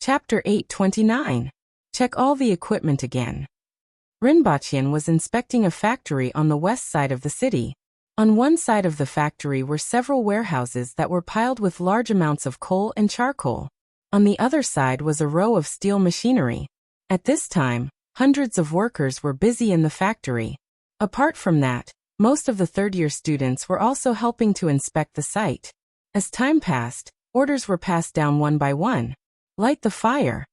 Chapter 829. Check all the equipment again. Rinpochian was inspecting a factory on the west side of the city. On one side of the factory were several warehouses that were piled with large amounts of coal and charcoal. On the other side was a row of steel machinery. At this time, hundreds of workers were busy in the factory. Apart from that, most of the third-year students were also helping to inspect the site. As time passed, orders were passed down one by one. Light the fire.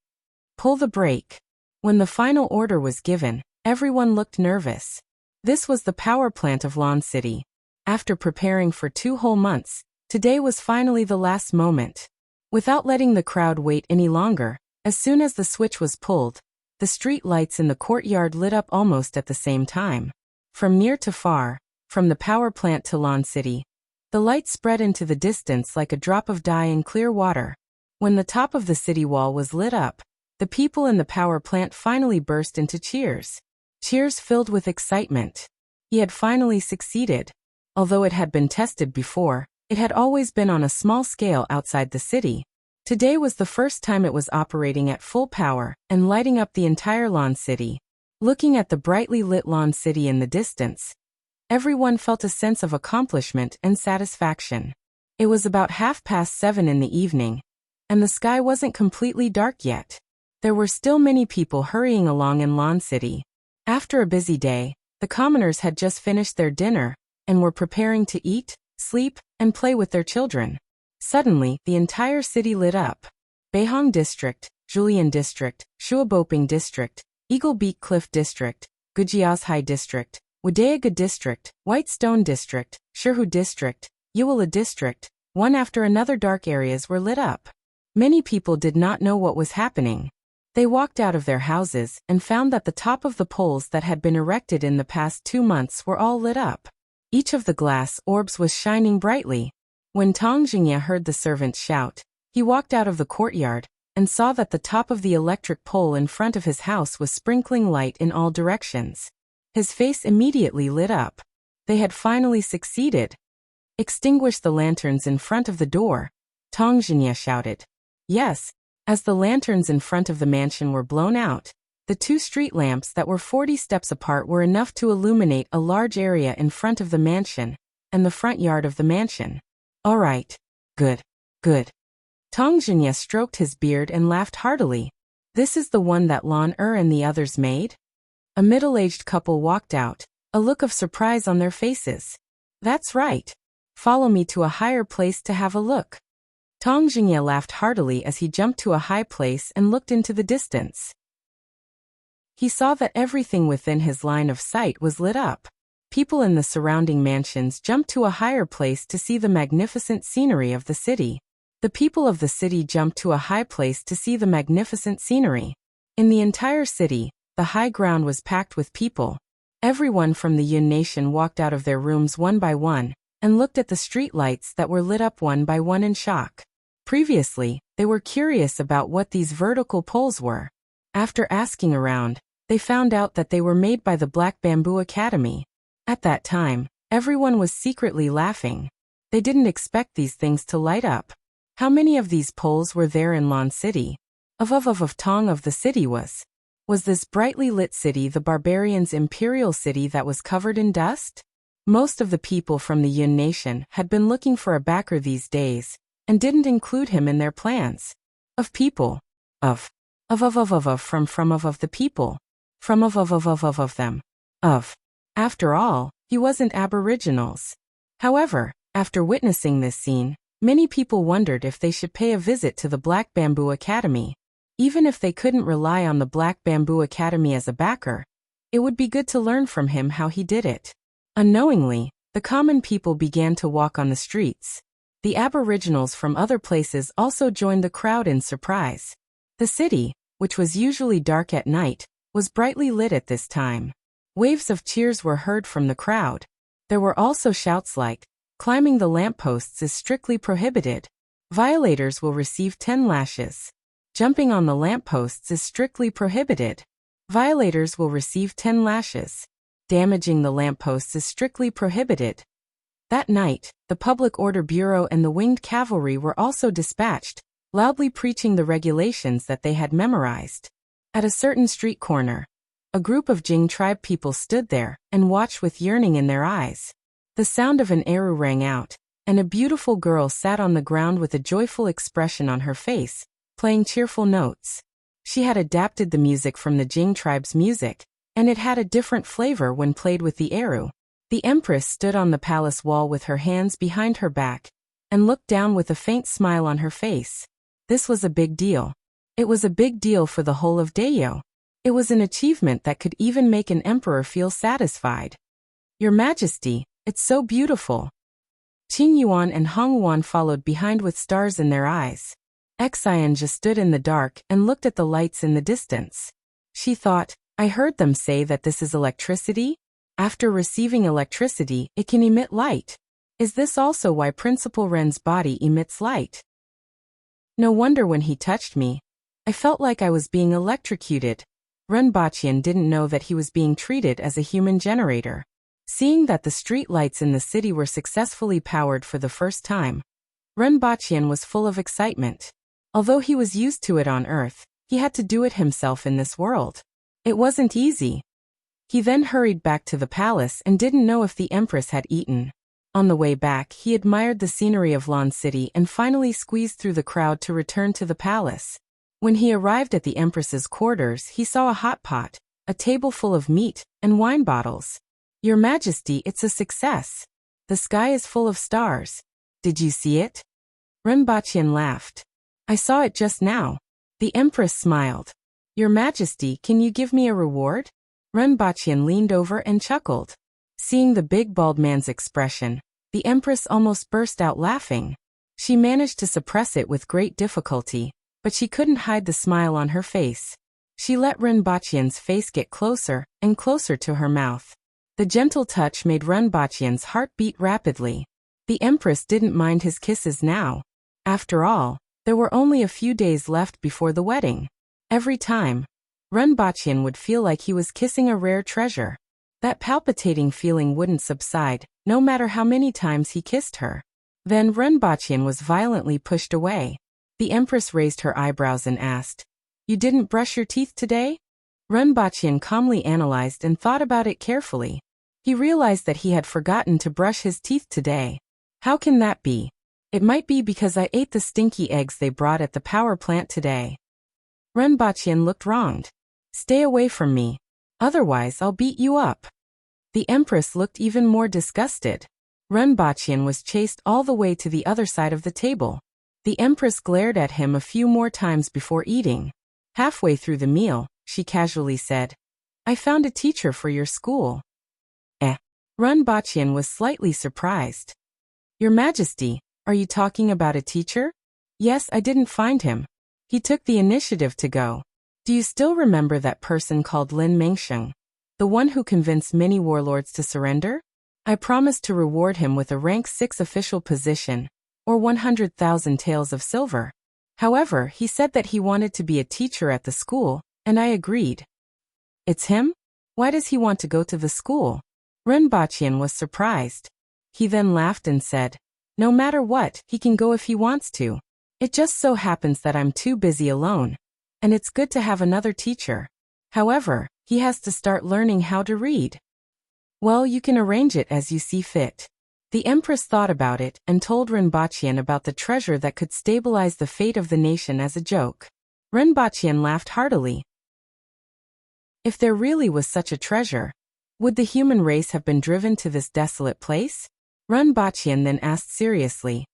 Pull the brake. When the final order was given, everyone looked nervous. This was the power plant of Lawn City. After preparing for 2 whole months, today was finally the last moment. Without letting the crowd wait any longer, as soon as the switch was pulled, the street lights in the courtyard lit up almost at the same time. From near to far, from the power plant to Lawn City, the light spread into the distance like a drop of dye in clear water. When the top of the city wall was lit up, the people in the power plant finally burst into cheers. Cheers filled with excitement. He had finally succeeded. Although it had been tested before, it had always been on a small scale outside the city. Today was the first time it was operating at full power and lighting up the entire Lawn City. Looking at the brightly lit Lawn City in the distance, everyone felt a sense of accomplishment and satisfaction. It was about 7:30 in the evening, and the sky wasn't completely dark yet. There were still many people hurrying along in Lawn City. After a busy day, the commoners had just finished their dinner and were preparing to eat, sleep, and play with their children. Suddenly, the entire city lit up. Beihang District, Julian District, Shuaboping District, Eagle Beak Cliff District, Gujiazhai District, Wadayaga District, Whitestone District, Shirhu District, Uwala District, one after another dark areas were lit up. Many people did not know what was happening. They walked out of their houses and found that the top of the poles that had been erected in the past 2 months were all lit up. Each of the glass orbs was shining brightly. When Tang Jingye heard the servants shout, he walked out of the courtyard and saw that the top of the electric pole in front of his house was sprinkling light in all directions. His face immediately lit up. They had finally succeeded. Extinguish the lanterns in front of the door, Tang Jingye shouted. Yes, as the lanterns in front of the mansion were blown out, the 2 street lamps that were 40 steps apart were enough to illuminate a large area in front of the mansion and the front yard of the mansion. All right. Good. Good. Tang Jingye stroked his beard and laughed heartily. This is the one that Lan and the others made? A middle-aged couple walked out, a look of surprise on their faces. That's right. Follow me to a higher place to have a look. Tang Jingye laughed heartily as he jumped to a high place and looked into the distance. He saw that everything within his line of sight was lit up. People in the surrounding mansions jumped to a higher place to see the magnificent scenery of the city. The people of the city jumped to a high place to see the magnificent scenery. In the entire city, the high ground was packed with people. Everyone from the Yun nation walked out of their rooms one by one and looked at the street lights that were lit up one by one in shock. Previously, they were curious about what these vertical poles were. After asking around, they found out that they were made by the Black Bamboo Academy. At that time, everyone was secretly laughing. They didn't expect these things to light up. How many of these poles were there in Lawn City? Of Tong of the city was this brightly lit city the barbarians' imperial city that was covered in dust? Most of the people from the Yun nation had been looking for a backer these days, and didn't include him in their plans. Of people. Of the people. Of them. Of. After all, he wasn't Aboriginals. However, after witnessing this scene, many people wondered if they should pay a visit to the Black Bamboo Academy. Even if they couldn't rely on the Black Bamboo Academy as a backer, it would be good to learn from him how he did it. Unknowingly, the common people began to walk on the streets. The Aboriginals from other places also joined the crowd in surprise. The city, which was usually dark at night, was brightly lit at this time. Waves of cheers were heard from the crowd. There were also shouts like, "Climbing the lampposts is strictly prohibited. Violators will receive 10 lashes. Jumping on the lampposts is strictly prohibited. Violators will receive 10 lashes. Damaging the lampposts is strictly prohibited." That night, the Public Order Bureau and the Winged Cavalry were also dispatched, loudly preaching the regulations that they had memorized. At a certain street corner, a group of Jing tribe people stood there and watched with yearning in their eyes. The sound of an eru rang out, and a beautiful girl sat on the ground with a joyful expression on her face, playing cheerful notes. She had adapted the music from the Jing tribe's music, and it had a different flavor when played with the eru. The Empress stood on the palace wall with her hands behind her back, and looked down with a faint smile on her face. This was a big deal. It was a big deal for the whole of Dayo. It was an achievement that could even make an emperor feel satisfied. Your Majesty, it's so beautiful. Qing Yuan and Hong Yuan followed behind with stars in their eyes. Xian just stood in the dark and looked at the lights in the distance. She thought, I heard them say that this is electricity? After receiving electricity, it can emit light. Is this also why Principal Ren's body emits light? No wonder when he touched me, I felt like I was being electrocuted. Ren Baqian didn't know that he was being treated as a human generator. Seeing that the street lights in the city were successfully powered for the first time, Ren Baqian was full of excitement. Although he was used to it on Earth, he had to do it himself in this world. It wasn't easy. He then hurried back to the palace and didn't know if the Empress had eaten. On the way back, he admired the scenery of Lan City and finally squeezed through the crowd to return to the palace. When he arrived at the Empress's quarters, he saw a hot pot, a table full of meat, and wine bottles. Your Majesty, it's a success. The sky is full of stars. Did you see it? Ren Baqian laughed. I saw it just now. The Empress smiled. Your Majesty, can you give me a reward? Ren Baqian leaned over and chuckled. Seeing the big bald man's expression, the Empress almost burst out laughing. She managed to suppress it with great difficulty, but she couldn't hide the smile on her face. She let Ren Baqian's face get closer and closer to her mouth. The gentle touch made Ren Baqian's heart beat rapidly. The Empress didn't mind his kisses now. After all, there were only a few days left before the wedding. Every time, Ren Baqian would feel like he was kissing a rare treasure. That palpitating feeling wouldn't subside, no matter how many times he kissed her. Then Ren Baqian was violently pushed away. The Empress raised her eyebrows and asked, You didn't brush your teeth today? Ren Baqian calmly analyzed and thought about it carefully. He realized that he had forgotten to brush his teeth today. How can that be? It might be because I ate the stinky eggs they brought at the power plant today. Ren Baqian looked wronged. Stay away from me. Otherwise I'll beat you up. The Empress looked even more disgusted. Ren Baqian was chased all the way to the other side of the table. The Empress glared at him a few more times before eating. Halfway through the meal, she casually said, I found a teacher for your school. Ren Baqian was slightly surprised. Your Majesty, are you talking about a teacher? Yes, I didn't find him. He took the initiative to go. Do you still remember that person called Lin Mengsheng? The one who convinced many warlords to surrender? I promised to reward him with a rank 6 official position, or 100,000 taels of silver. However, he said that he wanted to be a teacher at the school, and I agreed. It's him? Why does he want to go to the school? Ren Baqian was surprised. He then laughed and said, No matter what, he can go if he wants to. It just so happens that I'm too busy alone, and it's good to have another teacher. However, he has to start learning how to read. Well, you can arrange it as you see fit. The Empress thought about it and told Ren Baqian about the treasure that could stabilize the fate of the nation as a joke. Ren Baqian laughed heartily. If there really was such a treasure, would the human race have been driven to this desolate place? Ren Baqian then asked seriously,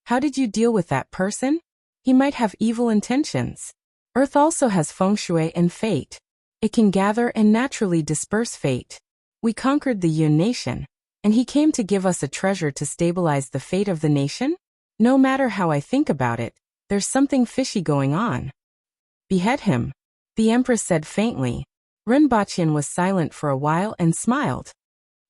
How did you deal with that person? He might have evil intentions. Earth also has feng shui and fate. It can gather and naturally disperse fate. We conquered the Yun nation, and he came to give us a treasure to stabilize the fate of the nation? No matter how I think about it, there's something fishy going on. Behead him, the Empress said faintly. Ren Baqian was silent for a while and smiled.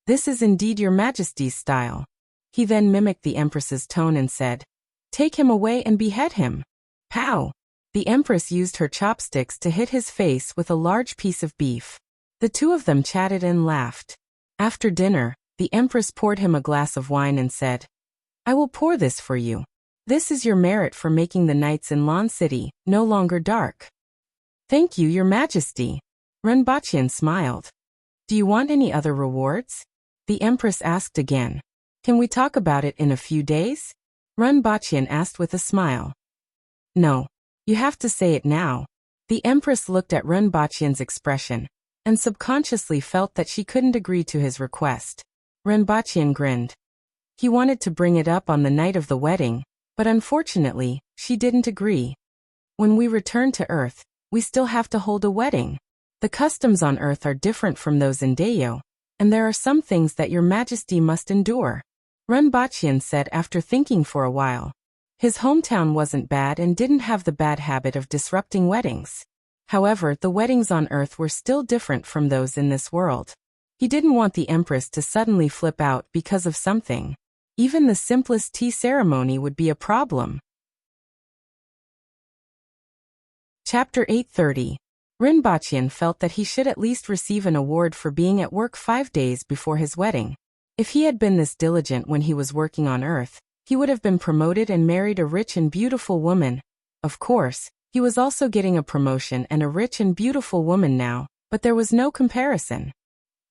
This is indeed your Majesty's style. He then mimicked the Empress's tone and said, Take him away and behead him. Pow! The Empress used her chopsticks to hit his face with a large piece of beef. The two of them chatted and laughed. After dinner, the Empress poured him a glass of wine and said, I will pour this for you. This is your merit for making the nights in Lan City no longer dark. Thank you, Your Majesty. Renbachian smiled. Do you want any other rewards? The Empress asked again. Can we talk about it in a few days? Renbachian asked with a smile. No. You have to say it now. The Empress looked at Renbachian's expression, and subconsciously felt that she couldn't agree to his request. Renbachian grinned. He wanted to bring it up on the night of the wedding, but unfortunately, she didn't agree. When we return to Earth, we still have to hold a wedding. The customs on Earth are different from those in Dayo, and there are some things that Your Majesty must endure. Renbachian said after thinking for a while. His hometown wasn't bad and didn't have the bad habit of disrupting weddings. However, the weddings on Earth were still different from those in this world. He didn't want the Empress to suddenly flip out because of something. Even the simplest tea ceremony would be a problem. Chapter 830. Renbachian felt that he should at least receive an award for being at work 5 days before his wedding. If he had been this diligent when he was working on Earth, he would have been promoted and married a rich and beautiful woman. Of course, he was also getting a promotion and a rich and beautiful woman now, but there was no comparison.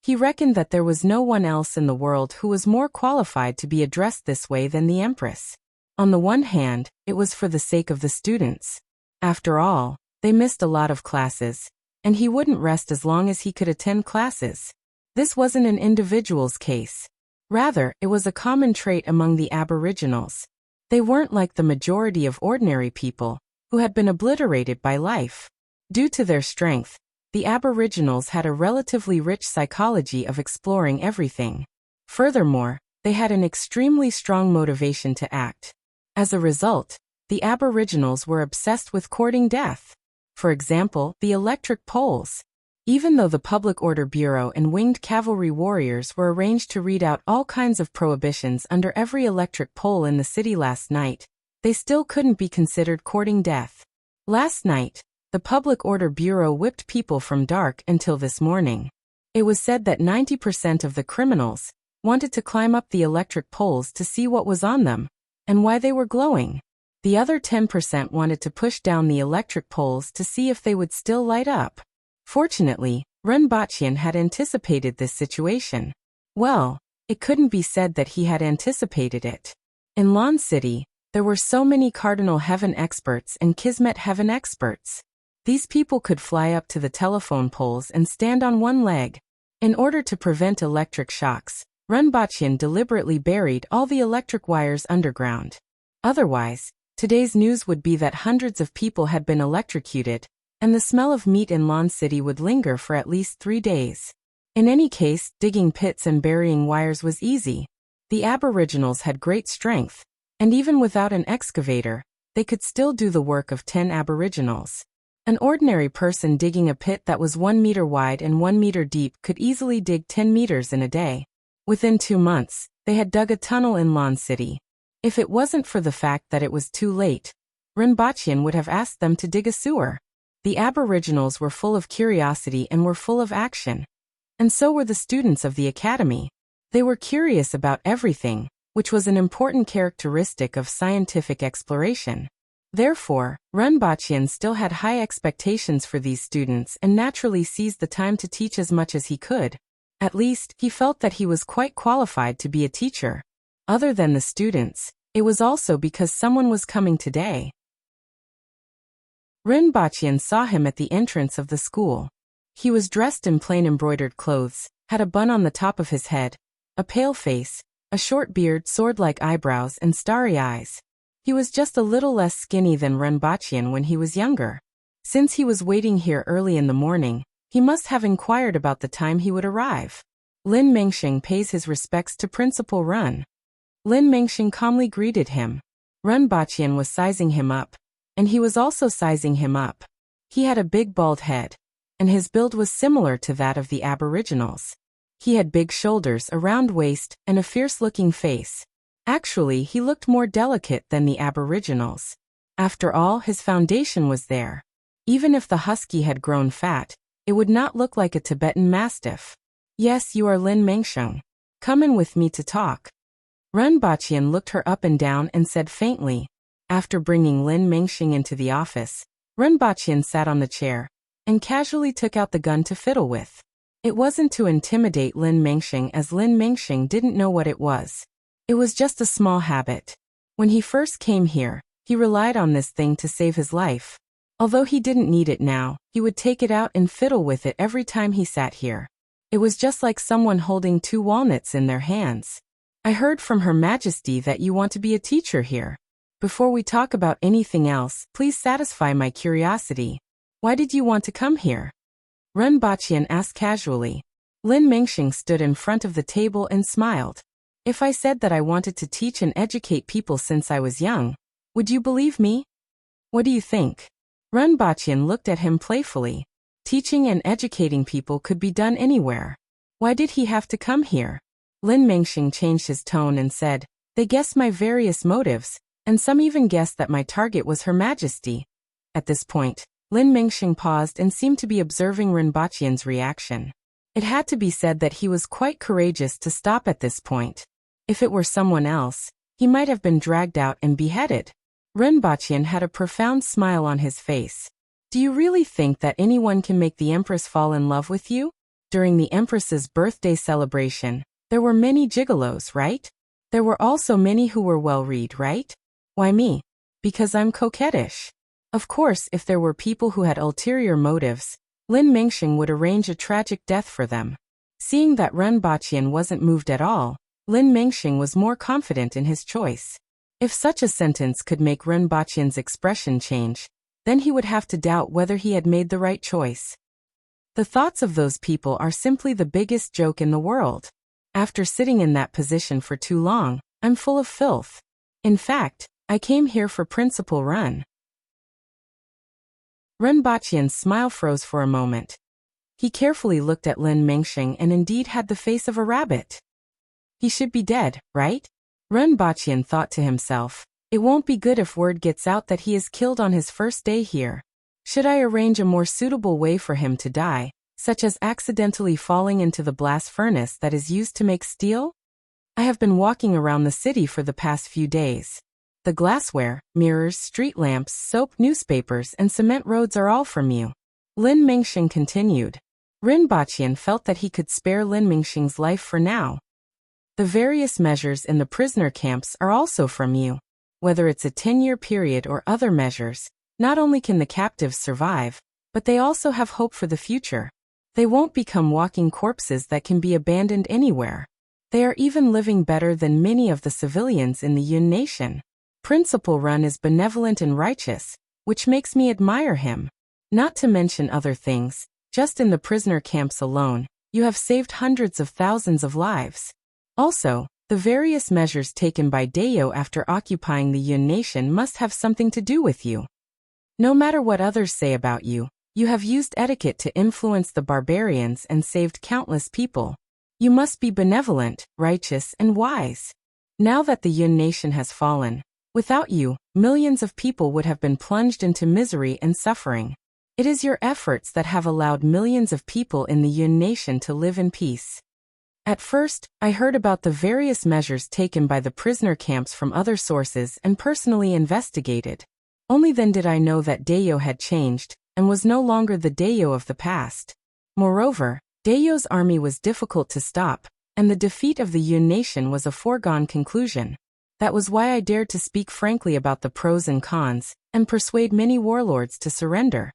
He reckoned that there was no one else in the world who was more qualified to be addressed this way than the Empress. On the one hand, it was for the sake of the students. After all, they missed a lot of classes, and he wouldn't rest as long as he could attend classes. This wasn't an individual's case. Rather, it was a common trait among the Aboriginals. They weren't like the majority of ordinary people, who had been obliterated by life. Due to their strength, the Aboriginals had a relatively rich psychology of exploring everything. Furthermore, they had an extremely strong motivation to act. As a result, the Aboriginals were obsessed with courting death. For example, the electric poles. Even though the Public Order Bureau and winged cavalry warriors were arranged to read out all kinds of prohibitions under every electric pole in the city last night, they still couldn't be considered courting death. Last night, the Public Order Bureau whipped people from dark until this morning. It was said that 90% of the criminals wanted to climb up the electric poles to see what was on them and why they were glowing. The other 10% wanted to push down the electric poles to see if they would still light up. Fortunately, Renbachian had anticipated this situation. Well, it couldn't be said that he had anticipated it. In Lan City, there were so many Cardinal Heaven experts and Kismet Heaven experts. These people could fly up to the telephone poles and stand on one leg. In order to prevent electric shocks, Renbachian deliberately buried all the electric wires underground. Otherwise, today's news would be that hundreds of people had been electrocuted, and the smell of meat in Lan City would linger for at least 3 days. In any case, digging pits and burying wires was easy. The Aboriginals had great strength, and even without an excavator, they could still do the work of 10 Aboriginals. An ordinary person digging a pit that was 1 meter wide and 1 meter deep could easily dig 10 meters in a day. Within 2 months, they had dug a tunnel in Lan City. If it wasn't for the fact that it was too late, Renbachian would have asked them to dig a sewer. The Aboriginals were full of curiosity and were full of action. And so were the students of the academy. They were curious about everything, which was an important characteristic of scientific exploration. Therefore, Renbachian still had high expectations for these students and naturally seized the time to teach as much as he could. At least, he felt that he was quite qualified to be a teacher. Other than the students, it was also because someone was coming today. Renbachian saw him at the entrance of the school. He was dressed in plain embroidered clothes, had a bun on the top of his head, a pale face, a short beard, sword-like eyebrows, and starry eyes. He was just a little less skinny than Renbachian when he was younger. Since he was waiting here early in the morning, he must have inquired about the time he would arrive. Lin Mengsheng pays his respects to Principal Run. Lin Mengsheng calmly greeted him. Renbachian was sizing him up, and he was also sizing him up. He had a big bald head, and his build was similar to that of the Aboriginals. He had big shoulders, a round waist, and a fierce-looking face. Actually, he looked more delicate than the Aboriginals. After all, his foundation was there. Even if the husky had grown fat, it would not look like a Tibetan Mastiff. Yes, you are Lin Mengsheng. Come in with me to talk. Renbachian looked her up and down and said faintly, After bringing Lin Mingxing into the office, Ren Baqian sat on the chair and casually took out the gun to fiddle with. It wasn't to intimidate Lin Mingxing, as Lin Mingxing didn't know what it was. It was just a small habit. When he first came here, he relied on this thing to save his life. Although he didn't need it now, he would take it out and fiddle with it every time he sat here. It was just like someone holding 2 walnuts in their hands. I heard from Her Majesty that you want to be a teacher here. Before we talk about anything else, please satisfy my curiosity. Why did you want to come here? Ren Baqian asked casually. Lin Mingxing stood in front of the table and smiled. If I said that I wanted to teach and educate people since I was young, would you believe me? What do you think? Ren Baqian looked at him playfully. Teaching and educating people could be done anywhere. Why did he have to come here? Lin Mingxing changed his tone and said, they guessed my various motives, and some even guessed that my target was Her Majesty. At this point, Lin Mingxing paused and seemed to be observing Ren Baqian's reaction. It had to be said that he was quite courageous to stop at this point. If it were someone else, he might have been dragged out and beheaded. Ren Baqian had a profound smile on his face. Do you really think that anyone can make the Empress fall in love with you? During the Empress's birthday celebration, there were many gigolos, right? There were also many who were well-read, right? Why me? Because I'm coquettish. Of course, if there were people who had ulterior motives, Lin Mingxing would arrange a tragic death for them. Seeing that Ren Baqian wasn't moved at all, Lin Mingxing was more confident in his choice. If such a sentence could make Ren Baqian's expression change, then he would have to doubt whether he had made the right choice. The thoughts of those people are simply the biggest joke in the world. After sitting in that position for too long, I'm full of filth. In fact, I came here for Principal Ren. Ren Baqian's smile froze for a moment. He carefully looked at Lin Mingxing and indeed had the face of a rabbit. He should be dead, right? Ren Baqian thought to himself, it won't be good if word gets out that he is killed on his first day here. Should I arrange a more suitable way for him to die, such as accidentally falling into the blast furnace that is used to make steel? I have been walking around the city for the past few days. The glassware, mirrors, street lamps, soap, newspapers, and cement roads are all from you. Lin Mingxing continued. Ren Baqian felt that he could spare Lin Mingxing's life for now. The various measures in the prisoner camps are also from you. Whether it's a 10-year period or other measures, not only can the captives survive, but they also have hope for the future. They won't become walking corpses that can be abandoned anywhere. They are even living better than many of the civilians in the Yun nation. Principal Ren is benevolent and righteous, which makes me admire him. Not to mention other things, just in the prisoner camps alone, you have saved hundreds of thousands of lives. Also, the various measures taken by Dayo after occupying the Yun nation must have something to do with you. No matter what others say about you, you have used etiquette to influence the barbarians and saved countless people. You must be benevolent, righteous, and wise. Now that the Yun nation has fallen, without you, millions of people would have been plunged into misery and suffering. It is your efforts that have allowed millions of people in the Yun nation to live in peace. At first, I heard about the various measures taken by the prisoner camps from other sources and personally investigated. Only then did I know that Dayo had changed, and was no longer the Dayo of the past. Moreover, Dayo's army was difficult to stop, and the defeat of the Yun nation was a foregone conclusion. That was why I dared to speak frankly about the pros and cons, and persuade many warlords to surrender.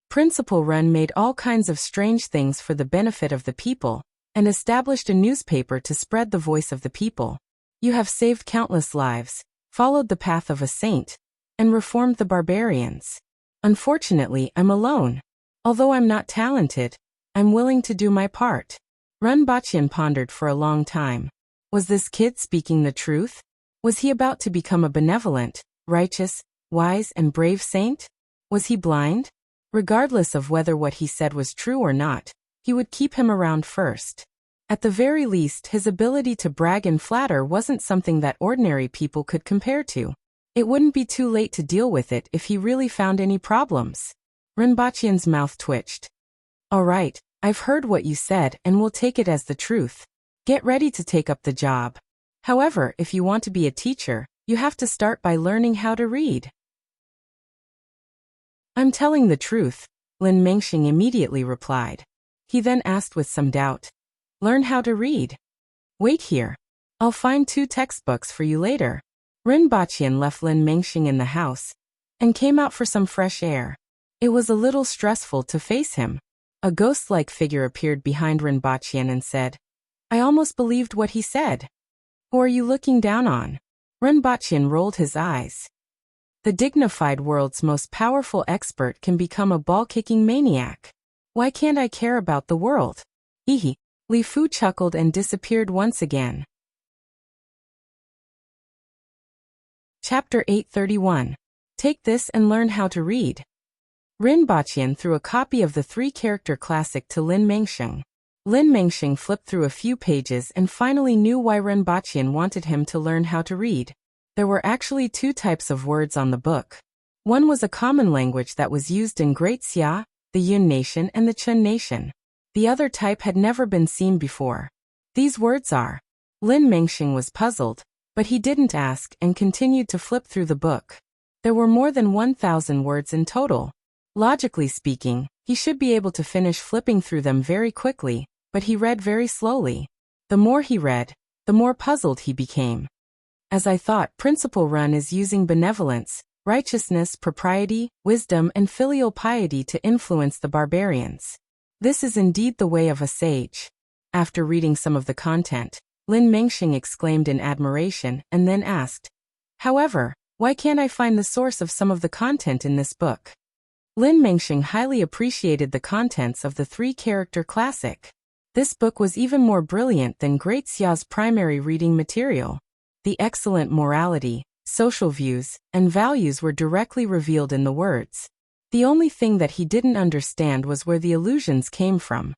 Principal Ren made all kinds of strange things for the benefit of the people, and established a newspaper to spread the voice of the people. You have saved countless lives, followed the path of a saint, and reformed the barbarians. Unfortunately, I'm alone. Although I'm not talented, I'm willing to do my part. Ren Baqian pondered for a long time. Was this kid speaking the truth? Was he about to become a benevolent, righteous, wise, and brave saint? Was he blind? Regardless of whether what he said was true or not, he would keep him around first. At the very least, his ability to brag and flatter wasn't something that ordinary people could compare to. It wouldn't be too late to deal with it if he really found any problems. Ren Baqian's mouth twitched. All right, I've heard what you said and will take it as the truth. Get ready to take up the job. However, if you want to be a teacher, You have to start by learning how to read. I'm telling the truth, Lin Mengxing immediately replied. He then asked with some doubt. Learn how to read. Wait here. I'll find 2 textbooks for you later. Ren Baqian left Lin Mengxing in the house and came out for some fresh air. It was a little stressful to face him. A ghost-like figure appeared behind Ren Baqian and said, I almost believed what he said. Who are you looking down on? Ren Baqian rolled his eyes. The dignified world's most powerful expert can become a ball-kicking maniac. Why can't I care about the world? Hehe. Li Fu chuckled and disappeared once again. Chapter 831. Take this and learn how to read. Ren Baqian threw a copy of the 3-character classic to Lin Mengxing. Lin Mengxing flipped through a few pages and finally knew why Ren Baqian wanted him to learn how to read. There were actually 2 types of words on the book. One was a common language that was used in Great Xia, the Yun nation and the Chen nation. The other type had never been seen before. These words are. Lin Mengxing was puzzled, but he didn't ask and continued to flip through the book. There were more than 1,000 words in total. Logically speaking, he should be able to finish flipping through them very quickly, but he read very slowly. The more he read, the more puzzled he became. As I thought, Principal Ren is using benevolence, righteousness, propriety, wisdom, and filial piety to influence the barbarians. This is indeed the way of a sage. After reading some of the content, Lin Mengxing exclaimed in admiration and then asked, However, why can't I find the source of some of the content in this book? Lin Mengxing highly appreciated the contents of the 3-character classic. This book was even more brilliant than Great Xia's primary reading material. The excellent morality, social views, and values were directly revealed in the words. The only thing that he didn't understand was where the illusions came from.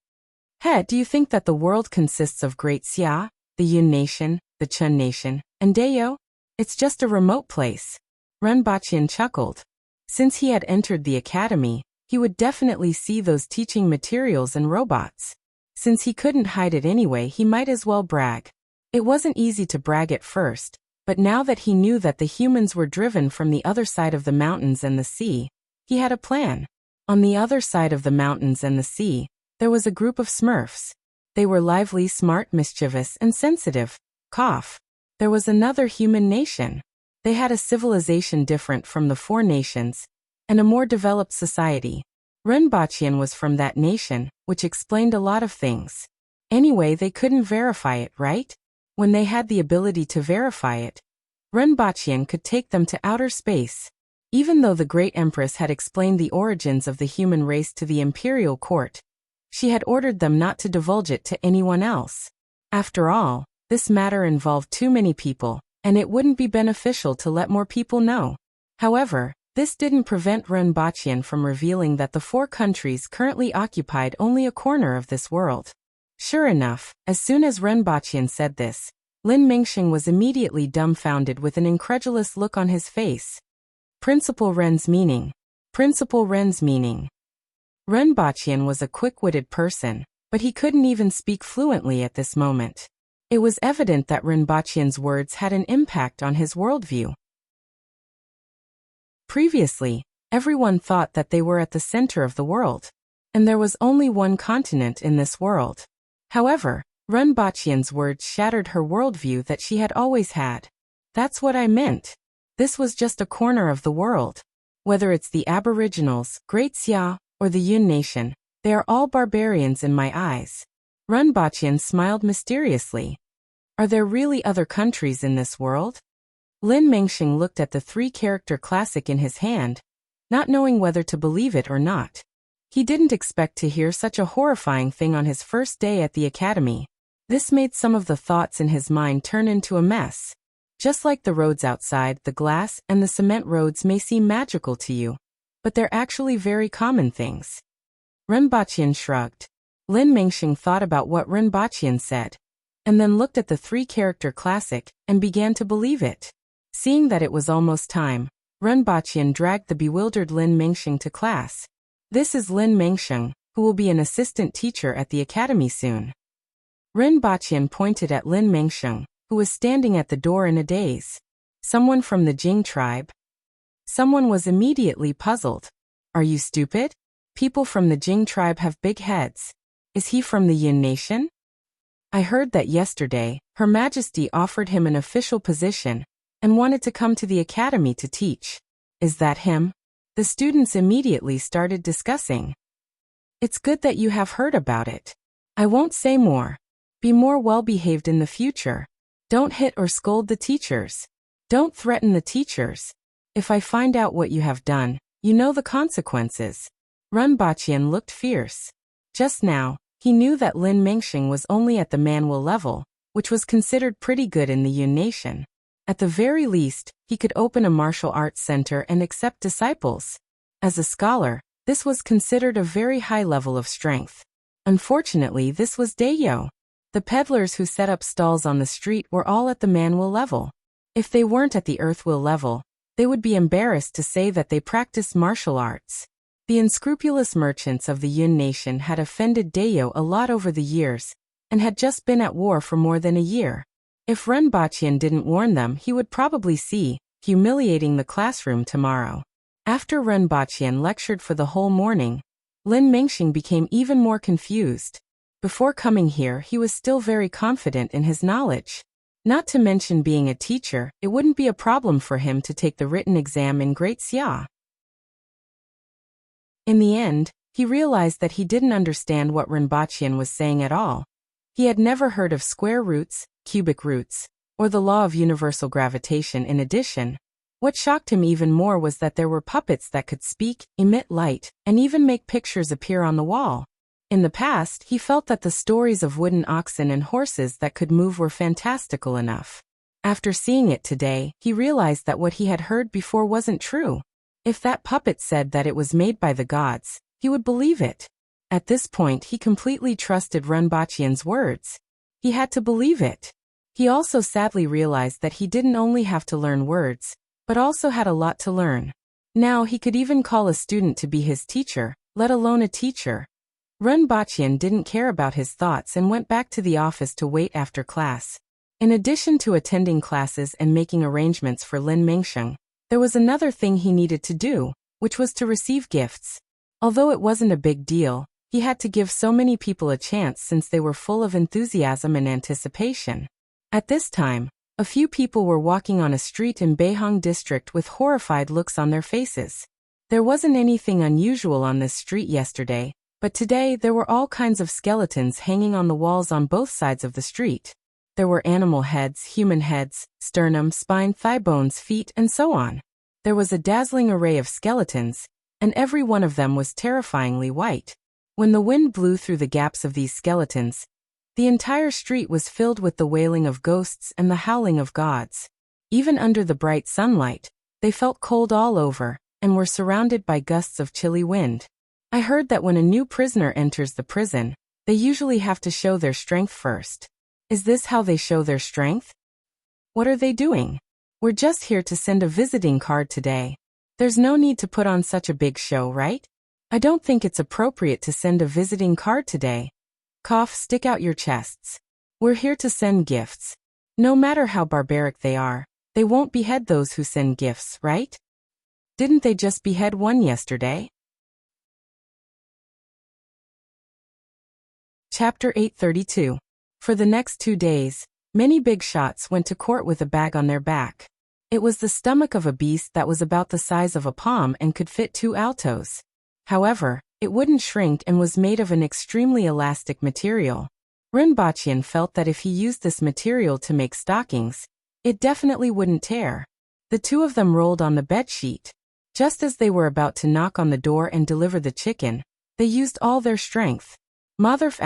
He, do you think that the world consists of Great Xia, the Yun nation, the Chen nation, and Dayo? It's just a remote place. Ren Baqian chuckled. Since he had entered the academy, he would definitely see those teaching materials and robots. Since he couldn't hide it anyway, he might as well brag. It wasn't easy to brag at first, but now that he knew that the humans were driven from the other side of the mountains and the sea, he had a plan. On the other side of the mountains and the sea, there was a group of Smurfs. They were lively, smart, mischievous, and sensitive. Cough. There was another human nation. They had a civilization different from the 4 nations, and a more developed society. Ren Baqian was from that nation, which explained a lot of things. Anyway, they couldn't verify it, right? When they had the ability to verify it, Ren Baqian could take them to outer space. Even though the great Empress had explained the origins of the human race to the imperial court, she had ordered them not to divulge it to anyone else. After all, this matter involved too many people, and it wouldn't be beneficial to let more people know. However, this didn't prevent Ren Baqian from revealing that the 4 countries currently occupied only a corner of this world. Sure enough, as soon as Ren Baqian said this, Lin Mengxing was immediately dumbfounded with an incredulous look on his face. Principal Ren's meaning. Principal Ren's meaning. Ren Baqian was a quick-witted person, but he couldn't even speak fluently at this moment. It was evident that Ren Baqian's words had an impact on his worldview. Previously, everyone thought that they were at the center of the world, and there was only one continent in this world. However, Ren Baqian's words shattered her worldview that she had always had. That's what I meant. This was just a corner of the world. Whether it's the Aboriginals, Great Xia, or the Yun nation, they are all barbarians in my eyes. Ren Baqian smiled mysteriously. Are there really other countries in this world? Lin Mengxing looked at the 3-character classic in his hand, not knowing whether to believe it or not. He didn't expect to hear such a horrifying thing on his first day at the academy. This made some of the thoughts in his mind turn into a mess. Just like the roads outside, the glass and the cement roads may seem magical to you, but they're actually very common things. Ren Baqian shrugged. Lin Mengxing thought about what Ren Baqian said, and then looked at the 3-character classic and began to believe it. Seeing that it was almost time, Ren Baqian dragged the bewildered Lin Mengxing to class. This is Lin Mengxing, who will be an assistant teacher at the academy soon. Ren Baqian pointed at Lin Mengxing, who was standing at the door in a daze. Someone from the Jing tribe? Someone was immediately puzzled. Are you stupid? People from the Jing tribe have big heads. Is he from the Yin nation? I heard that yesterday, Her Majesty offered him an official position and wanted to come to the academy to teach. Is that him? The students immediately started discussing. It's good that you have heard about it. I won't say more. Be more well-behaved in the future. Don't hit or scold the teachers. Don't threaten the teachers. If I find out what you have done, you know the consequences. Renbaqian looked fierce. Just now, he knew that Lin Mengxing was only at the manual level, which was considered pretty good in the Yun nation. At the very least, he could open a martial arts center and accept disciples. As a scholar, this was considered a very high level of strength. Unfortunately, this was Dayo. The peddlers who set up stalls on the street were all at the manual level. If they weren't at the earthwill level, they would be embarrassed to say that they practiced martial arts. The unscrupulous merchants of the Yun nation had offended Dayo a lot over the years, and had just been at war for more than a year. If Renbaqian didn't warn them, he would probably see, humiliating the classroom tomorrow. After Renbaqian lectured for the whole morning, Lin Mengxing became even more confused. Before coming here, he was still very confident in his knowledge. Not to mention being a teacher, it wouldn't be a problem for him to take the written exam in Great Xia. In the end, he realized that he didn't understand what Renbaqian was saying at all. He had never heard of square roots, cubic roots, or the law of universal gravitation. In addition, what shocked him even more was that there were puppets that could speak, emit light, and even make pictures appear on the wall. In the past, he felt that the stories of wooden oxen and horses that could move were fantastical enough. After seeing it today, he realized that what he had heard before wasn't true. If that puppet said that it was made by the gods, he would believe it. At this point, he completely trusted Renbaqian's words. He had to believe it. He also sadly realized that he didn't only have to learn words, but also had a lot to learn. Now he could even call a student to be his teacher, let alone a teacher. Renbaqian didn't care about his thoughts and went back to the office to wait after class. In addition to attending classes and making arrangements for Lin Mengxing, there was another thing he needed to do, which was to receive gifts. Although it wasn't a big deal, he had to give so many people a chance since they were full of enthusiasm and anticipation. At this time, a few people were walking on a street in Beihang district with horrified looks on their faces. There wasn't anything unusual on this street yesterday, but today there were all kinds of skeletons hanging on the walls on both sides of the street. There were animal heads, human heads, sternum, spine, thigh bones, feet, and so on. There was a dazzling array of skeletons, and every one of them was terrifyingly white. When the wind blew through the gaps of these skeletons, the entire street was filled with the wailing of ghosts and the howling of gods. Even under the bright sunlight, they felt cold all over, and were surrounded by gusts of chilly wind. I heard that when a new prisoner enters the prison, they usually have to show their strength first. Is this how they show their strength? What are they doing? We're just here to send a visiting card today. There's no need to put on such a big show, right? I don't think it's appropriate to send a visiting card today. Cough, stick out your chests. We're here to send gifts. No matter how barbaric they are, they won't behead those who send gifts, right? Didn't they just behead one yesterday? Chapter 832. For the next 2 days, many big shots went to court with a bag on their back. It was the stomach of a beast that was about the size of a palm and could fit 2 altos. However, it wouldn't shrink and was made of an extremely elastic material. Renbaqian felt that if he used this material to make stockings, it definitely wouldn't tear. The two of them rolled on the bedsheet. Just as they were about to knock on the door and deliver the chicken, they used all their strength. Motherf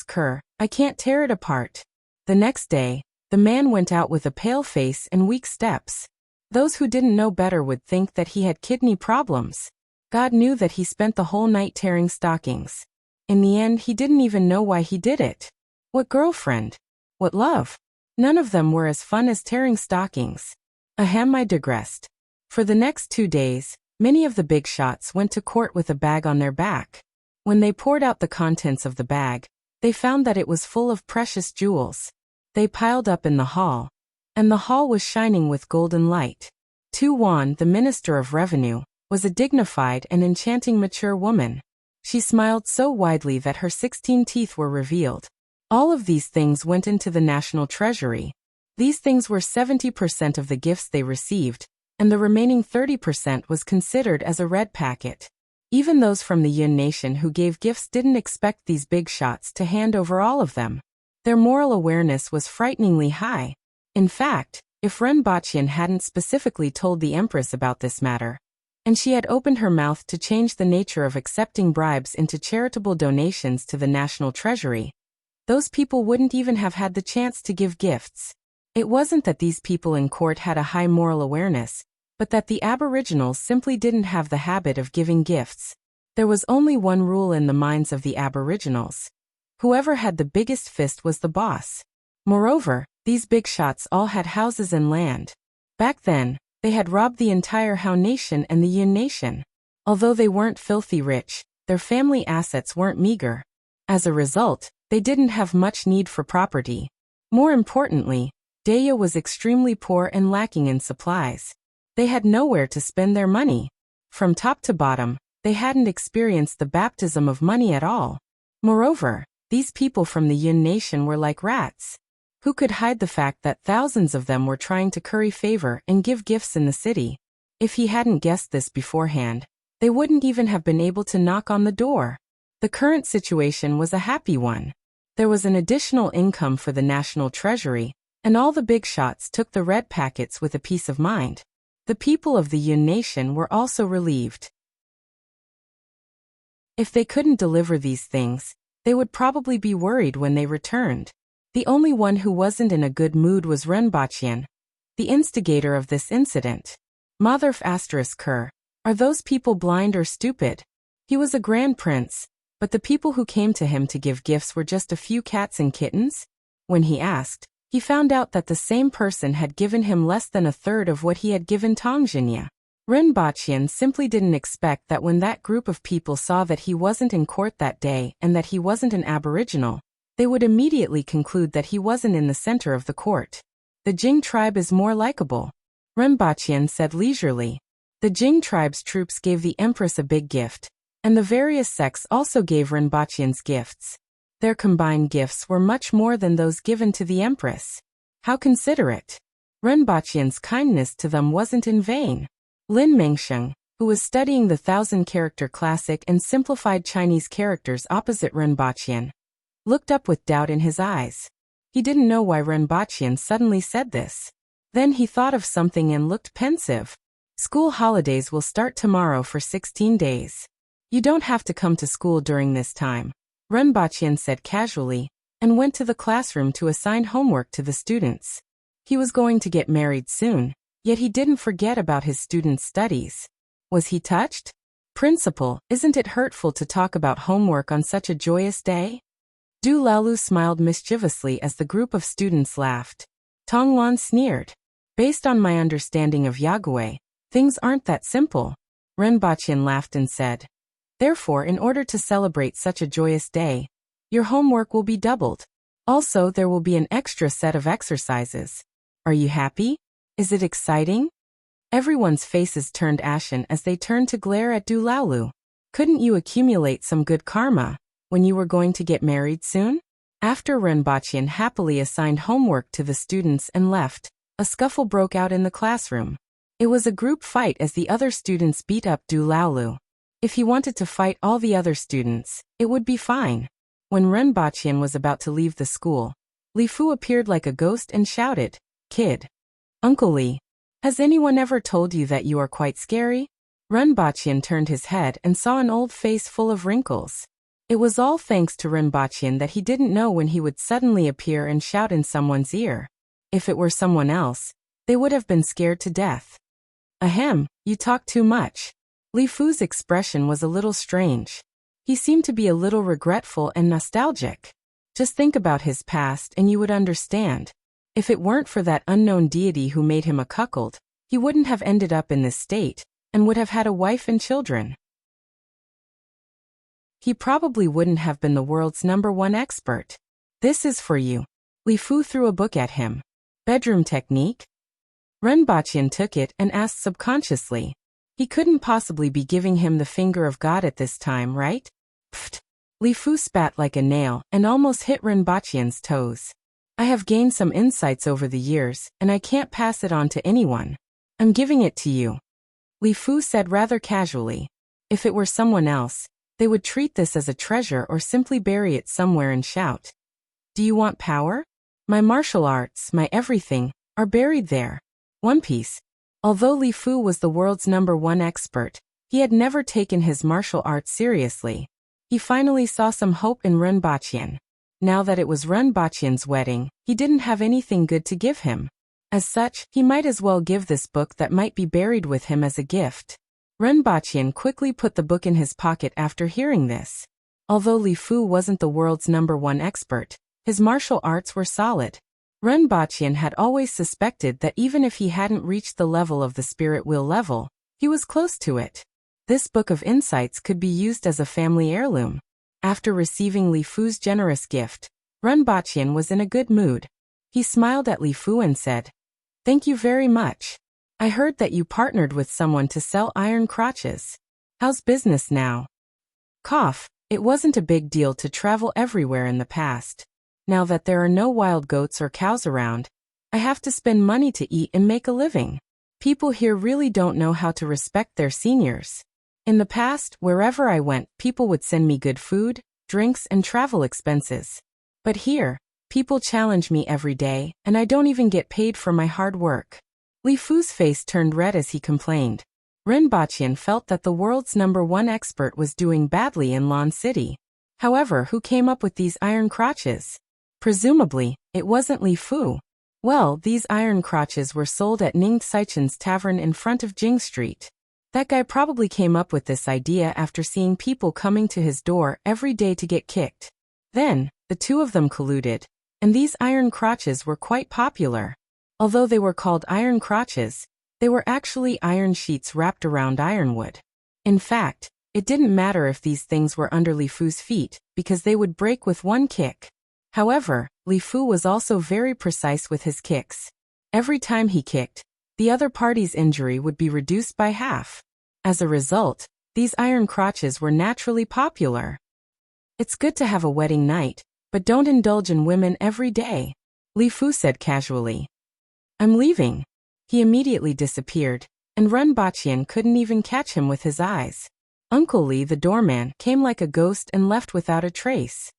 **Ker, I can't tear it apart. The next day, the man went out with a pale face and weak steps. Those who didn't know better would think that he had kidney problems. God knew that he spent the whole night tearing stockings. In the end, he didn't even know why he did it. What girlfriend? What love? None of them were as fun as tearing stockings. Ahem, I digressed. For the next 2 days, many of the big shots went to court with a bag on their back. When they poured out the contents of the bag, they found that it was full of precious jewels. They piled up in the hall. and the hall was shining with golden light. Tu Wan, the Minister of Revenue, was a dignified and enchanting mature woman. She smiled so widely that her 16 teeth were revealed. All of these things went into the national treasury. These things were 70% of the gifts they received, and the remaining 30% was considered as a red packet. Even those from the Yun nation who gave gifts didn't expect these big shots to hand over all of them. Their moral awareness was frighteningly high. In fact, if Ren Baqian hadn't specifically told the Empress about this matter, and she had opened her mouth to change the nature of accepting bribes into charitable donations to the national treasury, those people wouldn't even have had the chance to give gifts. It wasn't that these people in court had a high moral awareness, but that the Aboriginals simply didn't have the habit of giving gifts. There was only one rule in the minds of the Aboriginals. Whoever had the biggest fist was the boss. Moreover, these big shots all had houses and land. Back then, they had robbed the entire Hao nation and the Yun nation. Although they weren't filthy rich, their family assets weren't meager. As a result, they didn't have much need for property. More importantly, Daya was extremely poor and lacking in supplies. They had nowhere to spend their money. From top to bottom, they hadn't experienced the baptism of money at all. Moreover, these people from the Yun nation were like rats. Who could hide the fact that thousands of them were trying to curry favor and give gifts in the city? If he hadn't guessed this beforehand, they wouldn't even have been able to knock on the door. The current situation was a happy one. There was an additional income for the national treasury, and all the big shots took the red packets with a peace of mind. The people of the Yun nation were also relieved. If they couldn't deliver these things, they would probably be worried when they returned. The only one who wasn't in a good mood was Ren Baqian, the instigator of this incident. Motherf *Ker, are those people blind or stupid? He was a grand prince, but the people who came to him to give gifts were just a few cats and kittens? When he asked, he found out that the same person had given him less than a third of what he had given Tongjinya. Ren Baqian simply didn't expect that when that group of people saw that he wasn't in court that day and that he wasn't an Aboriginal, they would immediately conclude that he wasn't in the center of the court. The Jing tribe is more likable, Ren Baqian said leisurely. The Jing tribe's troops gave the Empress a big gift, and the various sects also gave Ren Baqian's gifts. Their combined gifts were much more than those given to the Empress. How considerate! Ren Baqian's kindness to them wasn't in vain. Lin Mengsheng, who was studying the 1,000-character classic and simplified Chinese characters opposite Ren Baqian, looked up with doubt in his eyes. He didn't know why Ren Baqian suddenly said this. Then he thought of something and looked pensive. School holidays will start tomorrow for 16 days. You don't have to come to school during this time, Ren Baqian said casually, and went to the classroom to assign homework to the students. He was going to get married soon, yet he didn't forget about his students' studies. Was he touched? Principal, isn't it hurtful to talk about homework on such a joyous day? Du Laolu smiled mischievously as the group of students laughed. Tong Lan sneered. Based on my understanding of Yagüe, things aren't that simple. Ren Baqian laughed and said. Therefore, in order to celebrate such a joyous day, your homework will be doubled. Also, there will be an extra set of exercises. Are you happy? Is it exciting? Everyone's faces turned ashen as they turned to glare at Du Laolu. Couldn't you accumulate some good karma when you were going to get married soon? After Ren Baqian happily assigned homework to the students and left, a scuffle broke out in the classroom. It was a group fight as the other students beat up Du Laolu. If he wanted to fight all the other students, it would be fine. When Ren Baqian was about to leave the school, Li Fu appeared like a ghost and shouted, "Kid! Uncle Li, has anyone ever told you that you are quite scary?" Ren Baqian turned his head and saw an old face full of wrinkles. It was all thanks to Ren Baqian that he didn't know when he would suddenly appear and shout in someone's ear. If it were someone else, they would have been scared to death. Ahem, you talk too much. Li Fu's expression was a little strange. He seemed to be a little regretful and nostalgic. Just think about his past and you would understand. If it weren't for that unknown deity who made him a cuckold, he wouldn't have ended up in this state, and would have had a wife and children. He probably wouldn't have been the world's #1 expert. This is for you. Li Fu threw a book at him. Bedroom technique? Renbachian took it and asked subconsciously. He couldn't possibly be giving him the finger of God at this time, right? Pfft. Li Fu spat like a nail and almost hit Renbachian's toes. I have gained some insights over the years, and I can't pass it on to anyone. I'm giving it to you. Li Fu said rather casually. If it were someone else, they would treat this as a treasure or simply bury it somewhere and shout. Do you want power? My martial arts, my everything, are buried there. One Piece. Although Li Fu was the world's #1 expert, he had never taken his martial arts seriously. He finally saw some hope in Renbachian. Now that it was Renbachian's wedding, he didn't have anything good to give him. As such, he might as well give this book that might be buried with him as a gift. Renbachian quickly put the book in his pocket after hearing this. Although Li Fu wasn't the world's #1 expert, his martial arts were solid. Renbachian had always suspected that even if he hadn't reached the level of the spirit wheel level, he was close to it. This book of insights could be used as a family heirloom. After receiving Li Fu's generous gift, Renbachian was in a good mood. He smiled at Li Fu and said, "Thank you very much. I heard that you partnered with someone to sell iron crotches. How's business now?" Cough. It wasn't a big deal to travel everywhere in the past. Now that there are no wild goats or cows around, I have to spend money to eat and make a living. People here really don't know how to respect their seniors. In the past, wherever I went, people would send me good food, drinks, and travel expenses. But here, people challenge me every day, and I don't even get paid for my hard work. Li Fu's face turned red as he complained. Renbachian felt that the world's #1 expert was doing badly in Lan City. However, who came up with these iron crotches? Presumably, it wasn't Li Fu. Well, these iron crotches were sold at Ning Saichen's tavern in front of Jing Street. That guy probably came up with this idea after seeing people coming to his door every day to get kicked. Then, the two of them colluded, and these iron crotches were quite popular. Although they were called iron crotches, they were actually iron sheets wrapped around ironwood. In fact, it didn't matter if these things were under Li Fu's feet, because they would break with one kick. However, Li Fu was also very precise with his kicks. Every time he kicked, the other party's injury would be reduced by half. As a result, these iron crotches were naturally popular. It's good to have a wedding night, but don't indulge in women every day, Li Fu said casually. I'm leaving. He immediately disappeared, and Renbachian couldn't even catch him with his eyes. Uncle Li, the doorman, came like a ghost and left without a trace.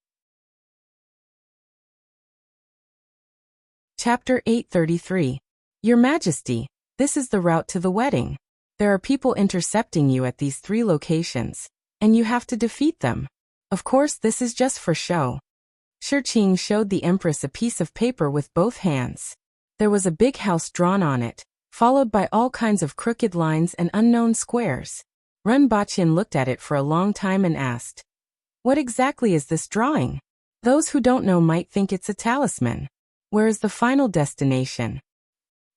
Chapter 833. Your Majesty, this is the route to the wedding. There are people intercepting you at these 3 locations, and you have to defeat them. Of course, this is just for show. Shiqing showed the Empress a piece of paper with both hands. There was a big house drawn on it, followed by all kinds of crooked lines and unknown squares. Renbachian looked at it for a long time and asked, "What exactly is this drawing?" Those who don't know might think it's a talisman. Where is the final destination?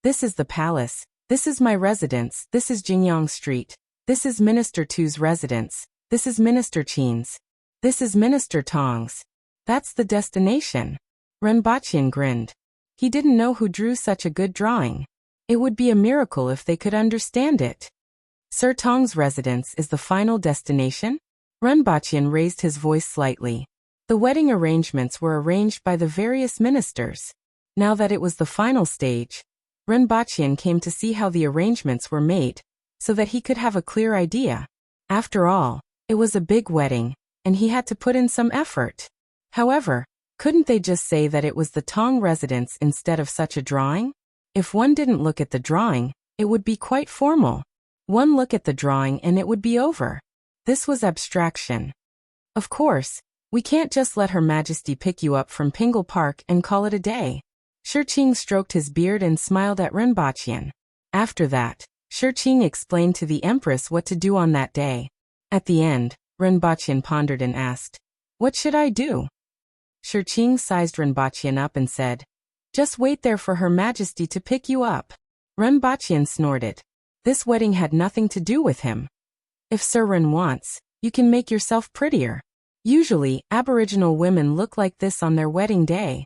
This is the palace. This is my residence. This is Jingyang Street. This is Minister Tu's residence. This is Minister Qin's. This is Minister Tong's. That's the destination. Renbachian grinned. He didn't know who drew such a good drawing. It would be a miracle if they could understand it. Sir Tong's residence is the final destination? Renbachian raised his voice slightly. The wedding arrangements were arranged by the various ministers. Now that it was the final stage, Renbachian came to see how the arrangements were made, so that he could have a clear idea. After all, it was a big wedding, and he had to put in some effort. However, couldn't they just say that it was the Tong residence instead of such a drawing? If one didn't look at the drawing, it would be quite formal. One look at the drawing and it would be over. This was abstraction. Of course, we can't just let Her Majesty pick you up from Pingle Park and call it a day. Shiqing stroked his beard and smiled at Renbachian. After that, Shiqing explained to the Empress what to do on that day. At the end, Renbachian pondered and asked, "What should I do?" Shiqing sized Renbachian up and said, "Just wait there for Her Majesty to pick you up." Renbachian snorted. This wedding had nothing to do with him. If Sir Ren wants, you can make yourself prettier. Usually, Aboriginal women look like this on their wedding day.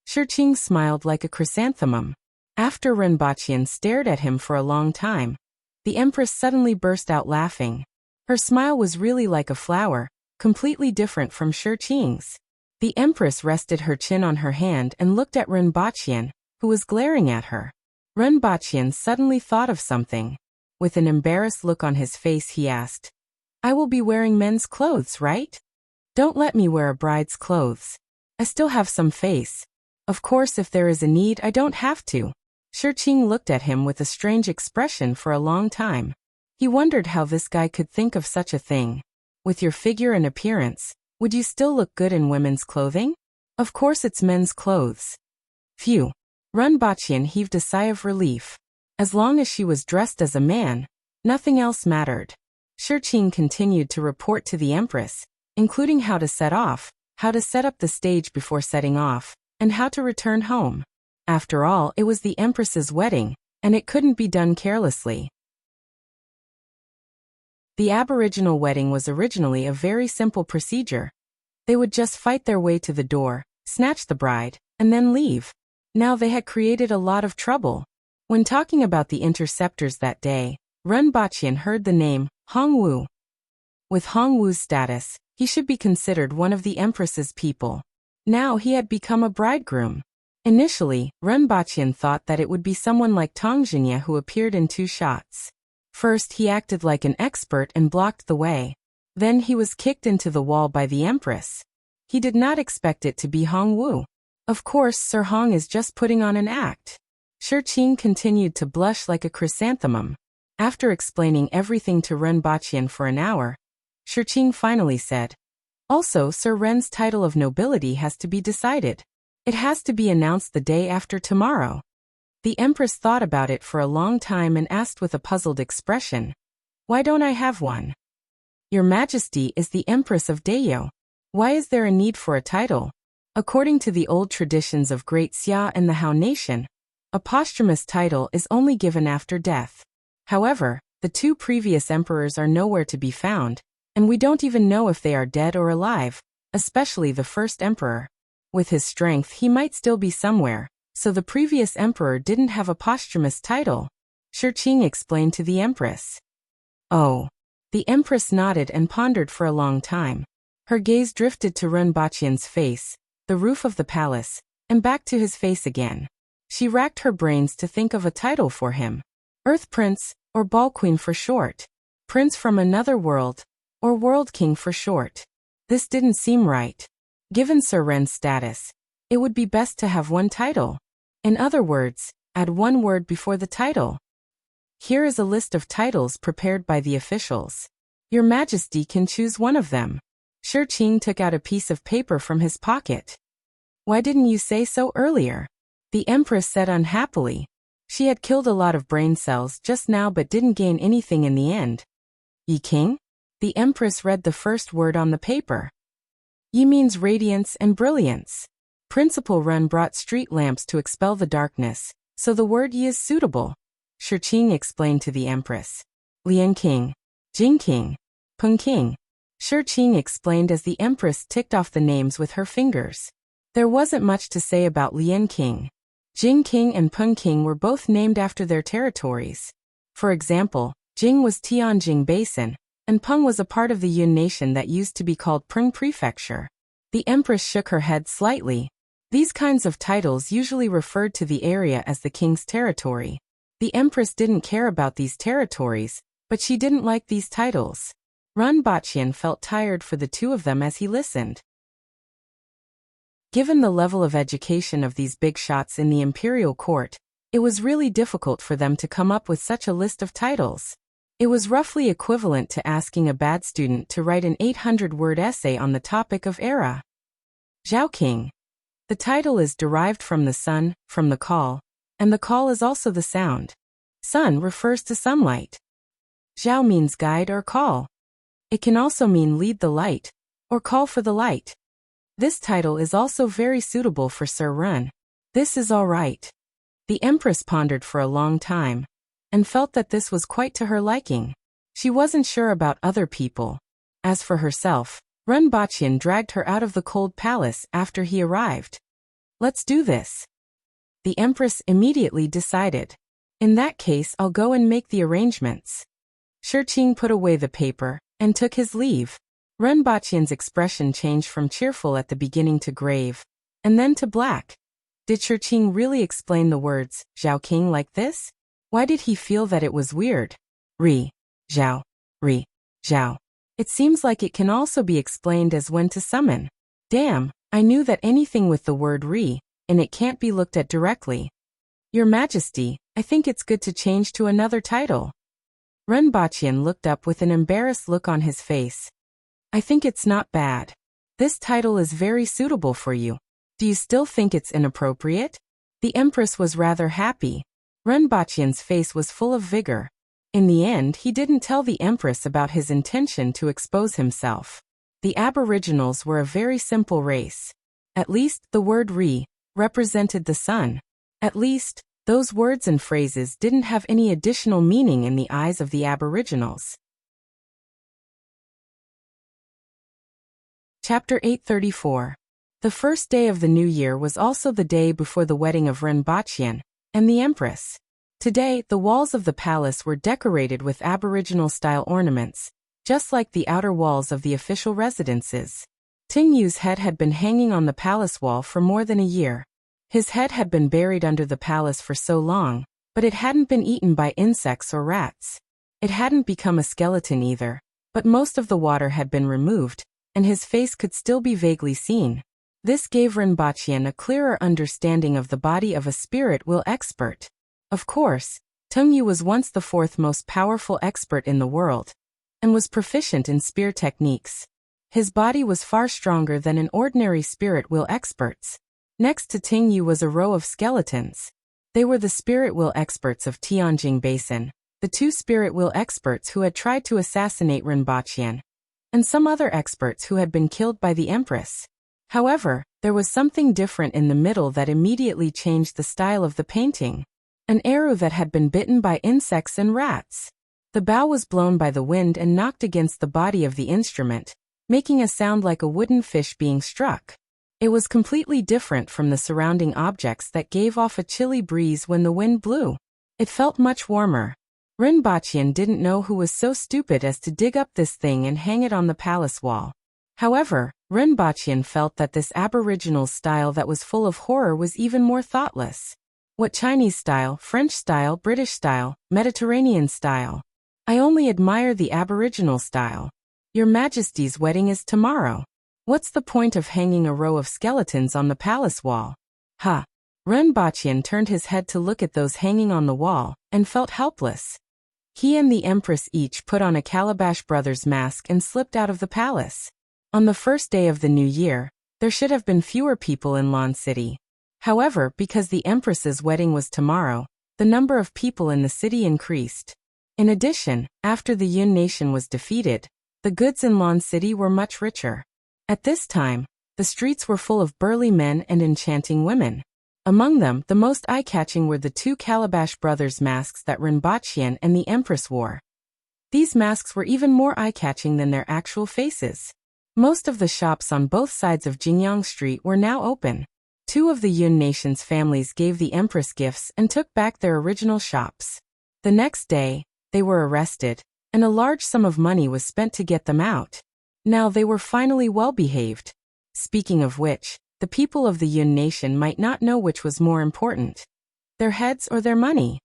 Shirqing smiled like a chrysanthemum. After Renbaqian stared at him for a long time, the Empress suddenly burst out laughing. Her smile was really like a flower, completely different from Shirqing's. The Empress rested her chin on her hand and looked at Renbaqian, who was glaring at her. Renbaqian suddenly thought of something. With an embarrassed look on his face he asked, "I will be wearing men's clothes, right? Don't let me wear a bride's clothes. I still have some face. Of course if there is a need I don't have to." Shirqing looked at him with a strange expression for a long time. He wondered how this guy could think of such a thing. With your figure and appearance, would you still look good in women's clothing? Of course it's men's clothes. Phew. Renbaqian heaved a sigh of relief. As long as she was dressed as a man, nothing else mattered. Shirqing continued to report to the Empress, including how to set off, how to set up the stage before setting off, and how to return home. After all, it was the Empress's wedding, and it couldn't be done carelessly. The Aboriginal wedding was originally a very simple procedure. They would just fight their way to the door, snatch the bride, and then leave. Now they had created a lot of trouble. When talking about the interceptors that day, Renbaqian heard the name, Hongwu. With Hongwu's status, he should be considered one of the Empress's people. Now he had become a bridegroom. Initially, Renbaqian thought that it would be someone like Tongjinya who appeared in 2 shots. First he acted like an expert and blocked the way. Then he was kicked into the wall by the Empress. He did not expect it to be Hongwu. Of course Sir Hong is just putting on an act. Shirqing continued to blush like a chrysanthemum. After explaining everything to Renbaqian for an hour, Shirqing finally said, "Also Sir Ren's title of nobility has to be decided. It has to be announced the day after tomorrow." The Empress thought about it for a long time and asked with a puzzled expression, "Why don't I have one?" "Your Majesty is the Empress of Dayo. Why is there a need for a title? According to the old traditions of Great Xia and the Hao Nation, a posthumous title is only given after death. However, the 2 previous emperors are nowhere to be found, and we don't even know if they are dead or alive, especially the first emperor. With his strength he might still be somewhere, so the previous emperor didn't have a posthumous title," Shirqing explained to the Empress. Oh. The Empress nodded and pondered for a long time. Her gaze drifted to Renbaqian's face, the roof of the palace, and back to his face again. She racked her brains to think of a title for him. Earth Prince, or Ball Queen for short. Prince from another world, or World King for short. This didn't seem right. Given Sir Ren's status, it would be best to have one title. In other words, add one word before the title. Here is a list of titles prepared by the officials. Your Majesty can choose one of them. Shirqing took out a piece of paper from his pocket. "Why didn't you say so earlier?" The Empress said unhappily. She had killed a lot of brain cells just now but didn't gain anything in the end. "Yi King?" The Empress read the first word on the paper. Yi means radiance and brilliance. Principal Ren brought street lamps to expel the darkness, so the word Yi is suitable, Shirqing explained to the Empress. Lian King, Jing King, Peng King. Shirqing explained as the Empress ticked off the names with her fingers. There wasn't much to say about Lian King. Jing King and Peng King were both named after their territories. For example, Jing was Tianjing Basin, and Peng was a part of the Yun nation that used to be called Peng Prefecture. The Empress shook her head slightly. These kinds of titles usually referred to the area as the king's territory. The Empress didn't care about these territories, but she didn't like these titles. Renbaqian felt tired for the 2 of them as he listened. Given the level of education of these big shots in the imperial court, it was really difficult for them to come up with such a list of titles. It was roughly equivalent to asking a bad student to write an 800-word essay on the topic of era. Zhao King. The title is derived from the sun, from the call, and the call is also the sound. Sun refers to sunlight. Zhao means guide or call. It can also mean lead the light, or call for the light. This title is also very suitable for Sir Ren. This is all right. The Empress pondered for a long time, and felt that this was quite to her liking. She wasn't sure about other people. As for herself, Renbaqian dragged her out of the cold palace after he arrived. Let's do this. The Empress immediately decided. In that case, I'll go and make the arrangements. Shirqing put away the paper and took his leave. Renbaqian's expression changed from cheerful at the beginning to grave, and then to black. Did Shirqing really explain the words, Zhao King, like this? Why did he feel that it was weird? Ri, Zhao, Ri, Zhao. It seems like it can also be explained as when to summon. Damn, I knew that anything with the word Ri in it can't be looked at directly. Your Majesty, I think it's good to change to another title. Renbaqian looked up with an embarrassed look on his face. I think it's not bad. This title is very suitable for you. Do you still think it's inappropriate? The Empress was rather happy. Renbaqian's face was full of vigor. In the end, he didn't tell the Empress about his intention to expose himself. The Aboriginals were a very simple race. At least, the word Ri represented the sun. At least, those words and phrases didn't have any additional meaning in the eyes of the Aboriginals. Chapter 834. The first day of the new year was also the day before the wedding of Renbaqian and the Empress. Today, the walls of the palace were decorated with Aboriginal-style ornaments, just like the outer walls of the official residences. Tingyu's head had been hanging on the palace wall for more than a year. His head had been buried under the palace for so long, but it hadn't been eaten by insects or rats. It hadn't become a skeleton either, but most of the water had been removed, and his face could still be vaguely seen. This gave Renbaqian a clearer understanding of the body of a spirit will expert. Of course, Tengyu was once the fourth most powerful expert in the world, and was proficient in spear techniques. His body was far stronger than an ordinary spirit will expert's. Next to Tengyu was a row of skeletons. They were the spirit will experts of Tianjing Basin, the two spirit will experts who had tried to assassinate Renbaqian, and some other experts who had been killed by the Empress. However, there was something different in the middle that immediately changed the style of the painting. An arrow that had been bitten by insects and rats. The bow was blown by the wind and knocked against the body of the instrument, making a sound like a wooden fish being struck. It was completely different from the surrounding objects that gave off a chilly breeze when the wind blew. It felt much warmer. Renbaqian didn't know who was so stupid as to dig up this thing and hang it on the palace wall. However, Renbaqian felt that this Aboriginal style that was full of horror was even more thoughtless. What Chinese style, French style, British style, Mediterranean style? I only admire the Aboriginal style. Your Majesty's wedding is tomorrow. What's the point of hanging a row of skeletons on the palace wall? Ha! Renbaqian turned his head to look at those hanging on the wall, and felt helpless. He and the Empress each put on a Calabash Brothers mask and slipped out of the palace. On the first day of the new year, there should have been fewer people in Lan City. However, because the Empress's wedding was tomorrow, the number of people in the city increased. In addition, after the Yun nation was defeated, the goods in Lan City were much richer. At this time, the streets were full of burly men and enchanting women. Among them, the most eye-catching were the two Calabash Brothers masks that Renbaqian and the Empress wore. These masks were even more eye-catching than their actual faces. Most of the shops on both sides of Jingyang Street were now open. Two of the Yun nation's families gave the Empress gifts and took back their original shops. The next day, they were arrested, and a large sum of money was spent to get them out. Now they were finally well-behaved. Speaking of which, the people of the Yun nation might not know which was more important, their heads or their money.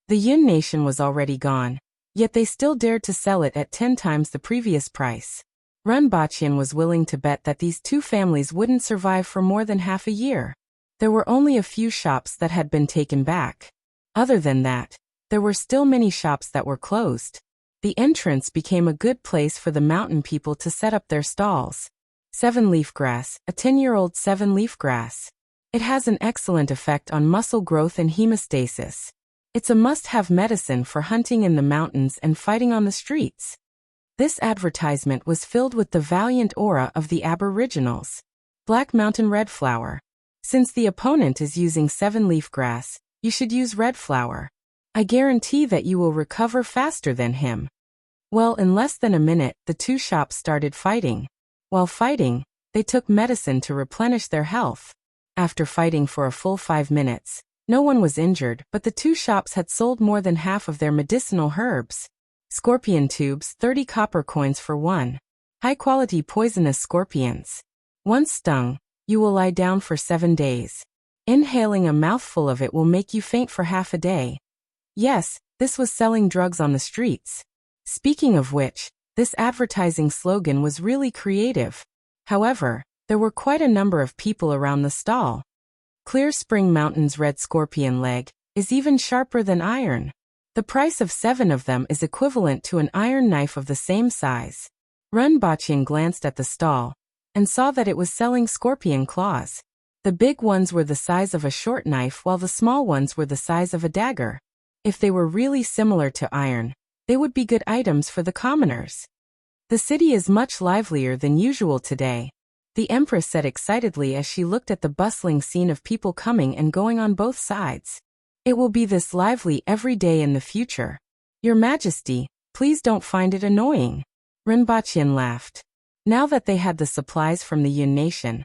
The Yun nation was already gone, yet they still dared to sell it at 10 times the previous price. Renbaqian was willing to bet that these two families wouldn't survive for more than half a year. There were only a few shops that had been taken back. Other than that, there were still many shops that were closed. The entrance became a good place for the mountain people to set up their stalls. 7-leaf grass, a 10-year-old 7-leaf grass. It has an excellent effect on muscle growth and hemostasis. It's a must-have medicine for hunting in the mountains and fighting on the streets. This advertisement was filled with the valiant aura of the Aboriginals. Black Mountain Red Flower. Since the opponent is using 7-leaf grass, you should use red flower. I guarantee that you will recover faster than him. Well, in less than a minute, the two shops started fighting. While fighting, They took medicine to replenish their health. After fighting for a full 5 minutes, no one was injured, but the two shops had sold more than half of their medicinal herbs. Scorpion tubes, 30 copper coins for one. High-quality poisonous scorpions. Once stung, you will lie down for 7 days. Inhaling a mouthful of it will make you faint for half a day. Yes, this was selling drugs on the streets. Speaking of which, this advertising slogan was really creative. However, there were quite a number of people around the stall. Clear Spring Mountain's red scorpion leg is even sharper than iron. The price of 7 of them is equivalent to an iron knife of the same size. Renbachian glanced at the stall and saw that it was selling scorpion claws. The big ones were the size of a short knife while the small ones were the size of a dagger. If they were really similar to iron, they would be good items for the commoners. The city is much livelier than usual today, the Empress said excitedly as she looked at the bustling scene of people coming and going on both sides. It will be this lively every day in the future. Your Majesty, please don't find it annoying. Renbachian laughed. Now that they had the supplies from the Yun nation,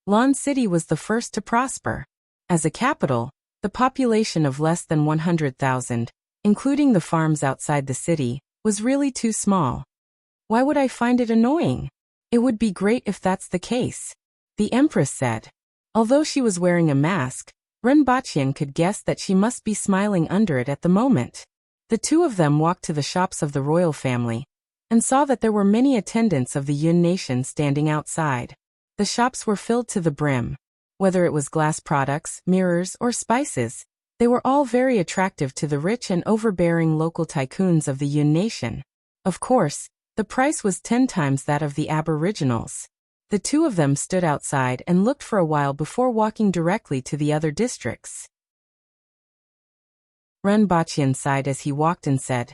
Lan City was the first to prosper. As a capital, the population of less than 100,000, including the farms outside the city, was really too small. Why would I find it annoying? It would be great if that's the case, the Empress said. Although she was wearing a mask, Renbachian could guess that she must be smiling under it at the moment. The two of them walked to the shops of the royal family and saw that there were many attendants of the Yun nation standing outside. The shops were filled to the brim. Whether it was glass products, mirrors, or spices, they were all very attractive to the rich and overbearing local tycoons of the Yun nation. Of course, the price was 10 times that of the aboriginals. The two of them stood outside and looked for a while before walking directly to the other districts. Renbachian sighed as he walked and said,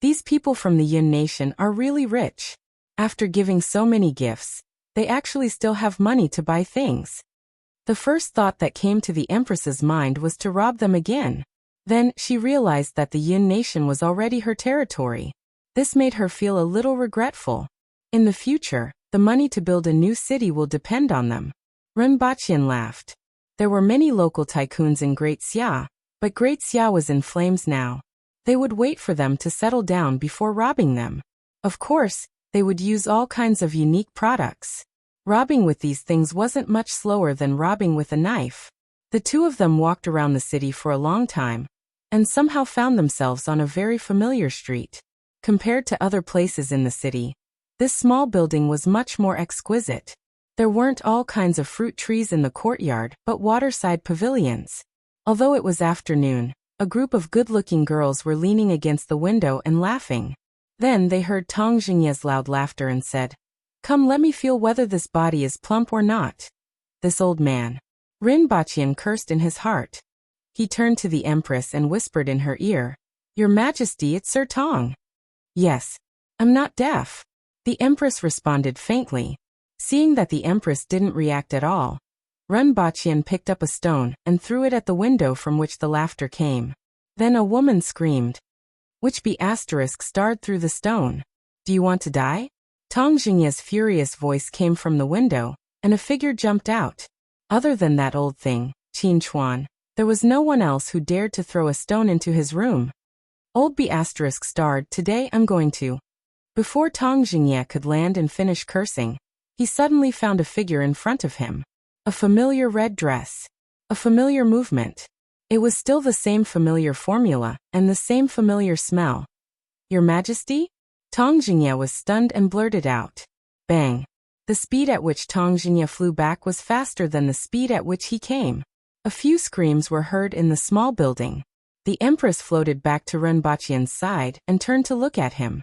"These people from the Yun nation are really rich. After giving so many gifts, they actually still have money to buy things." The first thought that came to the Empress's mind was to rob them again. Then, she realized that the Yun nation was already her territory. This made her feel a little regretful. In the future, the money to build a new city will depend on them. Renbachian laughed. There were many local tycoons in Great Xia, but Great Xia was in flames now. They would wait for them to settle down before robbing them. Of course, they would use all kinds of unique products. Robbing with these things wasn't much slower than robbing with a knife. The two of them walked around the city for a long time, and somehow found themselves on a very familiar street. Compared to other places in the city, this small building was much more exquisite. There weren't all kinds of fruit trees in the courtyard, but waterside pavilions. Although it was afternoon, a group of good-looking girls were leaning against the window and laughing. Then they heard Tang Jingye's loud laughter and said, "Come, let me feel whether this body is plump or not." This old man. Renbachian cursed in his heart. He turned to the Empress and whispered in her ear, "Your Majesty, it's Sir Tang." "Yes. I'm not deaf," the Empress responded faintly. Seeing that the Empress didn't react at all, Renbachian picked up a stone and threw it at the window from which the laughter came. Then a woman screamed, which be asterisk starred through the stone. "Do you want to die?" Tang Jingye's furious voice came from the window, and a figure jumped out. Other than that old thing, Qin Chuan, there was no one else who dared to throw a stone into his room. Old B asterisk starred, "Today I'm going to." Before Tang Jingye could land and finish cursing, he suddenly found a figure in front of him. A familiar red dress. A familiar movement. It was still the same familiar formula, and the same familiar smell. "Your Majesty?" Tang Jingye was stunned and blurted out. Bang. The speed at which Tang Jingye flew back was faster than the speed at which he came. A few screams were heard in the small building. The Empress floated back to Renbachian's side and turned to look at him.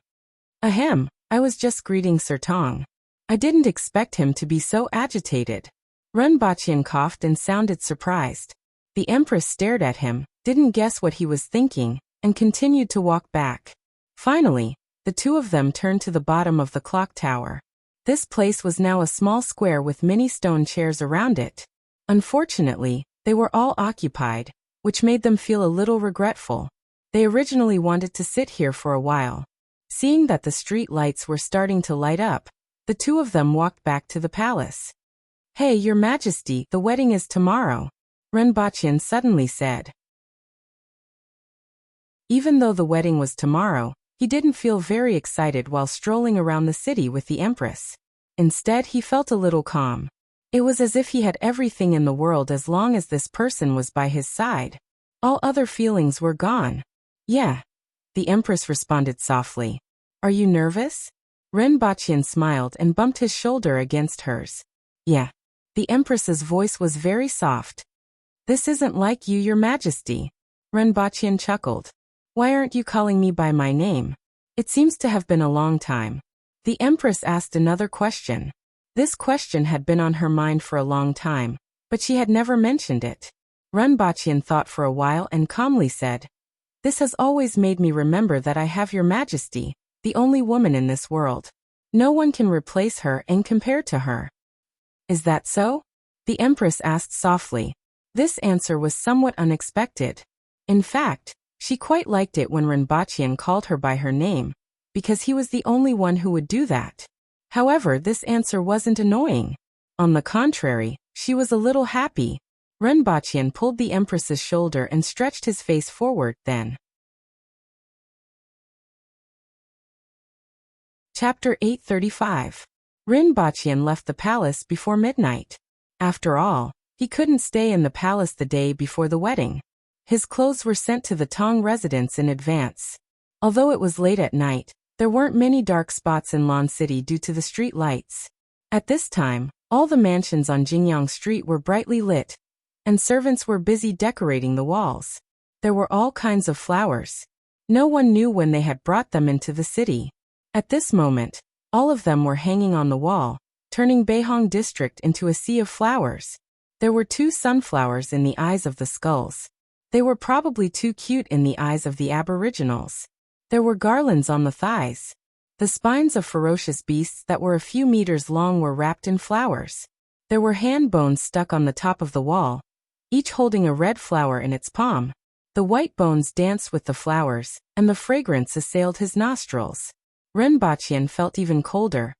"Ahem, I was just greeting Sir Tang. I didn't expect him to be so agitated." Renbachian coughed and sounded surprised. The Empress stared at him, didn't guess what he was thinking, and continued to walk back. Finally, the two of them turned to the bottom of the clock tower. This place was now a small square with many stone chairs around it. Unfortunately, they were all occupied, which made them feel a little regretful. They originally wanted to sit here for a while. Seeing that the street lights were starting to light up, the two of them walked back to the palace. Hey, Your Majesty, the wedding is tomorrow, Renbaqian suddenly said. Even though the wedding was tomorrow, he didn't feel very excited while strolling around the city with the Empress. Instead, he felt a little calm. It was as if he had everything in the world as long as this person was by his side. All other feelings were gone. Yeah, the Empress responded softly. Are you nervous? Renbaqian smiled and bumped his shoulder against hers. Yeah. The Empress's voice was very soft. This isn't like you, Your Majesty. Renbaqian chuckled. Why aren't you calling me by my name? It seems to have been a long time. The Empress asked another question. This question had been on her mind for a long time, but she had never mentioned it. Renbaqian thought for a while and calmly said, This has always made me remember that I have Your Majesty, the only woman in this world. No one can replace her and compare to her. Is that so? The Empress asked softly. This answer was somewhat unexpected. In fact, she quite liked it when Renbaqian called her by her name, because he was the only one who would do that. However, this answer wasn't annoying. On the contrary, she was a little happy. Renbaqian pulled the Empress's shoulder and stretched his face forward, then. Chapter 835. Renbaqian left the palace before midnight. After all, he couldn't stay in the palace the day before the wedding. His clothes were sent to the Tong residence in advance. Although it was late at night, there weren't many dark spots in Lan City due to the street lights. At this time, all the mansions on Jingyang Street were brightly lit, and servants were busy decorating the walls. There were all kinds of flowers. No one knew when they had brought them into the city. At this moment, all of them were hanging on the wall, turning Beihong district into a sea of flowers. There were 2 sunflowers in the eyes of the skulls. They were probably too cute in the eyes of the aboriginals. There were garlands on the thighs. The spines of ferocious beasts that were a few meters long were wrapped in flowers. There were hand bones stuck on the top of the wall, each holding a red flower in its palm. The white bones danced with the flowers, and the fragrance assailed his nostrils. Renbaqian felt even colder.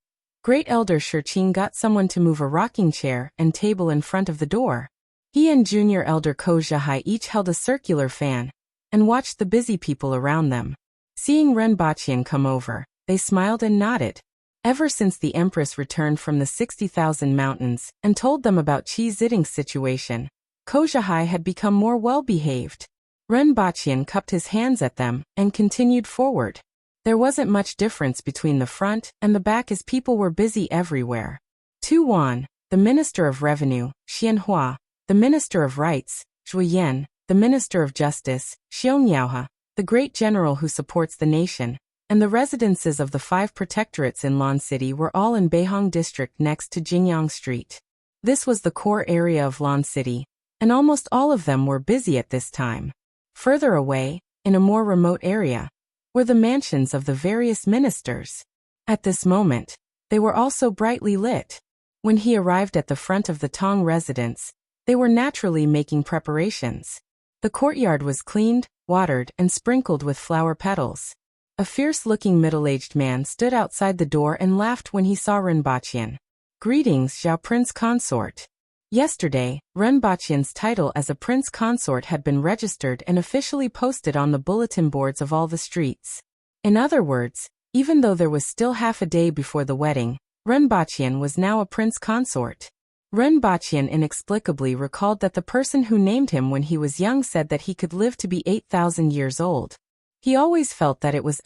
Great Elder Shurqing got someone to move a rocking chair and table in front of the door. He and Junior Elder Ko Zhihai each held a circular fan, and watched the busy people around them. Seeing Renbaqian come over, they smiled and nodded. Ever since the Empress returned from the 60,000 mountains and told them about Qi Ziding's situation, Ko Zhihai had become more well-behaved. Renbaqian cupped his hands at them and continued forward. There wasn't much difference between the front and the back as people were busy everywhere. Tu Wan, the Minister of Revenue, Xianhua, the Minister of Rights, Zhu Yan, the Minister of Justice, Xiongyaohe, the great general who supports the nation, and the residences of the 5 protectorates in Lan City were all in Beihong district next to Jingyang Street. This was the core area of Lan City, and almost all of them were busy at this time. Further away, in a more remote area, were the mansions of the various ministers. At this moment, they were also brightly lit. When he arrived at the front of the Tong residence, they were naturally making preparations. The courtyard was cleaned, watered, and sprinkled with flower petals. A fierce-looking middle-aged man stood outside the door and laughed when he saw Renbaqian. Greetings, Zhao Prince Consort. Yesterday, Renbaqian's title as a prince consort had been registered and officially posted on the bulletin boards of all the streets. In other words, even though there was still half a day before the wedding, Renbaqian was now a prince consort. Renbaqian inexplicably recalled that the person who named him when he was young said that he could live to be 8,000 years old. He always felt that it was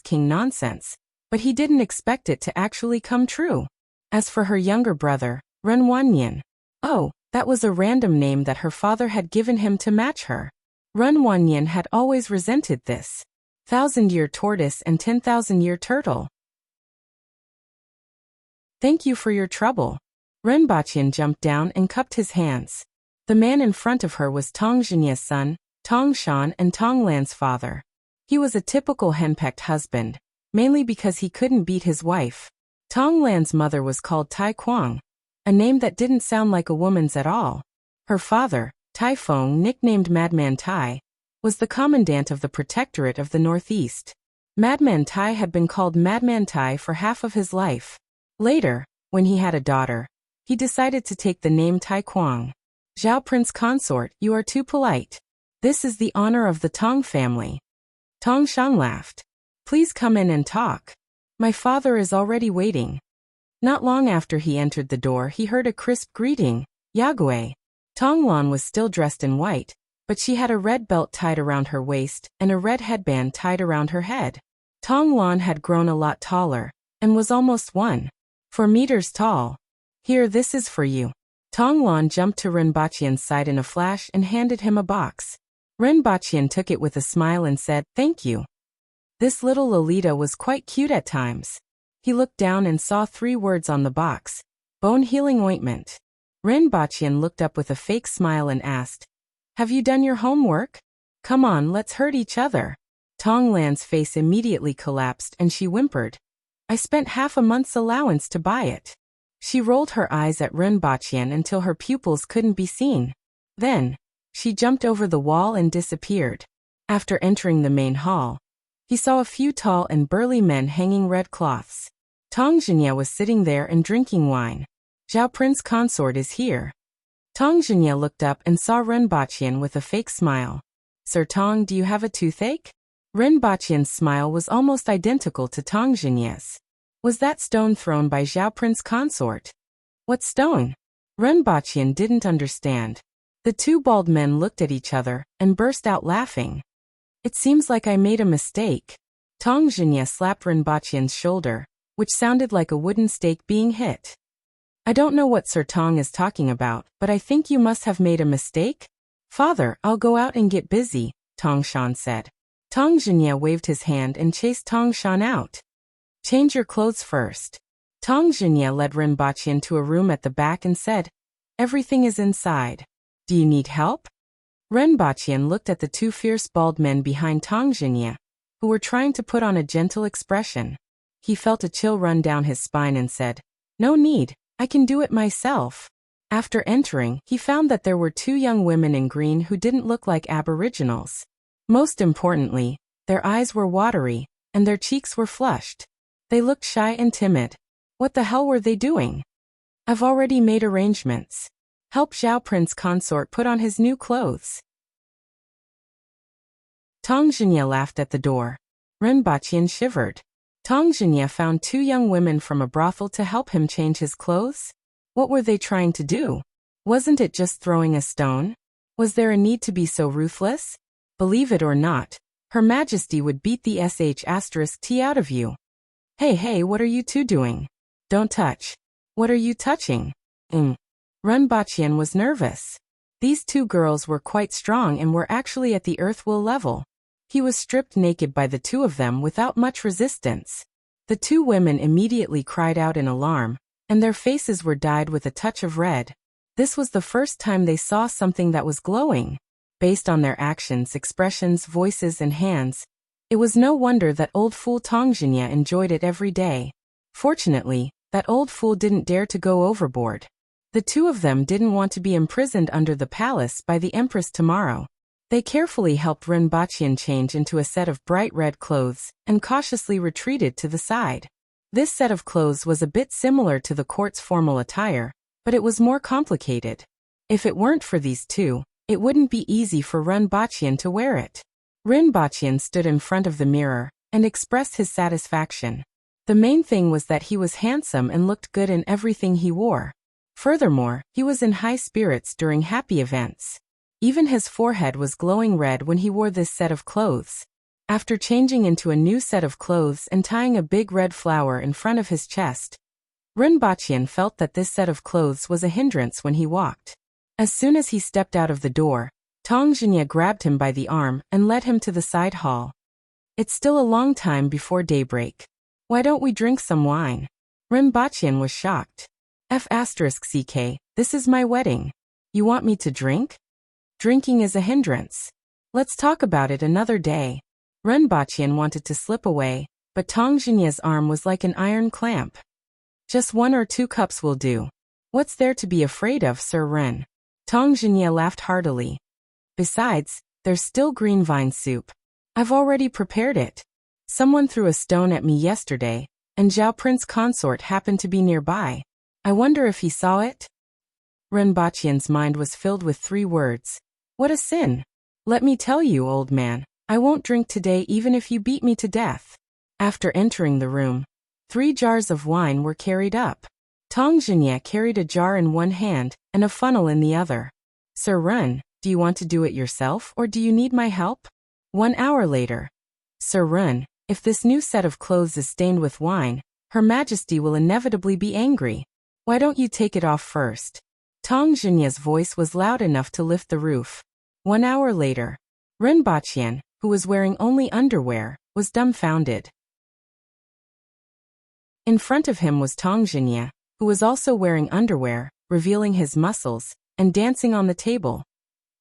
King nonsense, but he didn't expect it to actually come true. As for her younger brother, Ren Wanyan, oh, that was a random name that her father had given him to match her. Ren Wanyan had always resented this. 1,000-year tortoise and 10,000-year turtle. Thank you for your trouble. Renbaqian jumped down and cupped his hands. The man in front of her was Tong Zhenye's son, Tong Shan and Tong Lan's father. He was a typical henpecked husband, mainly because he couldn't beat his wife. Tong Lan's mother was called Tai Kuang, a name that didn't sound like a woman's at all. Her father, Tai Feng, nicknamed Madman Tai, was the commandant of the Protectorate of the Northeast. Madman Tai had been called Madman Tai for half of his life. Later, when he had a daughter, he decided to take the name Tai Kuang. Zhao Prince Consort, you are too polite. This is the honor of the Tong family. Tong Shan laughed. Please come in and talk. My father is already waiting. Not long after he entered the door, he heard a crisp greeting, Yagui. Tong Lan was still dressed in white, but she had a red belt tied around her waist and a red headband tied around her head. Tong Lan had grown a lot taller, and was almost 1.4 meters tall. Here, this is for you. Tong Lan jumped to Rinpochian's side in a flash and handed him a box. Rinpochian took it with a smile and said, thank you. This little Lolita was quite cute at times. He looked down and saw 3 words on the box. Bone healing ointment. Rinpochian looked up with a fake smile and asked, have you done your homework? Come on, let's hurt each other. Tong Lan's face immediately collapsed and she whimpered. I spent half a month's allowance to buy it. She rolled her eyes at Rinpochian until her pupils couldn't be seen. Then, she jumped over the wall and disappeared. After entering the main hall, he saw a few tall and burly men hanging red cloths. Tong Zhinya was sitting there and drinking wine. Zhao Prince Consort is here. Tong Zhinya looked up and saw Rinpochian with a fake smile. Sir Tong, do you have a toothache? Rinpochian's smile was almost identical to Tong Zhinya's. Was that stone thrown by Zhao Prince Consort? What stone? Rinpochian didn't understand. The 2 bald men looked at each other and burst out laughing. It seems like I made a mistake. Tong Zhinya slapped Rinpochian's shoulder, which sounded like a wooden stake being hit. I don't know what Sir Tong is talking about, but I think you must have made a mistake? Father, I'll go out and get busy, Tong Shan said. Tong Zhinya waved his hand and chased Tong Shan out. Change your clothes first. Tong Zhinya led Rinpochian to a room at the back and said, everything is inside. Do you need help? Rinpochian looked at the 2 fierce bald men behind Tong Zhinya, who were trying to put on a gentle expression. He felt a chill run down his spine and said, no need, I can do it myself. After entering, he found that there were 2 young women in green who didn't look like aboriginals. Most importantly, their eyes were watery, and their cheeks were flushed. They looked shy and timid. What the hell were they doing? I've already made arrangements. Help Zhao Prince Consort put on his new clothes. Tong Zhinya laughed at the door. Rinpochian shivered. Tong Zhinya found 2 young women from a brothel to help him change his clothes? What were they trying to do? Wasn't it just throwing a stone? Was there a need to be so ruthless? Believe it or not, Her Majesty would beat the sh*t out of you. Hey, what are you 2 doing? Don't touch. What are you touching? Rinpochian was nervous. These 2 girls were quite strong and were actually at the earth will level. He was stripped naked by the 2 of them without much resistance. The 2 women immediately cried out in alarm, and their faces were dyed with a touch of red. This was the first time they saw something that was glowing. Based on their actions, expressions, voices, and hands, it was no wonder that old fool Tong Zhinya enjoyed it every day. Fortunately, that old fool didn't dare to go overboard. The 2 of them didn't want to be imprisoned under the palace by the Empress tomorrow. They carefully helped Rinpochian change into a set of bright red clothes and cautiously retreated to the side. This set of clothes was a bit similar to the court's formal attire, but it was more complicated. If it weren't for these 2, it wouldn't be easy for Rinpochian to wear it. Rinpochian stood in front of the mirror and expressed his satisfaction. The main thing was that he was handsome and looked good in everything he wore. Furthermore, he was in high spirits during happy events. Even his forehead was glowing red when he wore this set of clothes. After changing into a new set of clothes and tying a big red flower in front of his chest, Rinpochian felt that this set of clothes was a hindrance when he walked. As soon as he stepped out of the door, Tong Zhinya grabbed him by the arm and led him to the side hall. It's still a long time before daybreak. Why don't we drink some wine? Rinpochian was shocked. F***ck, this is my wedding. You want me to drink? Drinking is a hindrance. Let's talk about it another day. Rinpochian wanted to slip away, but Tong Zhinya's arm was like an iron clamp. Just 1 or 2 cups will do. What's there to be afraid of, Sir Ren? Tong Zhinya laughed heartily. Besides, there's still green vine soup. I've already prepared it. Someone threw a stone at me yesterday, and Zhao Prince Consort happened to be nearby. I wonder if he saw it? Rinpoche's mind was filled with 3 words. What a sin! Let me tell you, old man, I won't drink today even if you beat me to death. After entering the room, 3 jars of wine were carried up. Tong Zhenye carried a jar in one hand and a funnel in the other. Sir Run, do you want to do it yourself or do you need my help? 1 hour later. Sir Run, if this new set of clothes is stained with wine, Her Majesty will inevitably be angry. Why don't you take it off first? Tong Zhenye's voice was loud enough to lift the roof. 1 hour later. Rinpoche, who was wearing only underwear, was dumbfounded. In front of him was Tong Zhenye, who was also wearing underwear, revealing his muscles, and dancing on the table.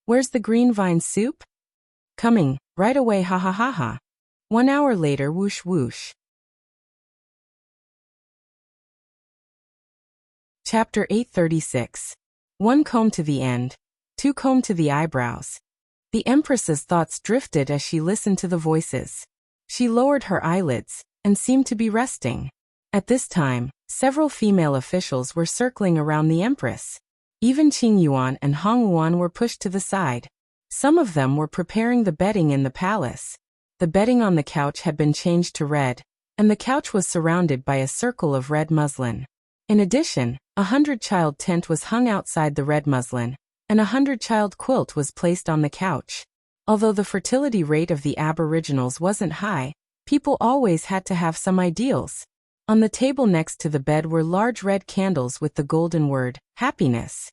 Where's the green vine soup? Coming, right away, ha ha ha ha. 1 hour later, whoosh whoosh. Chapter 836. 1 comb to the end, 2 comb to the eyebrows. The Empress's thoughts drifted as she listened to the voices. She lowered her eyelids, and seemed to be resting. At this time, several female officials were circling around the Empress. Even Qing Yuan and Hong Wuan were pushed to the side. Some of them were preparing the bedding in the palace. The bedding on the couch had been changed to red, and the couch was surrounded by a circle of red muslin. In addition, a 100-child tent was hung outside the red muslin, and a 100-child quilt was placed on the couch. Although the fertility rate of the Aboriginals wasn't high, people always had to have some ideals. On the table next to the bed were large red candles with the golden word, happiness.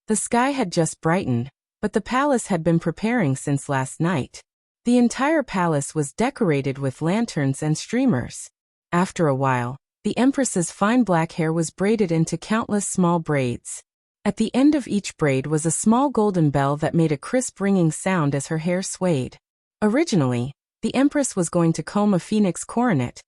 The sky had just brightened, but the palace had been preparing since last night. The entire palace was decorated with lanterns and streamers. After a while, the Empress's fine black hair was braided into countless small braids. At the end of each braid was a small golden bell that made a crisp ringing sound as her hair swayed. Originally, the Empress was going to comb a phoenix coronet,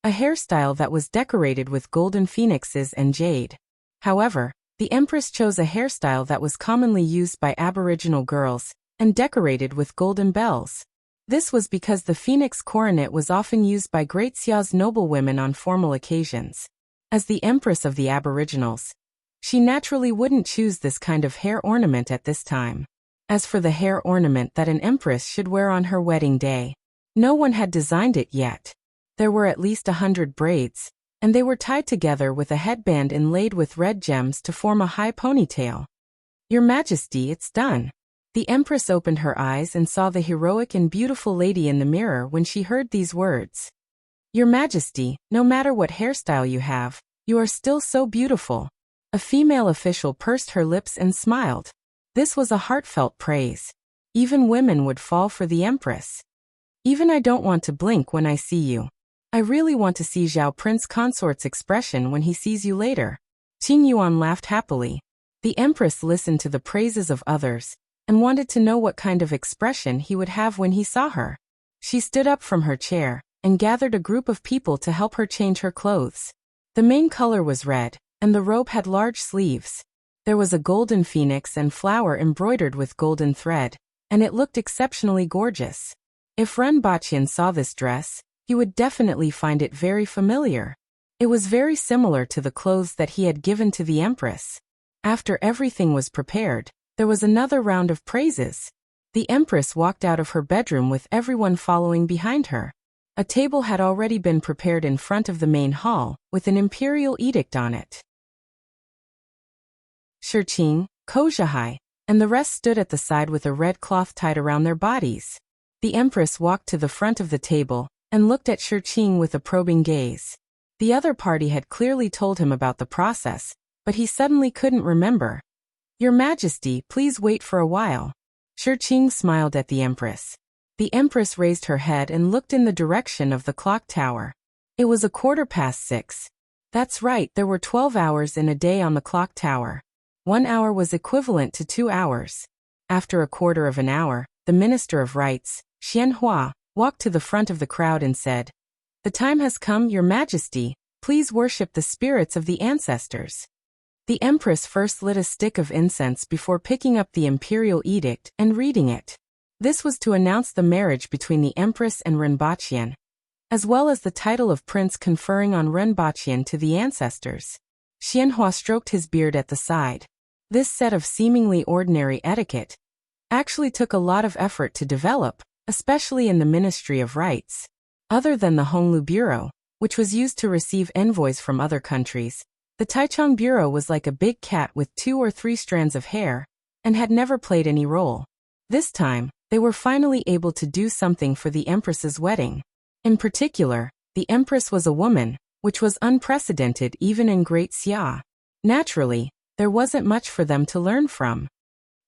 a hairstyle that was decorated with golden phoenixes and jade. However, the Empress chose a hairstyle that was commonly used by Aboriginal girls, and decorated with golden bells. This was because the phoenix coronet was often used by Great Xia's noblewomen on formal occasions. As the Empress of the Aboriginals, she naturally wouldn't choose this kind of hair ornament at this time. As for the hair ornament that an Empress should wear on her wedding day, no one had designed it yet. There were at least 100 braids, and they were tied together with a headband inlaid with red gems to form a high ponytail. Your Majesty, it's done. The Empress opened her eyes and saw the heroic and beautiful lady in the mirror when she heard these words. Your Majesty, no matter what hairstyle you have, you are still so beautiful. A female official pursed her lips and smiled. This was a heartfelt praise. Even women would fall for the Empress. Even I don't want to blink when I see you. I really want to see Zhao Prince Consort's expression when he sees you later. Qing Yuan laughed happily. The Empress listened to the praises of others, and wanted to know what kind of expression he would have when he saw her. She stood up from her chair, and gathered a group of people to help her change her clothes. The main color was red, and the robe had large sleeves. There was a golden phoenix and flower embroidered with golden thread, and it looked exceptionally gorgeous. If Rinpoche saw this dress, he would definitely find it very familiar. It was very similar to the clothes that he had given to the Empress. After everything was prepared, there was another round of praises. The Empress walked out of her bedroom with everyone following behind her. A table had already been prepared in front of the main hall, with an imperial edict on it. Shiqing, Kozhahai, and the rest stood at the side with a red cloth tied around their bodies. The Empress walked to the front of the table, and looked at Shiqing with a probing gaze. The other party had clearly told him about the process, but he suddenly couldn't remember. Your Majesty, please wait for a while. Shiqing smiled at the Empress. The Empress raised her head and looked in the direction of the clock tower. It was 6:15. That's right, there were 12 hours in a day on the clock tower. 1 hour was equivalent to 2 hours. After a quarter of an hour, the Minister of Rites, Xianhua, walked to the front of the crowd and said, "The time has come, Your Majesty, please worship the spirits of the ancestors." The Empress first lit a stick of incense before picking up the imperial edict and reading it. This was to announce the marriage between the Empress and Rinpoche, as well as the title of prince conferring on Rinpoche to the ancestors. Xianhua stroked his beard at the side. This set of seemingly ordinary etiquette actually took a lot of effort to develop, especially in the Ministry of Rites. Other than the Honglu Bureau, which was used to receive envoys from other countries, the Taichung Bureau was like a big cat with 2 or 3 strands of hair, and had never played any role. This time, they were finally able to do something for the Empress's wedding. In particular, the Empress was a woman, which was unprecedented even in Great Xia. Naturally, there wasn't much for them to learn from.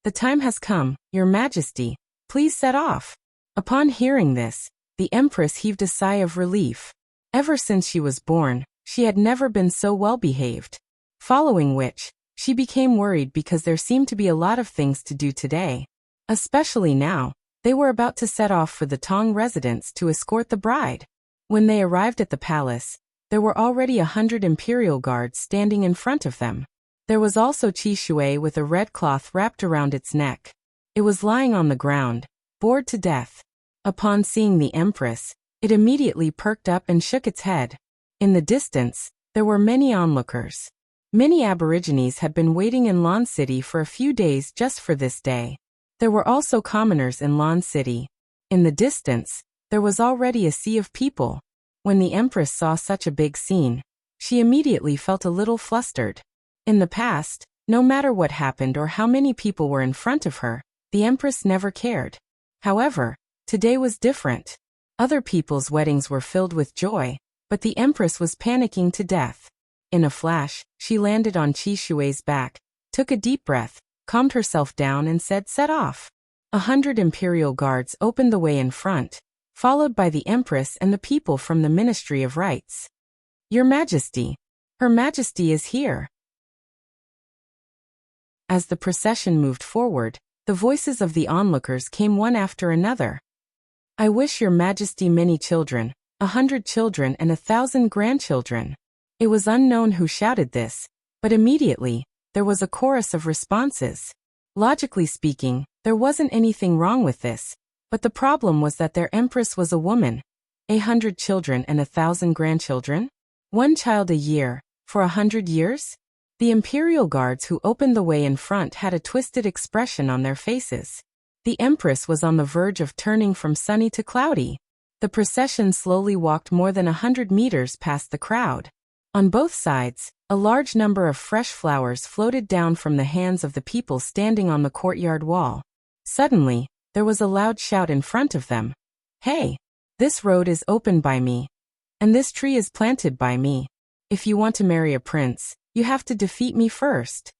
The time has come, Your Majesty. Please set off. Upon hearing this, the Empress heaved a sigh of relief. Ever since she was born, she had never been so well behaved. Following which, she became worried because there seemed to be a lot of things to do today. Especially now, they were about to set off for the Tong residence to escort the bride. When they arrived at the palace, there were already 100 imperial guards standing in front of them. There was also Qi Shui with a red cloth wrapped around its neck. It was lying on the ground, bored to death. Upon seeing the Empress, it immediately perked up and shook its head. In the distance, there were many onlookers. Many aborigines had been waiting in Lan City for a few days just for this day. There were also commoners in Lan City. In the distance, there was already a sea of people. When the Empress saw such a big scene, she immediately felt a little flustered. In the past, no matter what happened or how many people were in front of her, the Empress never cared. However, today was different. Other people's weddings were filled with joy, but the Empress was panicking to death. In a flash, she landed on Qi Shui's back, took a deep breath, calmed herself down and said, "Set off." 100 imperial guards opened the way in front, followed by the Empress and the people from the Ministry of Rites. "Your Majesty, Her Majesty is here." As the procession moved forward, the voices of the onlookers came one after another. "I wish Your Majesty many children, 100 children and 1,000 grandchildren." It was unknown who shouted this, but immediately, there was a chorus of responses. Logically speaking, there wasn't anything wrong with this, but the problem was that their Empress was a woman. 100 children and 1,000 grandchildren? 1 child a year, for 100 years? The imperial guards who opened the way in front had a twisted expression on their faces. The Empress was on the verge of turning from sunny to cloudy. The procession slowly walked more than 100 meters past the crowd. On both sides, a large number of fresh flowers floated down from the hands of the people standing on the courtyard wall. Suddenly, there was a loud shout in front of them. "Hey! This road is opened by me. And this tree is planted by me. If you want to marry a prince, you have to defeat me first."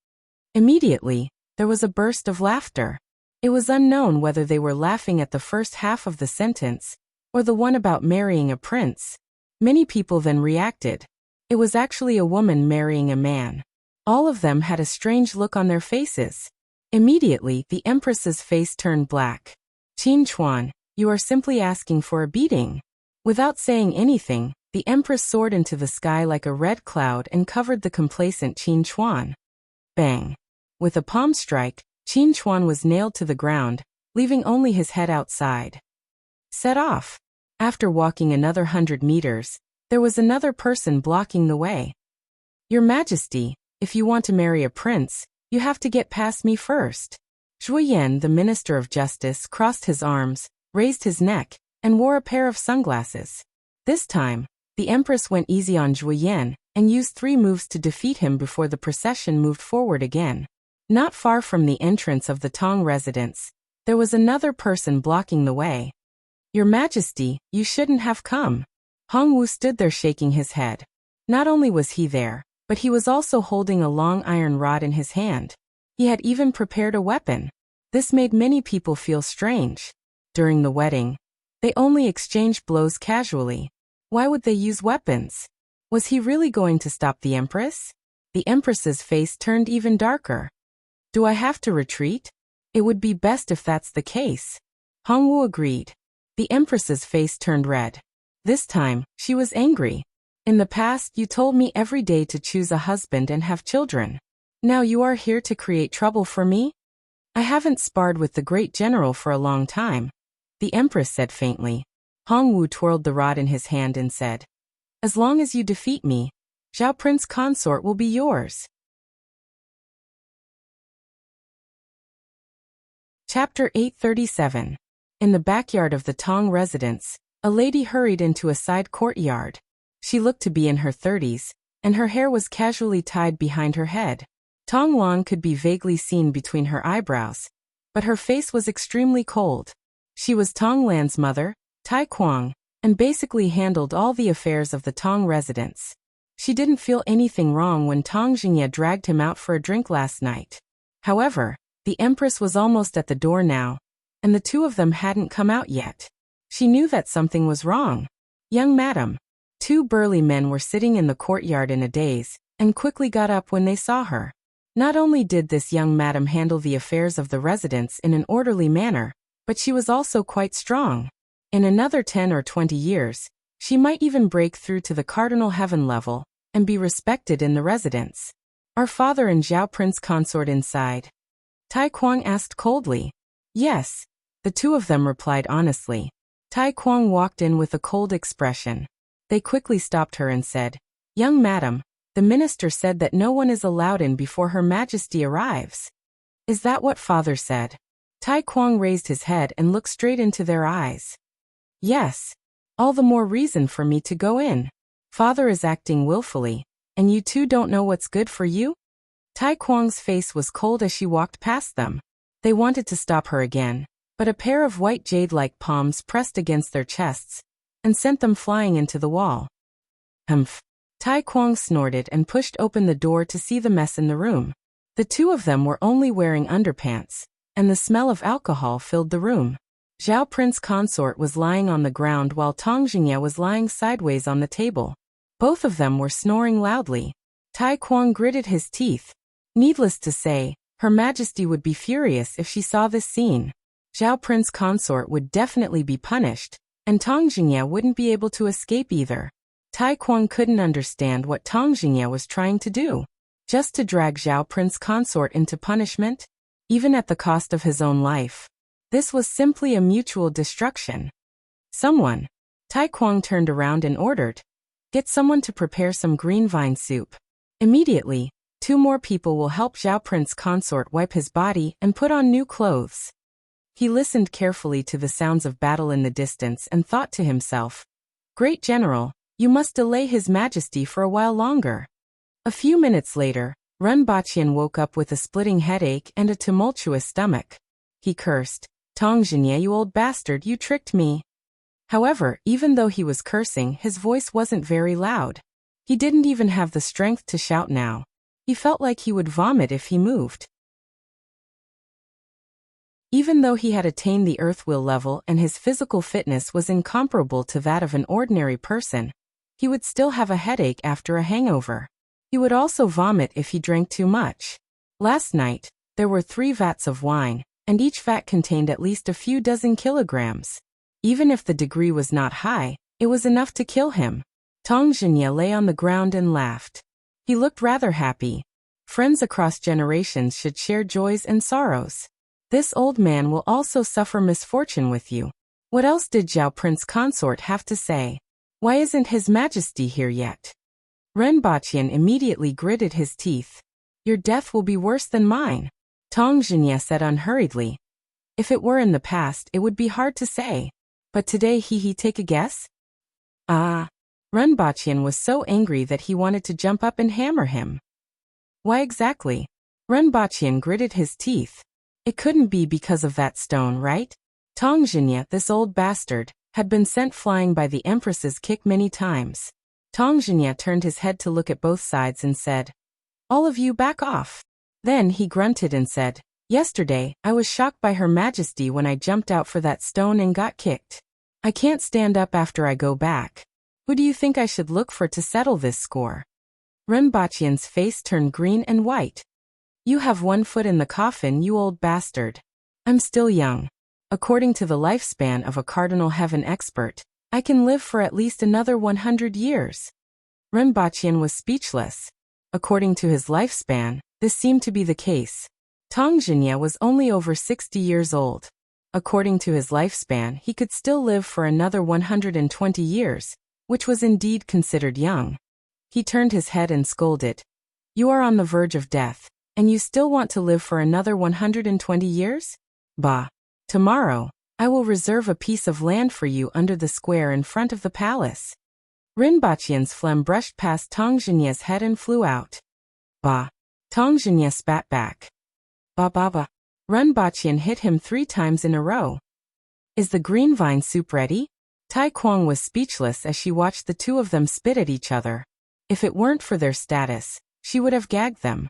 Immediately, there was a burst of laughter. It was unknown whether they were laughing at the first half of the sentence, or the one about marrying a prince. Many people then reacted. It was actually a woman marrying a man. All of them had a strange look on their faces. Immediately, the Empress's face turned black. "Qin Chuan, you are simply asking for a beating." Without saying anything, the Empress soared into the sky like a red cloud and covered the complacent Qin Chuan. Bang! With a palm strike, Qin Chuan was nailed to the ground, leaving only his head outside. "Set off." After walking another 100 meters, there was another person blocking the way. "Your Majesty, if you want to marry a prince, you have to get past me first." Zhuo Yan, the Minister of Justice, crossed his arms, raised his neck, and wore a pair of sunglasses. This time, the Empress went easy on Zhuo Yan and used 3 moves to defeat him before the procession moved forward again. Not far from the entrance of the Tong residence, there was another person blocking the way. "Your Majesty, you shouldn't have come." Hong Wu stood there shaking his head. Not only was he there, but he was also holding a long iron rod in his hand. He had even prepared a weapon. This made many people feel strange. During the wedding, they only exchanged blows casually. Why would they use weapons? Was he really going to stop the Empress? The Empress's face turned even darker. "Do I have to retreat? It would be best if that's the case." Hong Wu agreed. The Empress's face turned red. This time, she was angry. "In the past, you told me every day to choose a husband and have children. Now you are here to create trouble for me? I haven't sparred with the great general for a long time," the Empress said faintly. Hong Wu twirled the rod in his hand and said, "As long as you defeat me, Zhao Prince Consort will be yours. Chapter 837. In the backyard of the Tong residence, a lady hurried into a side courtyard. She looked to be in her 30s, and her hair was casually tied behind her head. Tong Lan could be vaguely seen between her eyebrows, but her face was extremely cold. She was Tong Lan's mother, Tai Kuang, and basically handled all the affairs of the Tong residence. She didn't feel anything wrong when Tong Jingye dragged him out for a drink last night. However, the Empress was almost at the door now, and the two of them hadn't come out yet. She knew that something was wrong. Young madam. Two burly men were sitting in the courtyard in a daze, and quickly got up when they saw her. Not only did this young madam handle the affairs of the residence in an orderly manner, but she was also quite strong. In another 10 or 20 years, she might even break through to the cardinal heaven level, and be respected in the residence. Are father and Zhao Prince Consort inside? Tai Kuang asked coldly. Yes. The two of them replied honestly. Tai Kuang walked in with a cold expression. They quickly stopped her and said, Young madam, the minister said that no one is allowed in before Her Majesty arrives. Is that what father said? Tai Kuang raised his head and looked straight into their eyes. Yes. All the more reason for me to go in. Father is acting willfully, and you two don't know what's good for you? Tai Kuang's face was cold as she walked past them. They wanted to stop her again, but a pair of white jade-like palms pressed against their chests and sent them flying into the wall. Humph. Tai Kuang snorted and pushed open the door to see the mess in the room. The two of them were only wearing underpants, and the smell of alcohol filled the room. Zhao Prince Consort was lying on the ground while Tong Jingye was lying sideways on the table. Both of them were snoring loudly. Tai Kuang gritted his teeth. Needless to say, Her Majesty would be furious if she saw this scene. Zhao Prince Consort would definitely be punished, and Tong Jingye wouldn't be able to escape either. Tai Kuang couldn't understand what Tong Jingye was trying to do. Just to drag Zhao Prince Consort into punishment? Even at the cost of his own life. This was simply a mutual destruction. Someone. Tai Kuang turned around and ordered. Get someone to prepare some green vine soup. Immediately, 2 more people will help Zhao Prince Consort wipe his body and put on new clothes. He listened carefully to the sounds of battle in the distance and thought to himself, Great General, you must delay His Majesty for a while longer. A few minutes later, Ren Baqian woke up with a splitting headache and a tumultuous stomach. He cursed, Tong Jingye, you old bastard, you tricked me. However, even though he was cursing, his voice wasn't very loud. He didn't even have the strength to shout now. He felt like he would vomit if he moved. Even though he had attained the earthwill level and his physical fitness was incomparable to that of an ordinary person, he would still have a headache after a hangover. He would also vomit if he drank too much. Last night, there were 3 vats of wine, and each vat contained at least a few dozen kilograms. Even if the degree was not high, it was enough to kill him. Tong Jingye lay on the ground and laughed. He looked rather happy. Friends across generations should share joys and sorrows. This old man will also suffer misfortune with you. What else did Zhao Prince Consort have to say? Why isn't His Majesty here yet? Ren Baqian immediately gritted his teeth. Your death will be worse than mine. Tong Jingye said unhurriedly. If it were in the past, it would be hard to say. But today he take a guess? Ren Baqian was so angry that he wanted to jump up and hammer him. Why exactly? Ren Baqian gritted his teeth. It couldn't be because of that stone, right? Tong Jingye, this old bastard, had been sent flying by the Empress's kick many times. Tong Jingye turned his head to look at both sides and said, All of you back off. Then he grunted and said, Yesterday, I was shocked by Her Majesty when I jumped out for that stone and got kicked. I can't stand up after I go back. Who do you think I should look for to settle this score? Ren Baqian's face turned green and white. You have 1 foot in the coffin, you old bastard. I'm still young. According to the lifespan of a cardinal heaven expert, I can live for at least another 100 years. Ren Baqian was speechless. According to his lifespan, this seemed to be the case. Tong Jingye was only over 60 years old. According to his lifespan, he could still live for another 120 years, which was indeed considered young. He turned his head and scolded. You are on the verge of death, and you still want to live for another 120 years? Bah. Tomorrow, I will reserve a piece of land for you under the square in front of the palace. Rinpoche's phlegm brushed past Tang Xinye's head and flew out. Bah. Tang Xinye spat back. Ba ba ba. Rinpoche hit him 3 times in a row. Is the green vine soup ready? Tai Kuang was speechless as she watched the two of them spit at each other. If it weren't for their status, she would have gagged them.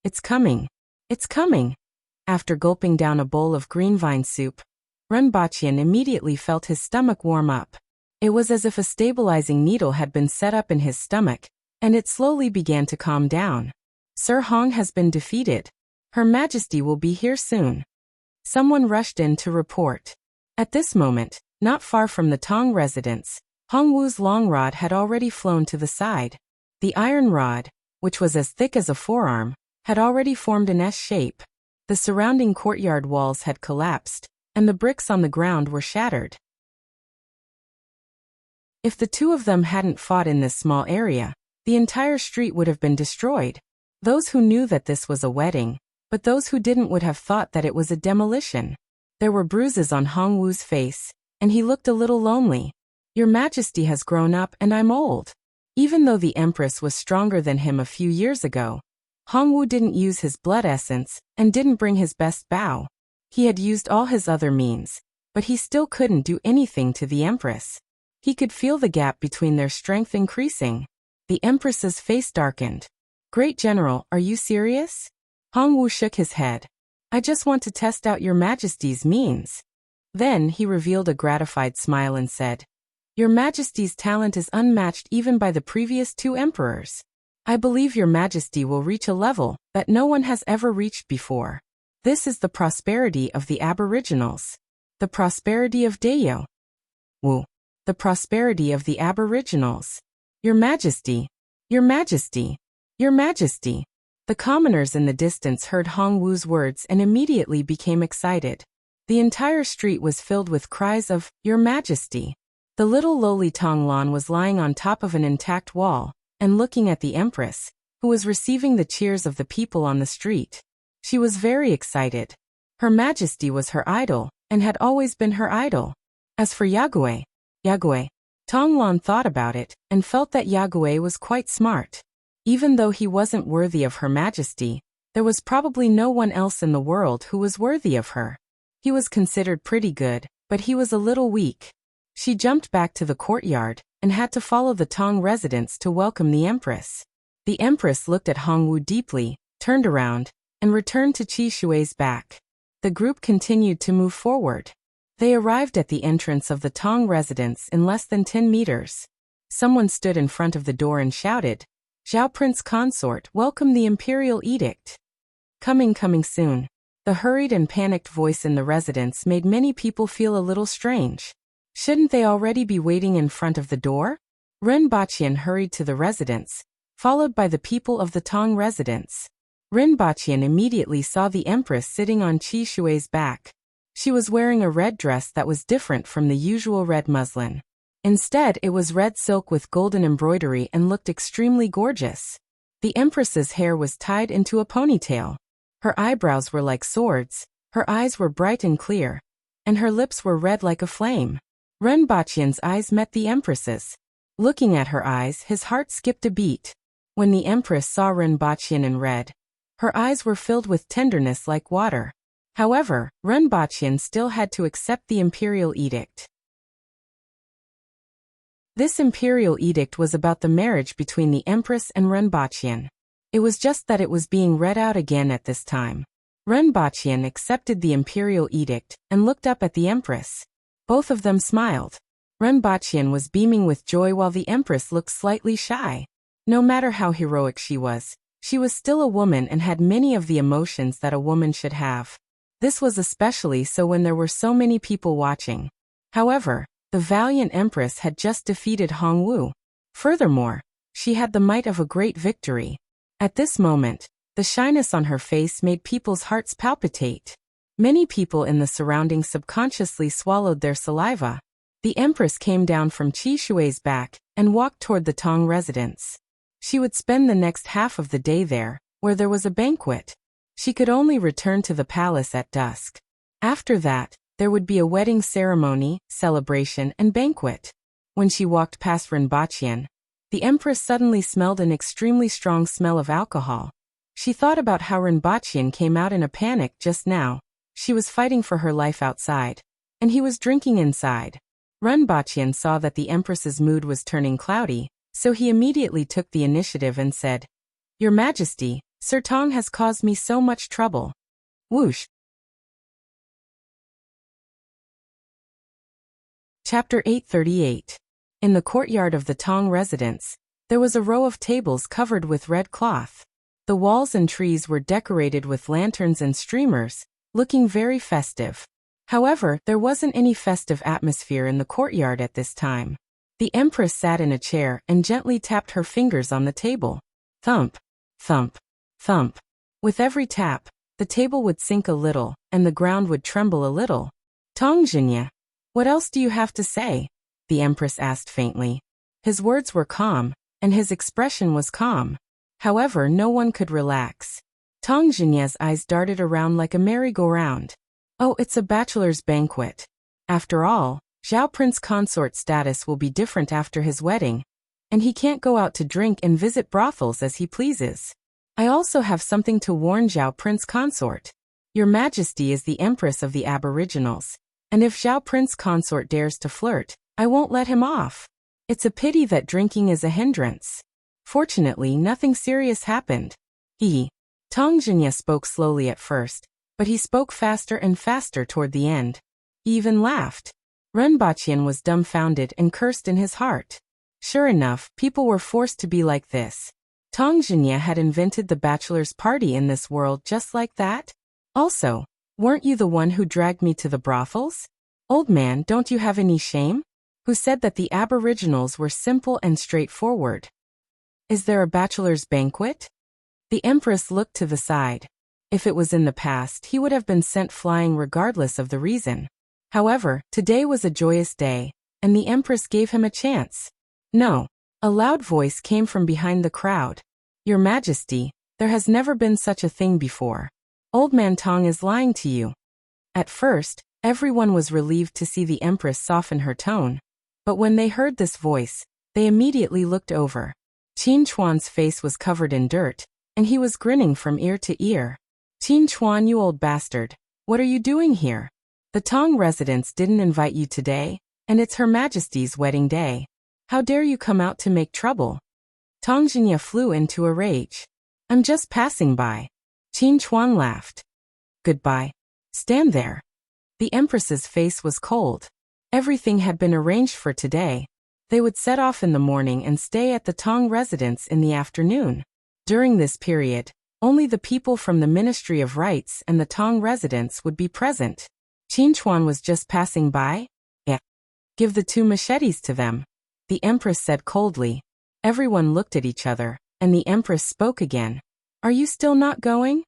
It's coming. It's coming. After gulping down a bowl of green vine soup, Rinpoche immediately felt his stomach warm up. It was as if a stabilizing needle had been set up in his stomach, and it slowly began to calm down. Sir Hong has been defeated. Her Majesty will be here soon. Someone rushed in to report. At this moment, not far from the Tong residence, Hong Wu's long rod had already flown to the side. The iron rod, which was as thick as a forearm, had already formed an S shape. The surrounding courtyard walls had collapsed, and the bricks on the ground were shattered. If the two of them hadn't fought in this small area, the entire street would have been destroyed. Those who knew that this was a wedding, but those who didn't would have thought that it was a demolition. There were bruises on Hong Wu's face, and he looked a little lonely. Your Majesty has grown up and I'm old. Even though the Empress was stronger than him a few years ago, Hong Wu didn't use his blood essence and didn't bring his best bow. He had used all his other means, but he still couldn't do anything to the Empress. He could feel the gap between their strength increasing. The Empress's face darkened. Great General, are you serious? Hong Wu shook his head. I just want to test out your Majesty's means. Then he revealed a gratified smile and said, Your Majesty's talent is unmatched even by the previous 2 emperors. I believe your Majesty will reach a level that no one has ever reached before. This is the prosperity of the Aboriginals. The prosperity of Dayo. Wu. The prosperity of the Aboriginals. Your Majesty. Your Majesty. Your Majesty. The commoners in the distance heard Hong Wu's words and immediately became excited. The entire street was filled with cries of, Your Majesty. The little lowly Tong Lan was lying on top of an intact wall, and looking at the Empress, who was receiving the cheers of the people on the street. She was very excited. Her Majesty was her idol, and had always been her idol. As for Yagüe, Tong Lan thought about it, and felt that Yagüe was quite smart. Even though he wasn't worthy of Her Majesty, there was probably no one else in the world who was worthy of her. He was considered pretty good, but he was a little weak. She jumped back to the courtyard, and had to follow the Tong residents to welcome the Empress. The Empress looked at Hong Wu deeply, turned around, and returned to Qi Shui's back. The group continued to move forward. They arrived at the entrance of the Tong residence in less than 10 meters. Someone stood in front of the door and shouted, Zhao Prince Consort, welcome the Imperial Edict. Coming soon. The hurried and panicked voice in the residence made many people feel a little strange. Shouldn't they already be waiting in front of the door? Rinpoche hurried to the residence, followed by the people of the Tong residence. Rinpoche immediately saw the Empress sitting on Qi Shui's back. She was wearing a red dress that was different from the usual red muslin. Instead, it was red silk with golden embroidery and looked extremely gorgeous. The Empress's hair was tied into a ponytail. Her eyebrows were like swords, her eyes were bright and clear, and her lips were red like a flame. Rinpoche's eyes met the Empress's. Looking at her eyes, his heart skipped a beat. When the Empress saw Rinpoche in red, her eyes were filled with tenderness like water. However, Rinpoche still had to accept the Imperial Edict. This Imperial Edict was about the marriage between the Empress and Rinpoche. It was just that it was being read out again at this time. Rinpoche accepted the Imperial Edict and looked up at the Empress. Both of them smiled. Rinpoche was beaming with joy while the Empress looked slightly shy. No matter how heroic she was still a woman and had many of the emotions that a woman should have. This was especially so when there were so many people watching. However, the valiant Empress had just defeated Hong Wu. Furthermore, she had the might of a great victory. At this moment, the shyness on her face made people's hearts palpitate. Many people in the surroundings subconsciously swallowed their saliva. The Empress came down from Qi Shui's back and walked toward the Tong residence. She would spend the next half of the day there, where there was a banquet. She could only return to the palace at dusk. After that, there would be a wedding ceremony, celebration, and banquet. When she walked past Rinpochian, the Empress suddenly smelled an extremely strong smell of alcohol. She thought about how Rinpochian came out in a panic just now. She was fighting for her life outside, and he was drinking inside. Rinpochian saw that the Empress's mood was turning cloudy, so he immediately took the initiative and said, "Your Majesty, Sir Tong has caused me so much trouble." Whoosh. Chapter 838. In the courtyard of the Tong residence, there was a row of tables covered with red cloth. The walls and trees were decorated with lanterns and streamers, looking very festive. However, there wasn't any festive atmosphere in the courtyard at this time. The Empress sat in a chair and gently tapped her fingers on the table. Thump, thump, thump. With every tap, the table would sink a little, and the ground would tremble a little. "Tongjinya, what else do you have to say?" the Empress asked faintly. His words were calm, and his expression was calm. However, no one could relax. Tongjinya's eyes darted around like a merry-go-round. "Oh, it's a bachelor's banquet. After all, Zhao Prince consort status will be different after his wedding, and he can't go out to drink and visit brothels as he pleases. I also have something to warn Zhao Prince consort. Your Majesty is the Empress of the Aboriginals, and if Zhao Prince consort dares to flirt, I won't let him off. It's a pity that drinking is a hindrance." Fortunately, nothing serious happened. Tongjinya spoke slowly at first, but he spoke faster and faster toward the end. He even laughed. Rinpochian was dumbfounded and cursed in his heart. Sure enough, people were forced to be like this. Tongjinya had invented the bachelor's party in this world just like that? Also, weren't you the one who dragged me to the brothels? Old man, don't you have any shame? Who said that the Aboriginals were simple and straightforward? Is there a bachelor's banquet? The Empress looked to the side. If it was in the past, he would have been sent flying regardless of the reason. However, today was a joyous day, and the Empress gave him a chance. "No." A loud voice came from behind the crowd. "Your Majesty, there has never been such a thing before. Old Man Tong is lying to you." At first, everyone was relieved to see the Empress soften her tone. But when they heard this voice, they immediately looked over. Qin Chuan's face was covered in dirt, and he was grinning from ear to ear. "Qin Chuan, you old bastard, what are you doing here? The Tong residence didn't invite you today, and it's Her Majesty's wedding day. How dare you come out to make trouble?" Tongjinya flew into a rage. "I'm just passing by." Qin Chuan laughed. "Goodbye. Stand there." The Empress's face was cold. Everything had been arranged for today. They would set off in the morning and stay at the Tong residence in the afternoon. During this period, only the people from the Ministry of Rights and the Tong residence would be present. Qin Chuan was just passing by? Yeah. "Give the 2 machetes to them," the Empress said coldly. Everyone looked at each other, and the Empress spoke again. "Are you still not going?"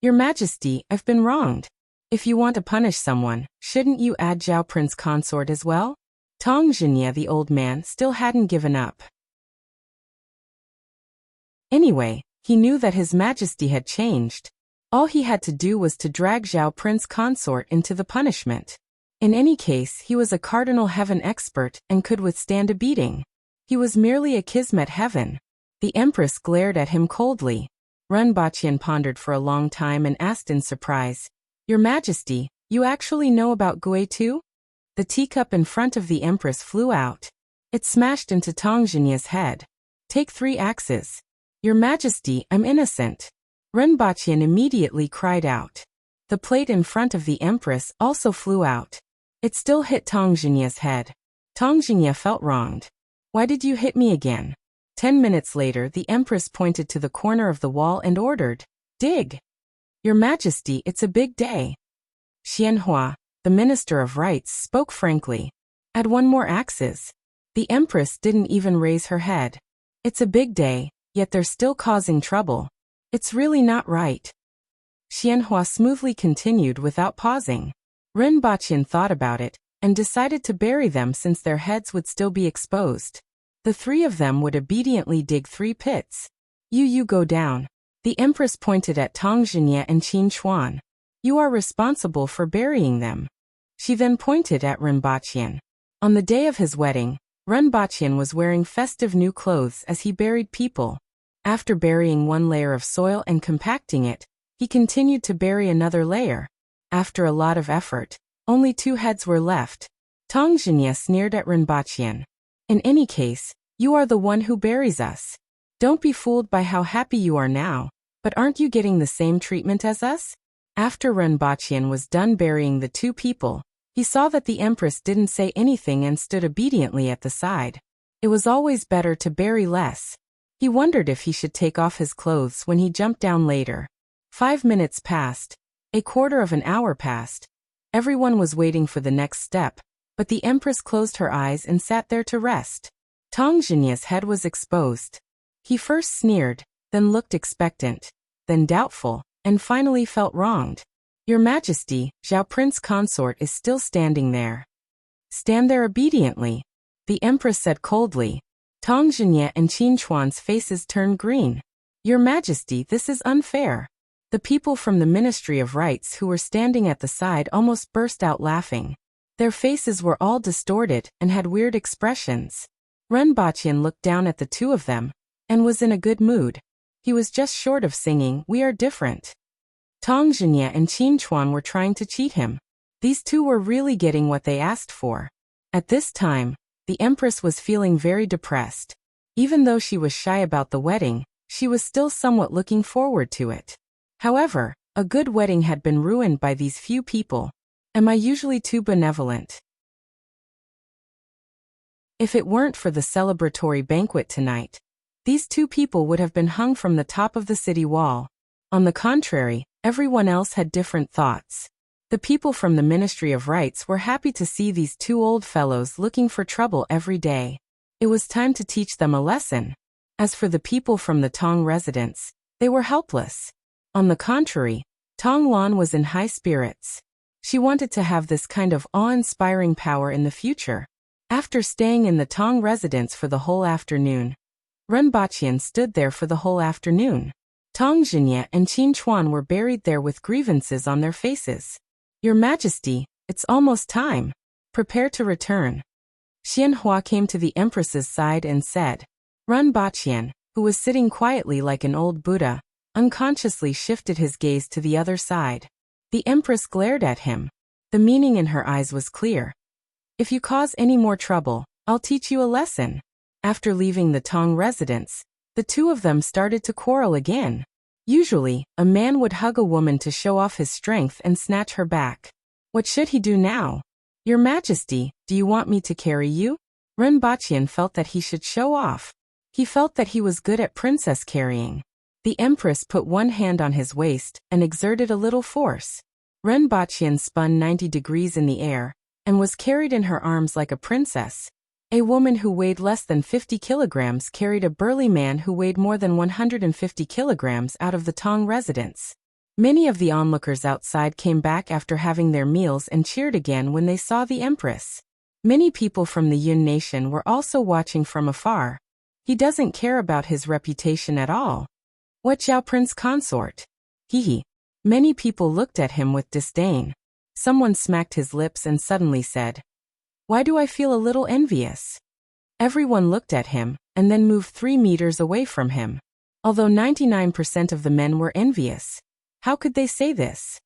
"Your Majesty, I've been wronged. If you want to punish someone, shouldn't you add Zhao Prince consort as well?" Tongjinya, the old man, still hadn't given up. Anyway, he knew that His Majesty had changed. All he had to do was to drag Zhao Prince consort into the punishment. In any case, he was a cardinal heaven expert and could withstand a beating. He was merely a kismet heaven. The Empress glared at him coldly. Rinpochian pondered for a long time and asked in surprise, "Your Majesty, you actually know about Gui too?" The teacup in front of the Empress flew out. It smashed into Tongjinya's head. "Take 3 axes." "Your Majesty, I'm innocent." Rinpochian immediately cried out. The plate in front of the Empress also flew out. It still hit Tongjinya's head. Tongjinya felt wronged. "Why did you hit me again?" 10 minutes later, the Empress pointed to the corner of the wall and ordered, "Dig." "Your Majesty, it's a big day." Xianhua, the Minister of Rights, spoke frankly. "Add 1 more axes." The Empress didn't even raise her head. "It's a big day, yet they're still causing trouble. It's really not right." Xianhua smoothly continued without pausing. Rinpochian thought about it, and decided to bury them since their heads would still be exposed. The three of them would obediently dig 3 pits. You go down. The Empress pointed at Tang Xinye and Qin Chuan. You are responsible for burying them. She then pointed at Rinpochian. On the day of his wedding, Rinpochian was wearing festive new clothes as he buried people. After burying 1 layer of soil and compacting it, he continued to bury another layer. After a lot of effort, only 2 heads were left. Tang Xinye sneered at Rinpochian. In any case, you are the one who buries us. Don't be fooled by how happy you are now, but aren't you getting the same treatment as us? After Rinpochian was done burying the 2 people, he saw that the Empress didn't say anything and stood obediently at the side. It was always better to bury less. He wondered if he should take off his clothes when he jumped down later. 5 minutes passed. A quarter of an hour passed. Everyone was waiting for the next step, but the Empress closed her eyes and sat there to rest. Tang Xinye's head was exposed. He first sneered, then looked expectant, then doubtful, and finally felt wronged. Your Majesty, Zhao Prince Consort is still standing there. Stand there obediently, the Empress said coldly. Tang Xinye and Qin Chuan's faces turned green. Your Majesty, this is unfair. The people from the Ministry of Rites who were standing at the side almost burst out laughing. Their faces were all distorted and had weird expressions. Rinpochian looked down at the 2 of them and was in a good mood. He was just short of singing, "We are different." Tang Xinye and Qin Chuan were trying to cheat him. These 2 were really getting what they asked for. At this time, the Empress was feeling very depressed. Even though she was shy about the wedding, she was still somewhat looking forward to it. However, a good wedding had been ruined by these few people. Am I usually too benevolent? If it weren't for the celebratory banquet tonight, these 2 people would have been hung from the top of the city wall. On the contrary, everyone else had different thoughts. The people from the Ministry of Rites were happy to see these 2 old fellows looking for trouble every day. It was time to teach them a lesson. As for the people from the Tong residence, they were helpless. On the contrary, Tong Lan was in high spirits. She wanted to have this kind of awe-inspiring power in the future. After staying in the Tong residence for the whole afternoon, Rinpochian stood there for the whole afternoon. Tang Xinye and Qin Chuan were buried there with grievances on their faces. Your Majesty, it's almost time. Prepare to return. Xianhua came to the Empress's side and said. Rinpochian, who was sitting quietly like an old Buddha, unconsciously shifted his gaze to the other side. The Empress glared at him. The meaning in her eyes was clear. If you cause any more trouble, I'll teach you a lesson. After leaving the Tong residence, the 2 of them started to quarrel again. Usually, a man would hug a woman to show off his strength and snatch her back. What should he do now? Your Majesty, do you want me to carry you? Rinpochian felt that he should show off. He felt that he was good at princess carrying. The Empress put 1 hand on his waist and exerted a little force. Rinpochian spun 90 degrees in the air and was carried in her arms like a princess. A woman who weighed less than 50 kilograms carried a burly man who weighed more than 150 kilograms out of the Tong residence. Many of the onlookers outside came back after having their meals and cheered again when they saw the Empress. Many people from the Yun nation were also watching from afar. He doesn't care about his reputation at all. What Zhao Prince Consort? Hee. Many people looked at him with disdain. Someone smacked his lips and suddenly said, Why do I feel a little envious? Everyone looked at him, and then moved 3 meters away from him. Although 99% of the men were envious. How could they say this?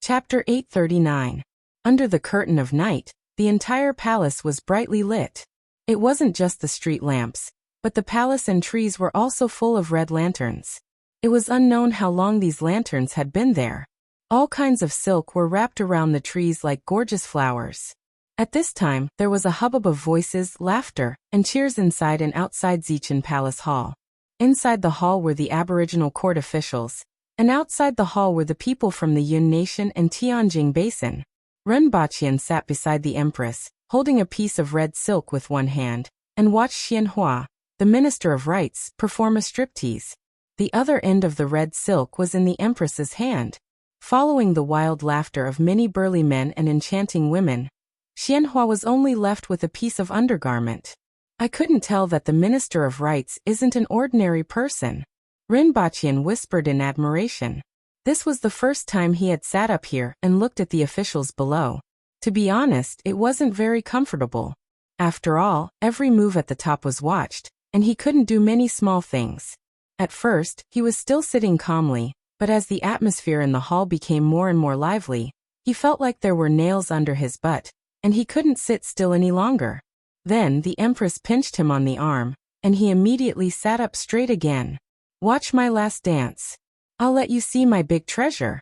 Chapter 839. Under the curtain of night, the entire palace was brightly lit. It wasn't just the street lamps, but the palace and trees were also full of red lanterns. It was unknown how long these lanterns had been there. All kinds of silk were wrapped around the trees like gorgeous flowers. At this time, there was a hubbub of voices, laughter, and cheers inside and outside Zichin Palace Hall. Inside the hall were the Aboriginal court officials, and outside the hall were the people from the Yun Nation and Tianjing Basin. Rinpochian sat beside the Empress, holding a piece of red silk with one hand, and watched Xianhua, the Minister of Rites, perform a striptease. The other end of the red silk was in the Empress's hand. Following the wild laughter of many burly men and enchanting women, Xianhua was only left with a piece of undergarment. I couldn't tell that the Minister of Rites isn't an ordinary person. Rinpochian whispered in admiration. This was the first time he had sat up here and looked at the officials below. To be honest, it wasn't very comfortable. After all, every move at the top was watched, and he couldn't do many small things. At first, he was still sitting calmly, but as the atmosphere in the hall became more and more lively, he felt like there were nails under his butt, and he couldn't sit still any longer. Then the Empress pinched him on the arm, and he immediately sat up straight again. Watch my last dance. I'll let you see my big treasure.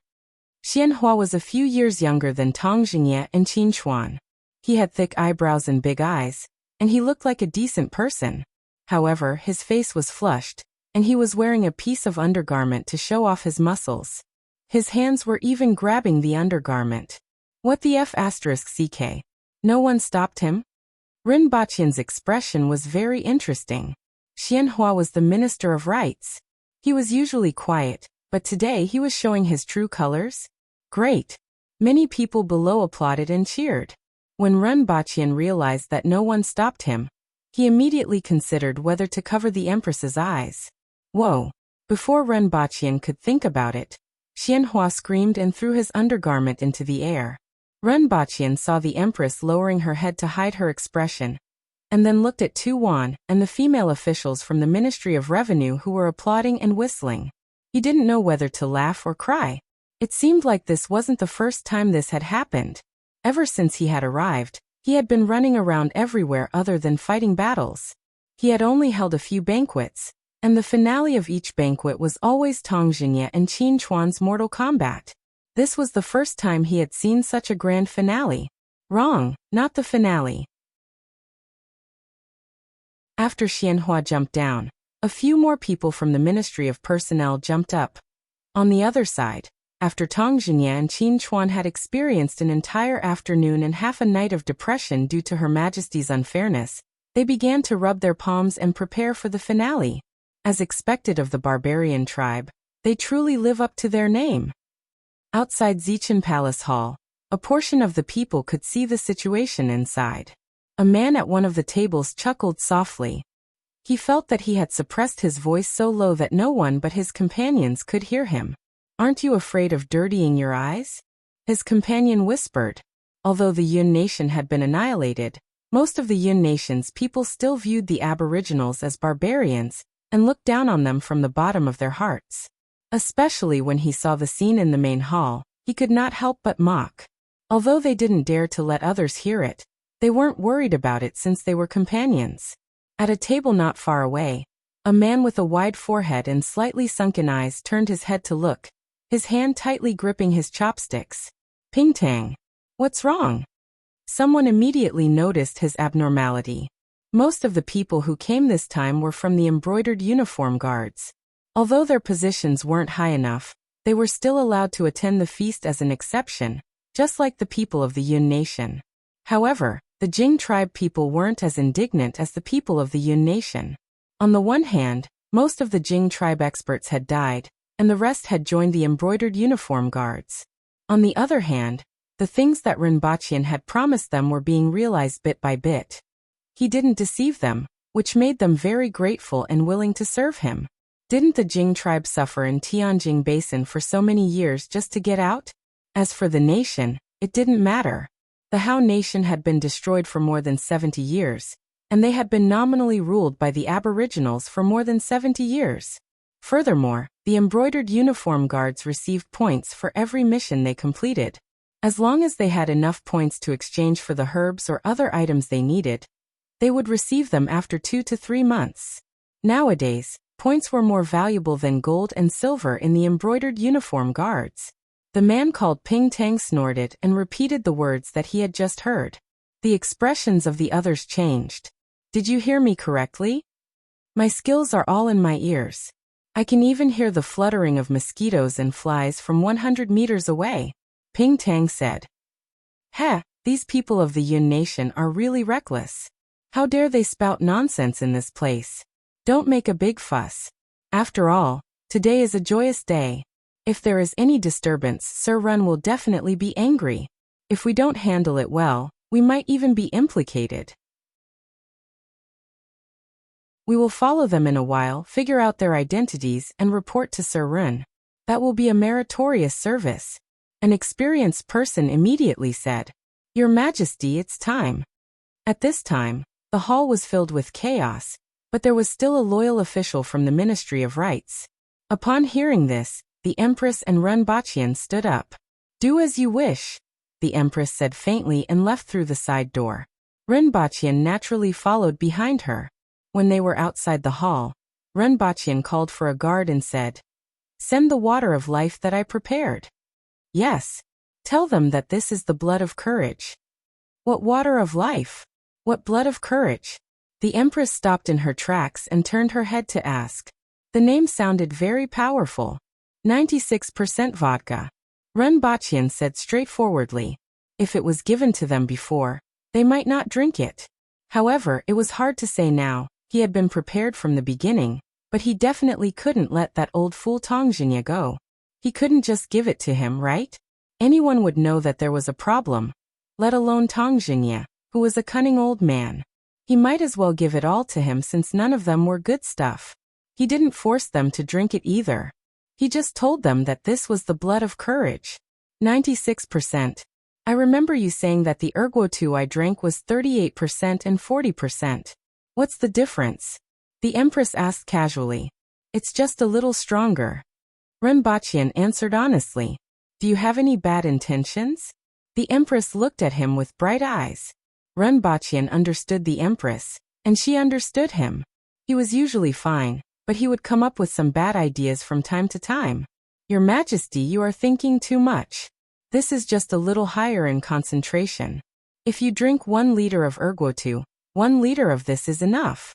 Xianhua was a few years younger than Tang Jingye and Qin Chuan. He had thick eyebrows and big eyes, and he looked like a decent person. However, his face was flushed, and he was wearing a piece of undergarment to show off his muscles. His hands were even grabbing the undergarment. What the F***ck? No one stopped him? Rinpochian's expression was very interesting. Xianhua was the Minister of Rites. He was usually quiet, but today he was showing his true colors. Great! Many people below applauded and cheered. When Rinpochian realized that no one stopped him, he immediately considered whether to cover the Empress's eyes. Whoa! Before Rinpochian could think about it, Xianhua screamed and threw his undergarment into the air. Rinpochian saw the Empress lowering her head to hide her expression, and then looked at Tu Wan and the female officials from the Ministry of Revenue who were applauding and whistling. He didn't know whether to laugh or cry. It seemed like this wasn't the first time this had happened. Ever since he had arrived, he had been running around everywhere other than fighting battles. He had only held a few banquets, and the finale of each banquet was always Tang Jingye and Qin Chuan's mortal combat. This was the first time he had seen such a grand finale. Wrong, not the finale. After Xianhua jumped down, a few more people from the Ministry of Personnel jumped up. On the other side, after Tang Jingye and Qin Chuan had experienced an entire afternoon and half a night of depression due to Her Majesty's unfairness, they began to rub their palms and prepare for the finale. As expected of the barbarian tribe, they truly live up to their name. Outside Zichen Palace Hall, a portion of the people could see the situation inside. A man at one of the tables chuckled softly. He felt that he had suppressed his voice so low that no one but his companions could hear him. Aren't you afraid of dirtying your eyes? His companion whispered. Although the Yun nation had been annihilated, most of the Yun nation's people still viewed the Aboriginals as barbarians and looked down on them from the bottom of their hearts. Especially when he saw the scene in the main hall, he could not help but mock. Although they didn't dare to let others hear it, they weren't worried about it since they were companions. At a table not far away, a man with a wide forehead and slightly sunken eyes turned his head to look, his hand tightly gripping his chopsticks. Pingtang. What's wrong? Someone immediately noticed his abnormality. Most of the people who came this time were from the embroidered uniform guards. Although their positions weren't high enough, they were still allowed to attend the feast as an exception, just like the people of the Yun nation. However, the Jing tribe people weren't as indignant as the people of the Yun nation. On the one hand, most of the Jing tribe experts had died, and the rest had joined the embroidered uniform guards. On the other hand, the things that Rinpochian had promised them were being realized bit by bit. He didn't deceive them, which made them very grateful and willing to serve him. Didn't the Jing tribe suffer in Tianjing Basin for so many years just to get out? As for the nation, it didn't matter. The Hao nation had been destroyed for more than 70 years, and they had been nominally ruled by the Aboriginals for more than 70 years. Furthermore, the embroidered uniform guards received points for every mission they completed. As long as they had enough points to exchange for the herbs or other items they needed, they would receive them after 2 to 3 months. Nowadays, points were more valuable than gold and silver in the embroidered uniform guards. The man called Ping Tang snorted and repeated the words that he had just heard. The expressions of the others changed. Did you hear me correctly? My skills are all in my ears. I can even hear the fluttering of mosquitoes and flies from 100 meters away, Ping Tang said. Heh, these people of the Yun nation are really reckless. How dare they spout nonsense in this place? Don't make a big fuss. After all, today is a joyous day. If there is any disturbance, Sir Run will definitely be angry. If we don't handle it well, We might even be implicated. We will follow them in a while, figure out their identities, and report to Sir Run. That will be a meritorious service. An experienced person immediately said, Your Majesty, it's time. At this time, the hall was filled with chaos, but there was still a loyal official from the Ministry of Rights. Upon hearing this, the Empress and Runbachian stood up. Do as you wish, the Empress said faintly and left through the side door. Runbachian naturally followed behind her. When they were outside the hall, Runbachian called for a guard and said, Send the water of life that I prepared. Yes. Tell them that this is the blood of courage. What water of life? What blood of courage? The Empress stopped in her tracks and turned her head to ask. The name sounded very powerful. 96% vodka. Runbachian said straightforwardly. If it was given to them before, they might not drink it. However, it was hard to say now. He had been prepared from the beginning, but he definitely couldn't let that old fool Tongjinya go. He couldn't just give it to him, right? Anyone would know that there was a problem, let alone Tongjinya, who was a cunning old man. He might as well give it all to him since none of them were good stuff. He didn't force them to drink it either. He just told them that this was the blood of courage. 96%. I remember you saying that the erguotu I drank was 38% and 40%. What's the difference? The Empress asked casually. It's just a little stronger. Runbachian answered honestly. Do you have any bad intentions? The Empress looked at him with bright eyes. Runbachian understood the Empress, and she understood him. He was usually fine, but he would come up with some bad ideas from time to time. Your Majesty, you are thinking too much. This is just a little higher in concentration. If you drink 1 liter of erguotu, 1 liter of this is enough.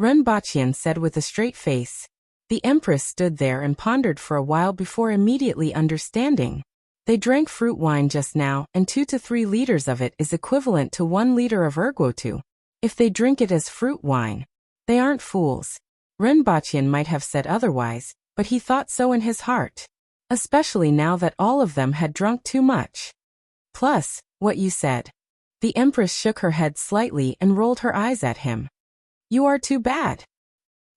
Runbachian said with a straight face. The Empress stood there and pondered for a while before immediately understanding. They drank fruit wine just now, and 2 to 3 liters of it is equivalent to 1 liter of erguotu. If they drink it as fruit wine, they aren't fools. Runbachian might have said otherwise, but he thought so in his heart. Especially now that all of them had drunk too much. Plus, what you said. The Empress shook her head slightly and rolled her eyes at him. You are too bad.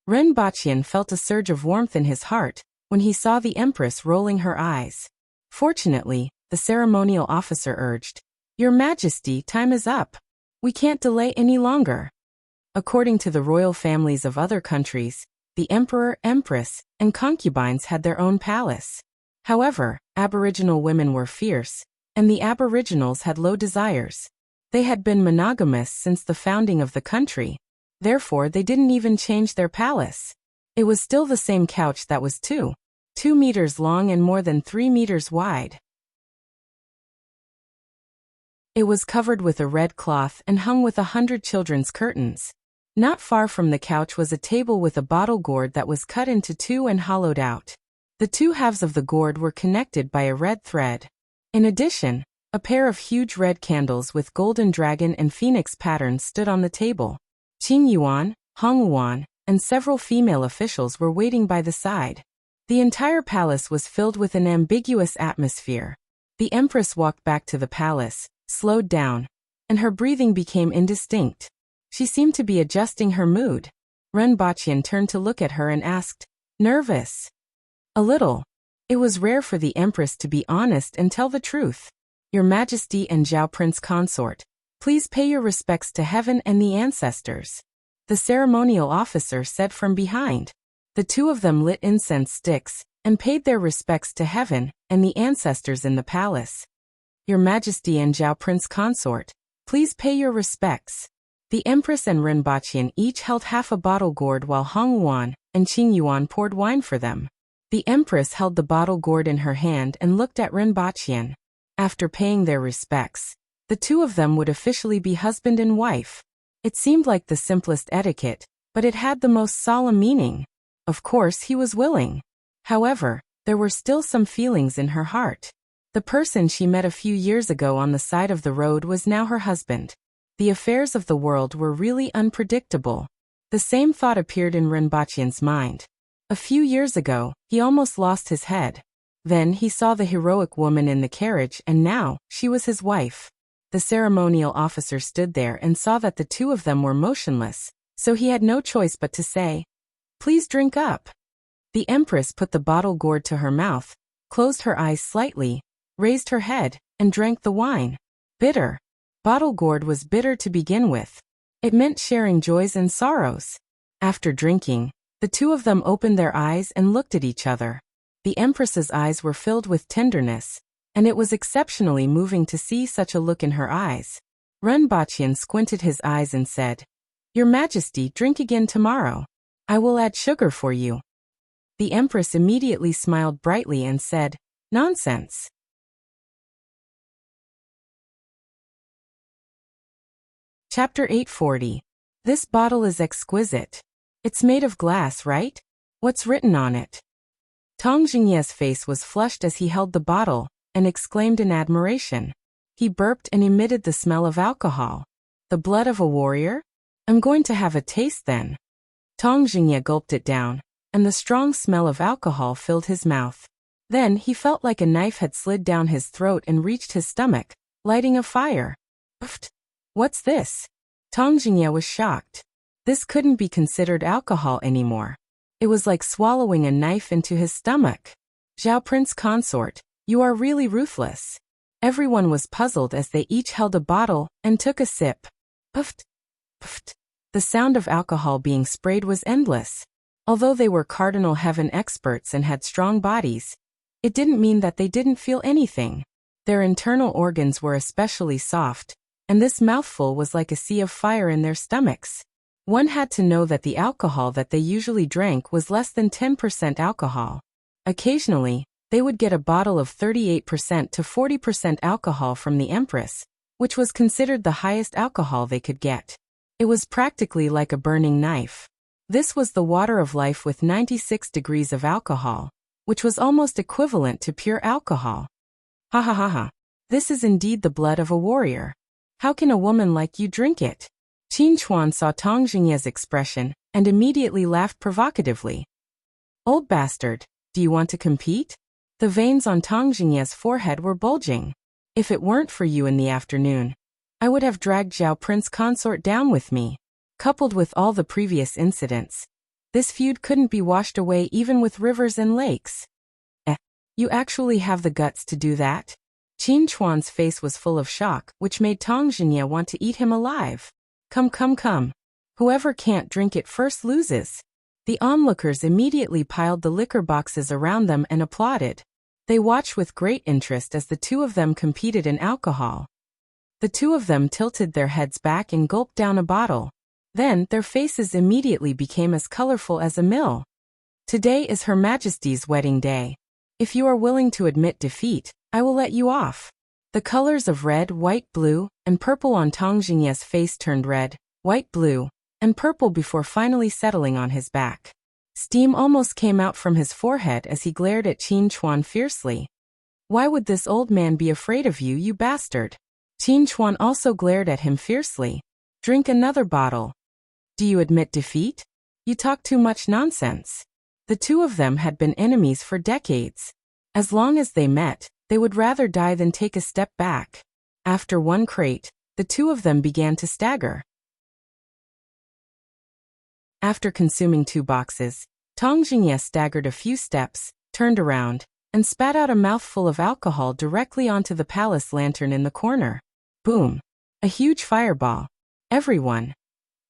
Runbachian felt a surge of warmth in his heart when he saw the Empress rolling her eyes. Fortunately, the ceremonial officer urged, Your Majesty, time is up. We can't delay any longer. According to the royal families of other countries, the Emperor, Empress, and concubines had their own palace. However, Aboriginal women were fierce, and the Aboriginals had low desires. They had been monogamous since the founding of the country. Therefore, they didn't even change their palace. It was still the same couch that was 2 meters long and more than 3 meters wide. It was covered with a red cloth and hung with 100 children's curtains. Not far from the couch was a table with a bottle gourd that was cut into 2 and hollowed out. The 2 halves of the gourd were connected by a red thread. In addition, a pair of huge red candles with golden dragon and phoenix patterns stood on the table. Qing Yuan, Hong Yuan, and several female officials were waiting by the side. The entire palace was filled with an ambiguous atmosphere. The Empress walked back to the palace, slowed down, and her breathing became indistinct. She seemed to be adjusting her mood. Runbachian turned to look at her and asked, Nervous? A little. It was rare for the Empress to be honest and tell the truth. Your Majesty and Zhao Prince Consort, please pay your respects to heaven and the ancestors. The ceremonial officer said from behind. The 2 of them lit incense sticks and paid their respects to heaven and the ancestors in the palace. Your Majesty and Zhao Prince Consort, please pay your respects. The Empress and Runbachian each held half a bottle gourd while Hong Yuan and Qing Yuan poured wine for them. The Empress held the bottle gourd in her hand and looked at Runbachian. After paying their respects, the 2 of them would officially be husband and wife. It seemed like the simplest etiquette, but it had the most solemn meaning. Of course, he was willing. However, there were still some feelings in her heart. The person she met a few years ago on the side of the road was now her husband. The affairs of the world were really unpredictable. The same thought appeared in Runbachian's mind. A few years ago, he almost lost his head. Then he saw the heroic woman in the carriage and now, she was his wife. The ceremonial officer stood there and saw that the two of them were motionless, so he had no choice but to say, "Please drink up." The Empress put the bottle gourd to her mouth, closed her eyes slightly, raised her head, and drank the wine. Bitter. Bottle gourd was bitter to begin with. It meant sharing joys and sorrows. After drinking, the two of them opened their eyes and looked at each other. The Empress's eyes were filled with tenderness, and it was exceptionally moving to see such a look in her eyes. Renbachian squinted his eyes and said, "Your Majesty, drink again tomorrow. I will add sugar for you." The Empress immediately smiled brightly and said, "Nonsense." Chapter 840. This bottle is exquisite. It's made of glass, right? What's written on it? Tang Jingye's face was flushed as he held the bottle, and exclaimed in admiration. He burped and emitted the smell of alcohol. The blood of a warrior? I'm going to have a taste then. Tang Jingye gulped it down, and the strong smell of alcohol filled his mouth. Then he felt like a knife had slid down his throat and reached his stomach, lighting a fire. Pfft! What's this? Tang Jingye was shocked. This couldn't be considered alcohol anymore. It was like swallowing a knife into his stomach. Zhao Prince Consort, you are really ruthless. Everyone was puzzled as they each held a bottle and took a sip. Puffed, puffed. The sound of alcohol being sprayed was endless. Although they were Cardinal Heaven experts and had strong bodies, it didn't mean that they didn't feel anything. Their internal organs were especially soft, and this mouthful was like a sea of fire in their stomachs. One had to know that the alcohol that they usually drank was less than 10% alcohol. Occasionally, they would get a bottle of 38% to 40% alcohol from the Empress, which was considered the highest alcohol they could get. It was practically like a burning knife. This was the water of life with 96 degrees of alcohol, which was almost equivalent to pure alcohol. Ha ha ha ha. This is indeed the blood of a warrior. How can a woman like you drink it? Qin Chuan saw Tang Jingye's expression and immediately laughed provocatively. Old bastard, do you want to compete? The veins on Tang Jingye's forehead were bulging. If it weren't for you in the afternoon, I would have dragged Zhao Prince Consort down with me. Coupled with all the previous incidents, this feud couldn't be washed away even with rivers and lakes. You actually have the guts to do that? Qin Chuan's face was full of shock, which made Tang Jingye want to eat him alive. Come come come. Whoever can't drink it first loses. The onlookers immediately piled the liquor boxes around them and applauded. They watched with great interest as the two of them competed in alcohol. The two of them tilted their heads back and gulped down a bottle. Then their faces immediately became as colorful as a mill. Today is Her Majesty's wedding day. If you are willing to admit defeat, I will let you off. The colors of red, white, blue, and purple on Tang Jingye's face turned red, white, blue, and purple before finally settling on his back. Steam almost came out from his forehead as he glared at Qin Chuan fiercely. Why would this old man be afraid of you, you bastard? Qin Chuan also glared at him fiercely. Drink another bottle. Do you admit defeat? You talk too much nonsense. The two of them had been enemies for decades. As long as they met, they would rather die than take a step back. After one crate, the two of them began to stagger. After consuming 2 boxes, Tang Jingye staggered a few steps, turned around, and spat out a mouthful of alcohol directly onto the palace lantern in the corner. Boom! A huge fireball. Everyone.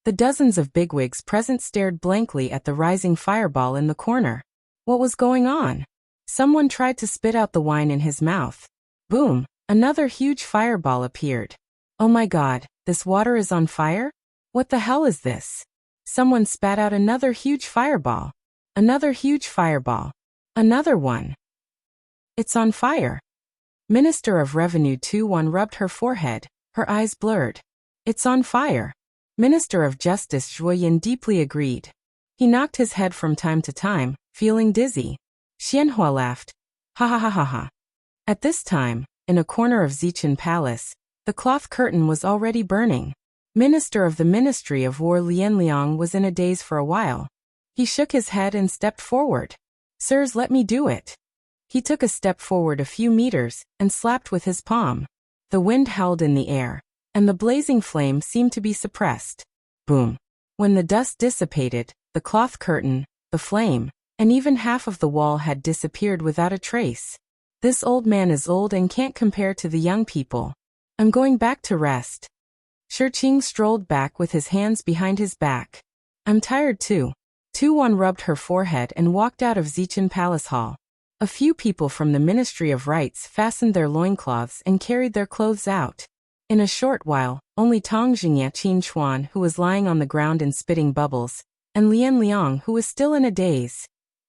The dozens of bigwigs present stared blankly at the rising fireball in the corner. What was going on? Someone tried to spit out the wine in his mouth. Boom! Another huge fireball appeared. Oh my god, this water is on fire? What the hell is this? Someone spat out another huge fireball. Another huge fireball. Another one. It's on fire. Minister of Revenue 2-1 rubbed her forehead, her eyes blurred. It's on fire. Minister of Justice Zhuoyin deeply agreed. He knocked his head from time to time, feeling dizzy. Xianhua laughed. Ha ha ha ha ha. At this time, in a corner of Zichen Palace, the cloth curtain was already burning. Minister of the Ministry of War Lian Liang was in a daze for a while. He shook his head and stepped forward. Sirs, let me do it. He took a step forward a few meters and slapped with his palm. The wind howled in the air, and the blazing flame seemed to be suppressed. Boom. When the dust dissipated, the cloth curtain, the flame, and even half of the wall had disappeared without a trace. This old man is old and can't compare to the young people. I'm going back to rest. Shiqing strolled back with his hands behind his back. I'm tired too. Tu-Wan rubbed her forehead and walked out of Zichin Palace Hall. A few people from the Ministry of Rites fastened their loincloths and carried their clothes out. In a short while, only Tong Jingye Qin Chuan, who was lying on the ground and spitting bubbles, and Lian Liang, who was still in a daze.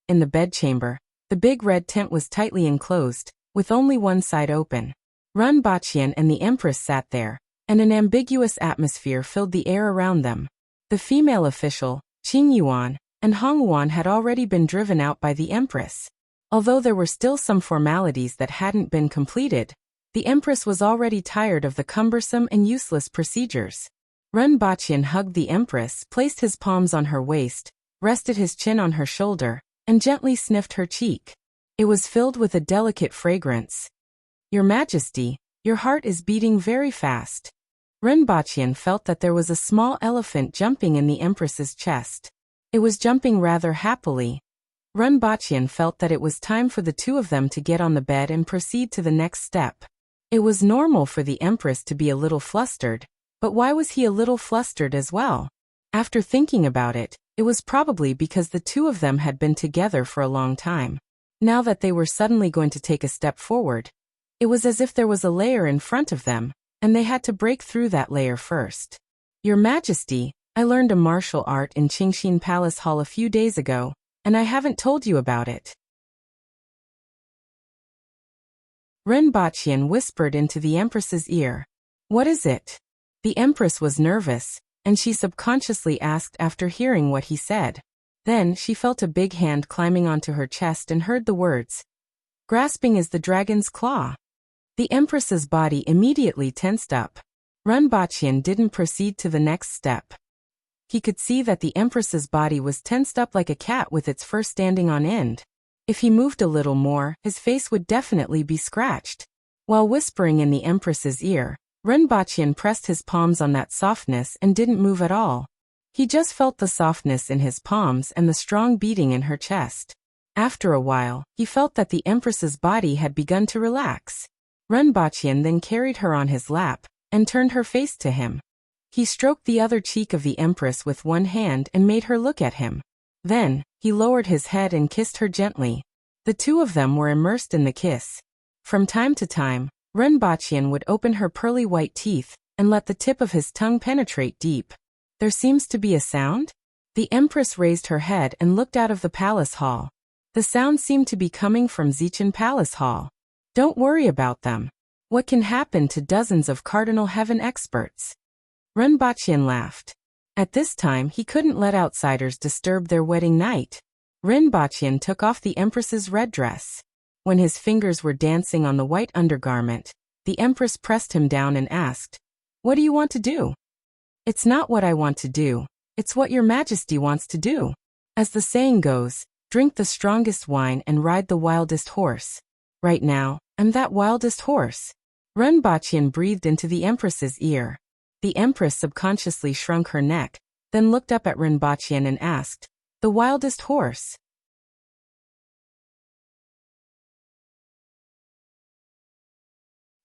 In the bedchamber, the big red tent was tightly enclosed, with only one side open. Ren Baqian and the Empress sat there, and an ambiguous atmosphere filled the air around them. The female official, Qing Yuan, and Hong Yuan had already been driven out by the Empress. Although there were still some formalities that hadn't been completed, the Empress was already tired of the cumbersome and useless procedures. Ren Baqian hugged the Empress, placed his palms on her waist, rested his chin on her shoulder, and gently sniffed her cheek. It was filled with a delicate fragrance. Your Majesty, your heart is beating very fast. Ren Baqian felt that there was a small elephant jumping in the Empress's chest. It was jumping rather happily. Ren Baqian felt that it was time for the two of them to get on the bed and proceed to the next step. It was normal for the Empress to be a little flustered, but why was he a little flustered as well? After thinking about it, it was probably because the two of them had been together for a long time. Now that they were suddenly going to take a step forward, it was as if there was a layer in front of them, and they had to break through that layer first. Your Majesty, I learned a martial art in Qingxin Palace Hall a few days ago, and I haven't told you about it. Ren Baqian whispered into the Empress's ear. What is it? The Empress was nervous, and she subconsciously asked after hearing what he said. Then she felt a big hand climbing onto her chest and heard the words. Grasping is the dragon's claw. The Empress's body immediately tensed up. Ren Baqian didn't proceed to the next step. He could see that the Empress's body was tensed up like a cat with its fur standing on end. If he moved a little more, his face would definitely be scratched. While whispering in the Empress's ear, Ren Baqian pressed his palms on that softness and didn't move at all. He just felt the softness in his palms and the strong beating in her chest. After a while, he felt that the Empress's body had begun to relax. Ren Baqian then carried her on his lap and turned her face to him. He stroked the other cheek of the Empress with one hand and made her look at him. Then, he lowered his head and kissed her gently. The two of them were immersed in the kiss. From time to time, Ren Baqian would open her pearly white teeth and let the tip of his tongue penetrate deep. There seems to be a sound? The Empress raised her head and looked out of the palace hall. The sound seemed to be coming from Zichin Palace Hall. Don't worry about them. What can happen to dozens of Cardinal Heaven experts? Ren Baqian laughed. At this time he couldn't let outsiders disturb their wedding night. Ren Baqian took off the Empress's red dress. When his fingers were dancing on the white undergarment, the Empress pressed him down and asked, What do you want to do? It's not what I want to do, it's what your Majesty wants to do. As the saying goes, drink the strongest wine and ride the wildest horse. Right now, I'm that wildest horse. Ren Baqian breathed into the Empress's ear. The Empress subconsciously shrunk her neck, then looked up at Ren Baqian and asked, The wildest horse?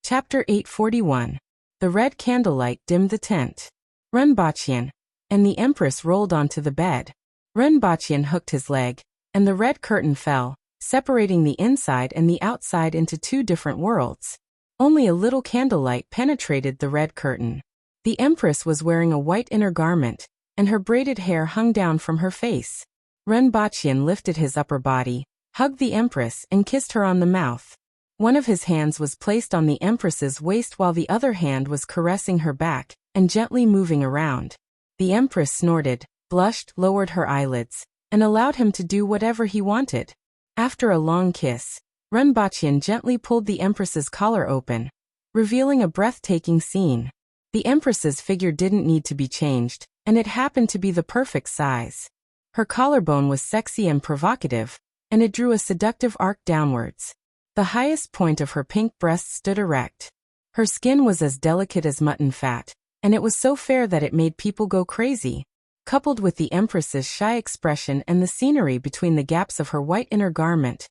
Chapter 841. The red candlelight dimmed the tent. Ren Baqian and the Empress rolled onto the bed. Ren Baqian hooked his leg, and the red curtain fell, separating the inside and the outside into two different worlds. Only a little candlelight penetrated the red curtain. The Empress was wearing a white inner garment, and her braided hair hung down from her face. Ren Baqian lifted his upper body, hugged the Empress and kissed her on the mouth. One of his hands was placed on the Empress's waist while the other hand was caressing her back and gently moving around. The Empress snorted, blushed, lowered her eyelids, and allowed him to do whatever he wanted. After a long kiss, Ren Baqian gently pulled the Empress's collar open, revealing a breathtaking scene. The Empress's figure didn't need to be changed, and it happened to be the perfect size. Her collarbone was sexy and provocative, and it drew a seductive arc downwards. The highest point of her pink breast stood erect. Her skin was as delicate as mutton fat, and it was so fair that it made people go crazy. Coupled with the Empress's shy expression and the scenery between the gaps of her white inner garment,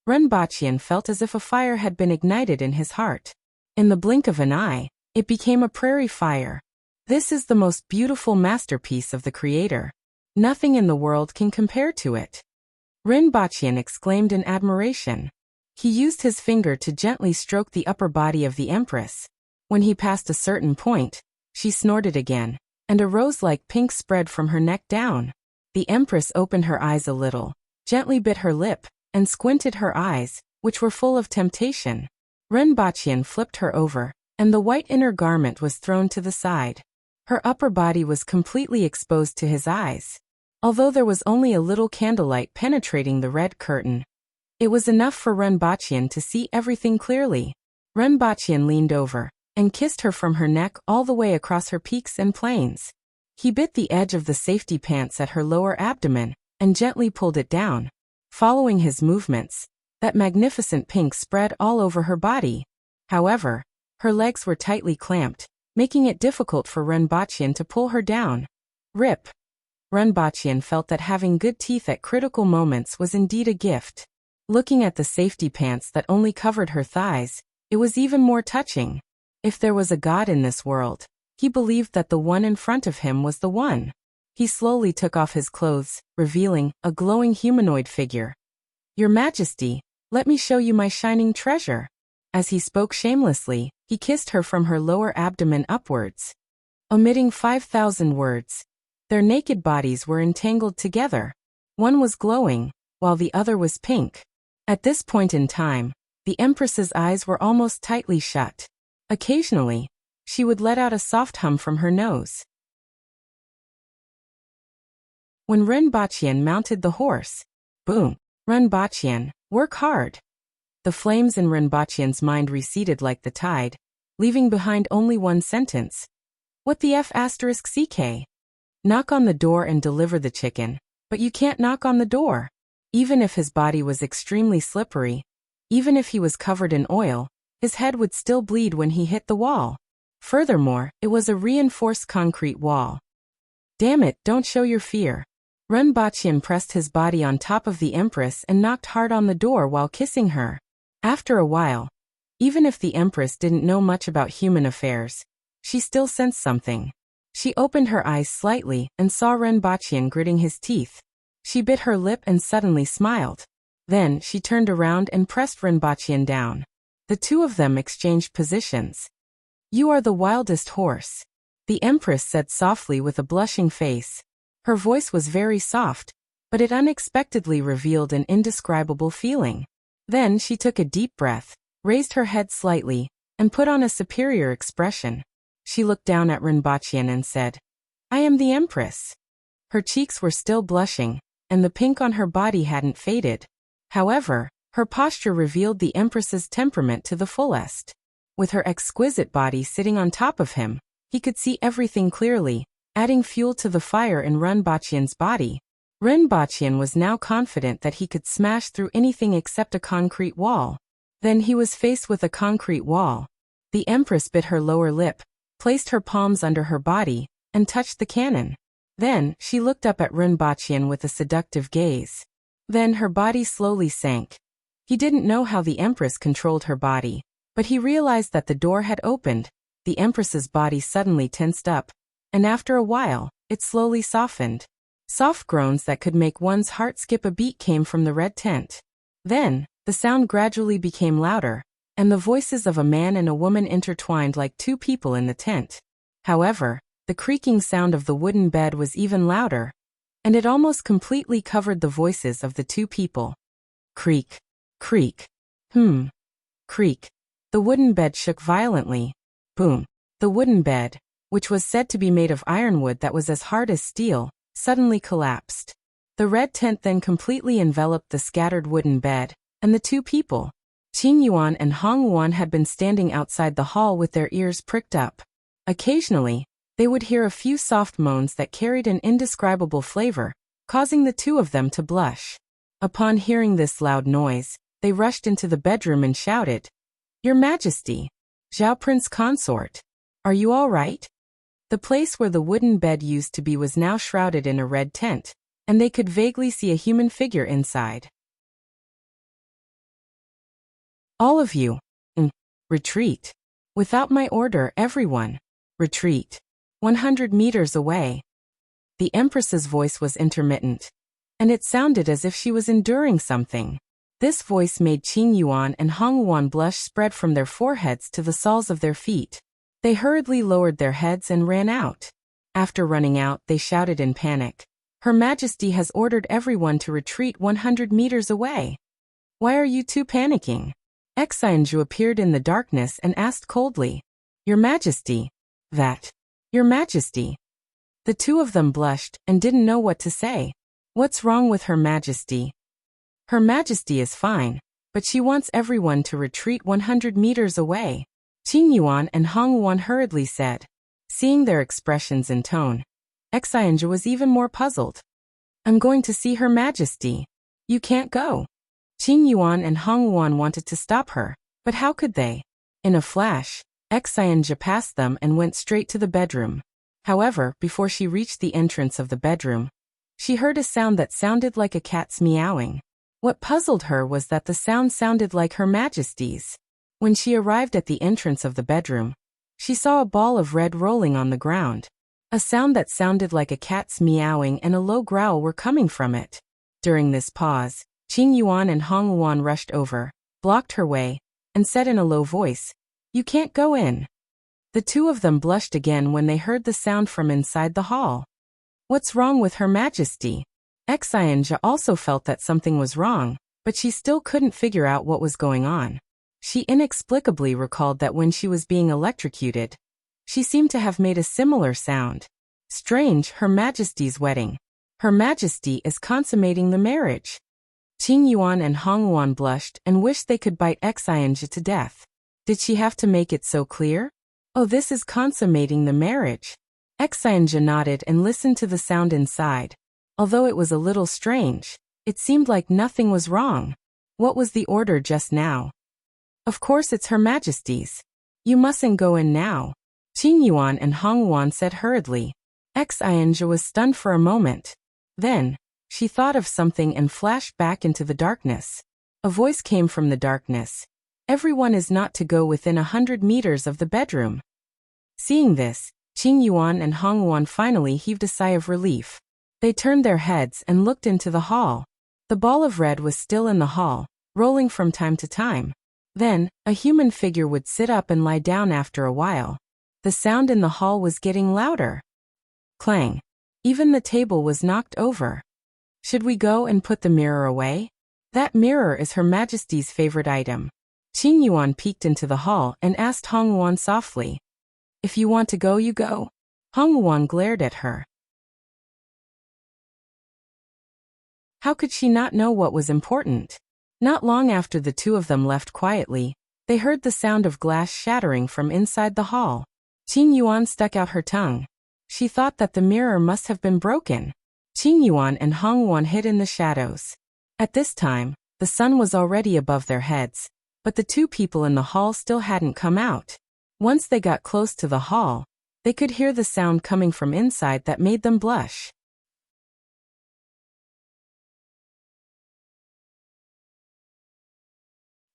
Renbachian felt as if a fire had been ignited in his heart. In the blink of an eye, it became a prairie fire. This is the most beautiful masterpiece of the Creator. Nothing in the world can compare to it. Renbachian exclaimed in admiration. He used his finger to gently stroke the upper body of the Empress. When he passed a certain point, she snorted again, and a rose-like pink spread from her neck down. The Empress opened her eyes a little, gently bit her lip, and squinted her eyes, which were full of temptation. Renbachian flipped her over, and the white inner garment was thrown to the side. Her upper body was completely exposed to his eyes. Although there was only a little candlelight penetrating the red curtain, it was enough for Renbachian to see everything clearly. Renbachian leaned over and kissed her from her neck all the way across her peaks and plains. He bit the edge of the safety pants at her lower abdomen and gently pulled it down. Following his movements, that magnificent pink spread all over her body. However, her legs were tightly clamped, making it difficult for Renbachian to pull her down. Rip. Renbachian felt that having good teeth at critical moments was indeed a gift. Looking at the safety pants that only covered her thighs, it was even more touching. If there was a god in this world, he believed that the one in front of him was the one. He slowly took off his clothes, revealing a glowing humanoid figure. "Your Majesty, let me show you my shining treasure." As he spoke shamelessly, he kissed her from her lower abdomen upwards. Omitting 5,000 words, their naked bodies were entangled together. One was glowing, while the other was pink. At this point in time, the Empress's eyes were almost tightly shut. Occasionally, she would let out a soft hum from her nose. When Renbachian mounted the horse, boom! Renbachian, work hard. The flames in Renbachian's mind receded like the tide, leaving behind only one sentence. What the F***ck? Knock on the door and deliver the chicken, but you can't knock on the door. Even if his body was extremely slippery, even if he was covered in oil, his head would still bleed when he hit the wall. Furthermore, it was a reinforced concrete wall. Damn it, don't show your fear. Renbachian pressed his body on top of the Empress and knocked hard on the door while kissing her. After a while, even if the Empress didn't know much about human affairs, she still sensed something. She opened her eyes slightly and saw Renbachian gritting his teeth. She bit her lip and suddenly smiled. Then she turned around and pressed Renbachian down. The two of them exchanged positions. "You are the wildest horse," the Empress said softly with a blushing face. Her voice was very soft, but it unexpectedly revealed an indescribable feeling. Then she took a deep breath, raised her head slightly, and put on a superior expression. She looked down at Renbachian and said, "I am the Empress." Her cheeks were still blushing, and the pink on her body hadn't faded. However, her posture revealed the Empress's temperament to the fullest. With her exquisite body sitting on top of him, he could see everything clearly, adding fuel to the fire in Renbachian's body. Renbachian was now confident that he could smash through anything except a concrete wall. Then he was faced with a concrete wall. The Empress bit her lower lip, placed her palms under her body, and touched the cannon. Then she looked up at Renbachian with a seductive gaze. Then her body slowly sank. He didn't know how the Empress controlled her body, but he realized that the door had opened. The Empress's body suddenly tensed up, and after a while, it slowly softened. Soft groans that could make one's heart skip a beat came from the red tent. Then, the sound gradually became louder, and the voices of a man and a woman intertwined like two people in the tent. However, the creaking sound of the wooden bed was even louder, and it almost completely covered the voices of the two people. Creak, creak, creak. The wooden bed shook violently. Boom. The wooden bed, which was said to be made of ironwood that was as hard as steel, suddenly collapsed. The red tent then completely enveloped the scattered wooden bed, and the two people, Qing Yuan and Hong Yuan, had been standing outside the hall with their ears pricked up. Occasionally, they would hear a few soft moans that carried an indescribable flavor, causing the two of them to blush. Upon hearing this loud noise, they rushed into the bedroom and shouted, "Your Majesty! Zhao Prince Consort. Are you all right? The place where the wooden bed used to be was now shrouded in a red tent, and they could vaguely see a human figure inside. All of you, retreat. Without my order, everyone, retreat. 100 meters away. The Empress's voice was intermittent, and it sounded as if she was enduring something. This voice made Qing Yuan and Hong Wuan blush spread from their foreheads to the soles of their feet. They hurriedly lowered their heads and ran out. After running out, they shouted in panic. Her Majesty has ordered everyone to retreat 100 meters away. Why are you two panicking? Xianzhu appeared in the darkness and asked coldly. Your Majesty. That. Your Majesty. The two of them blushed and didn't know what to say. What's wrong with Her Majesty? Her Majesty is fine, but she wants everyone to retreat 100 meters away. Qing Yuan and Hong Wuan hurriedly said. Seeing their expressions and tone, Xianzhu was even more puzzled. I'm going to see Her Majesty. You can't go. Qing Yuan and Hong Wuan wanted to stop her, but how could they? In a flash, Xianzhu passed them and went straight to the bedroom. However, before she reached the entrance of the bedroom, she heard a sound that sounded like a cat's meowing. What puzzled her was that the sound sounded like Her Majesty's. When she arrived at the entrance of the bedroom, she saw a ball of red rolling on the ground. A sound that sounded like a cat's meowing and a low growl were coming from it. During this pause, Qing Yuan and Hong Wuan rushed over, blocked her way, and said in a low voice, You can't go in. The two of them blushed again when they heard the sound from inside the hall. What's wrong with Her Majesty? Xianzhu also felt that something was wrong, but she still couldn't figure out what was going on. She inexplicably recalled that when she was being electrocuted, she seemed to have made a similar sound. Strange, Her Majesty's wedding. Her Majesty is consummating the marriage. Qing Yuan and Hong Wuan blushed and wished they could bite Xianzhu to death. Did she have to make it so clear? Oh, this is consummating the marriage. Xianzhu nodded and listened to the sound inside. Although it was a little strange, it seemed like nothing was wrong. What was the order just now? Of course it's Her Majesty's. You mustn't go in now. Qing Yuan and Hong Wuan said hurriedly. Xianzhu was stunned for a moment. Then, she thought of something and flashed back into the darkness. A voice came from the darkness. Everyone is not to go within 100 meters of the bedroom. Seeing this, Qing Yuan and Hong Wuan finally heaved a sigh of relief. They turned their heads and looked into the hall. The ball of red was still in the hall, rolling from time to time. Then, a human figure would sit up and lie down after a while. The sound in the hall was getting louder. Clang. Even the table was knocked over. Should we go and put the mirror away? That mirror is Her Majesty's favorite item. Qing Yuan peeked into the hall and asked Hong Wuan softly. If you want to go, you go. Hong Wuan glared at her. How could she not know what was important? Not long after the two of them left quietly, they heard the sound of glass shattering from inside the hall. Qing Yuan stuck out her tongue. She thought that the mirror must have been broken. Qing Yuan and Hong Wuan hid in the shadows. At this time, the sun was already above their heads, but the two people in the hall still hadn't come out. Once they got close to the hall, they could hear the sound coming from inside that made them blush.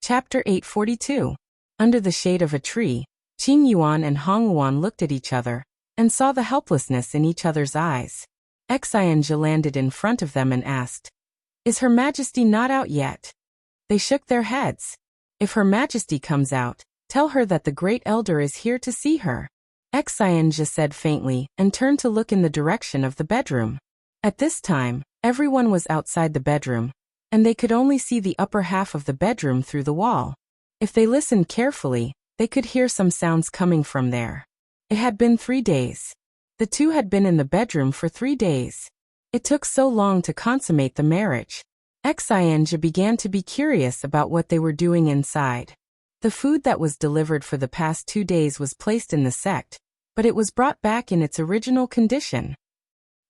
Chapter 842. Under the shade of a tree, Qing Yuan and Hong Wuan looked at each other and saw the helplessness in each other's eyes. Xianzhu landed in front of them and asked, Is Her Majesty not out yet? They shook their heads. If Her Majesty comes out, tell her that the Great Elder is here to see her. Xianzhu said faintly and turned to look in the direction of the bedroom. At this time, everyone was outside the bedroom, and they could only see the upper half of the bedroom through the wall. If they listened carefully, they could hear some sounds coming from there. It had been 3 days. The two had been in the bedroom for 3 days. It took so long to consummate the marriage. Xianzhu began to be curious about what they were doing inside. The food that was delivered for the past 2 days was placed in the sect, but it was brought back in its original condition.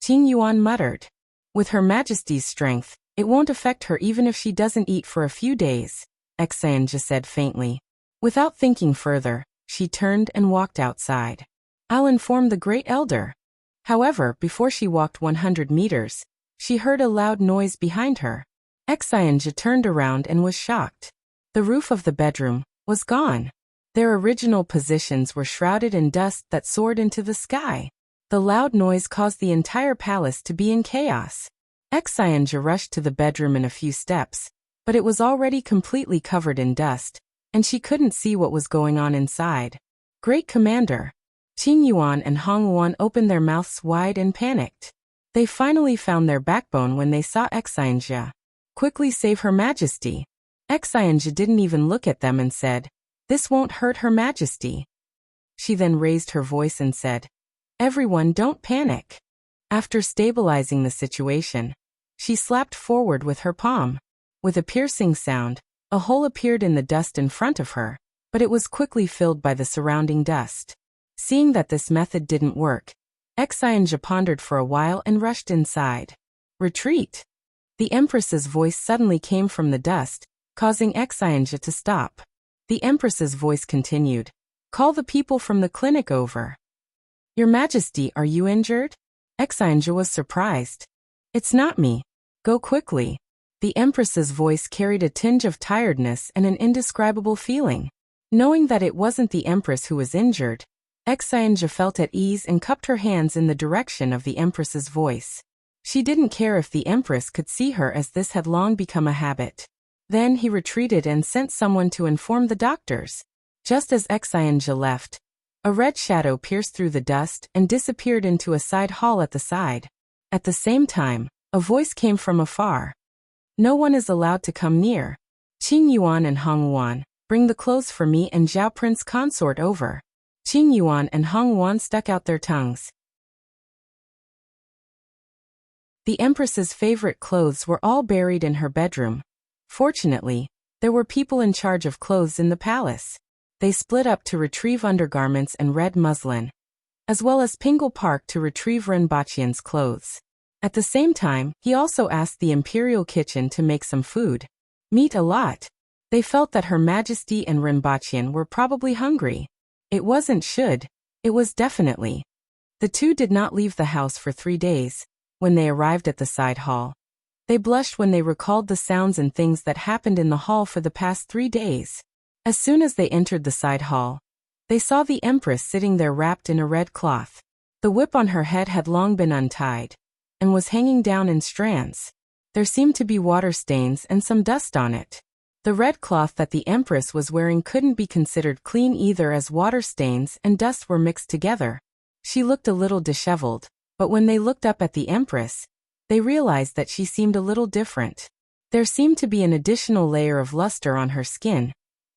Qing Yuan muttered. With Her Majesty's strength, it won't affect her even if she doesn't eat for a few days, Xianzhu said faintly. Without thinking further, She turned and walked outside. I'll inform the great elder. However, before she walked 100 meters, she heard a loud noise behind her. Xianzhe turned around and was shocked. The roof of the bedroom was gone. Their original positions were shrouded in dust that soared into the sky. The loud noise caused the entire palace to be in chaos. Xianzhe rushed to the bedroom in a few steps, but it was already completely covered in dust, and she couldn't see what was going on inside. Great Commander! Qing Yuan and Hong Yuan opened their mouths wide and panicked. They finally found their backbone when they saw Xianzhe. Quickly save Her Majesty. Xianzhe didn't even look at them and said, "This won't hurt Her Majesty." She then raised her voice and said, "Everyone don't panic." After stabilizing the situation, she slapped forward with her palm. With a piercing sound, a hole appeared in the dust in front of her, but it was quickly filled by the surrounding dust. Seeing that this method didn't work, Xianzhe pondered for a while and rushed inside. Retreat! The Empress's voice suddenly came from the dust, causing Xianzhe to stop. The Empress's voice continued, "Call the people from the clinic over." "Your Majesty, are you injured?" Xianzhe was surprised. "It's not me. Go quickly." The Empress's voice carried a tinge of tiredness and an indescribable feeling. Knowing that it wasn't the Empress who was injured, Xianzhe felt at ease and cupped her hands in the direction of the Empress's voice. She didn't care if the Empress could see her, as this had long become a habit. Then he retreated and sent someone to inform the doctors. Just as Xianzhe left, a red shadow pierced through the dust and disappeared into a side hall at the side. At the same time, a voice came from afar. "No one is allowed to come near. Qing Yuan and Hong Yuan, bring the clothes for me and Zhao Prince Consort over." Qing Yuan and Hong Yuan stuck out their tongues. The Empress's favorite clothes were all buried in her bedroom. Fortunately, there were people in charge of clothes in the palace. They split up to retrieve undergarments and red muslin, as well as Pingle Park to retrieve Rinpoche's clothes. At the same time, he also asked the Imperial Kitchen to make some food. Meat a lot. They felt that Her Majesty and Rinpoche were probably hungry. It wasn't should, it was definitely. The two did not leave the house for 3 days. When they arrived at the side hall, they blushed when they recalled the sounds and things that happened in the hall for the past 3 days. As soon as they entered the side hall, they saw the Empress sitting there wrapped in a red cloth. The whip on her head had long been untied, and was hanging down in strands. There seemed to be water stains and some dust on it. The red cloth that the Empress was wearing couldn't be considered clean either, as water stains and dust were mixed together. She looked a little disheveled, but when they looked up at the Empress, they realized that she seemed a little different. There seemed to be an additional layer of luster on her skin,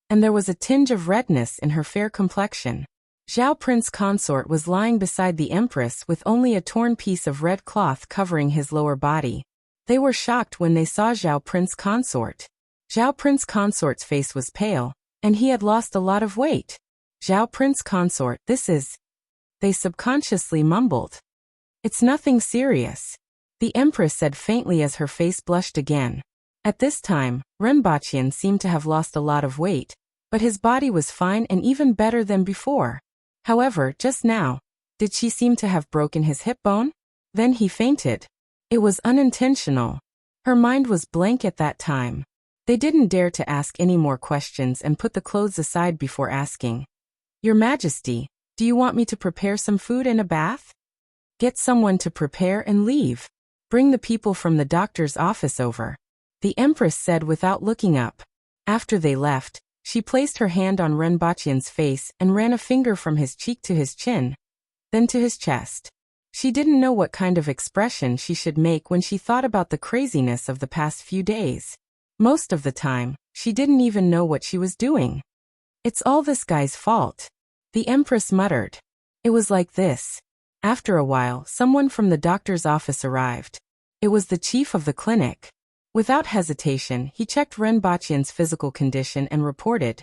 and there was a tinge of redness in her fair complexion. Zhao Prince Consort was lying beside the Empress with only a torn piece of red cloth covering his lower body. They were shocked when they saw Zhao Prince Consort. Zhao Prince Consort's face was pale, and he had lost a lot of weight. "Zhao Prince Consort, this is..." They subconsciously mumbled. "It's nothing serious," the Empress said faintly as her face blushed again. At this time, Rinpoche seemed to have lost a lot of weight, but his body was fine and even better than before. However, just now, did she seem to have broken his hip bone? Then he fainted. It was unintentional. Her mind was blank at that time. They didn't dare to ask any more questions and put the clothes aside before asking, "Your Majesty, do you want me to prepare some food and a bath?" "Get someone to prepare and leave. Bring the people from the doctor's office over," the Empress said without looking up. After they left, she placed her hand on Rinpoche's face and ran a finger from his cheek to his chin, then to his chest. She didn't know what kind of expression she should make when she thought about the craziness of the past few days. Most of the time, she didn't even know what she was doing. "It's all this guy's fault," the Empress muttered. It was like this. After a while, someone from the doctor's office arrived. It was the chief of the clinic. Without hesitation, he checked Rinpoche's physical condition and reported,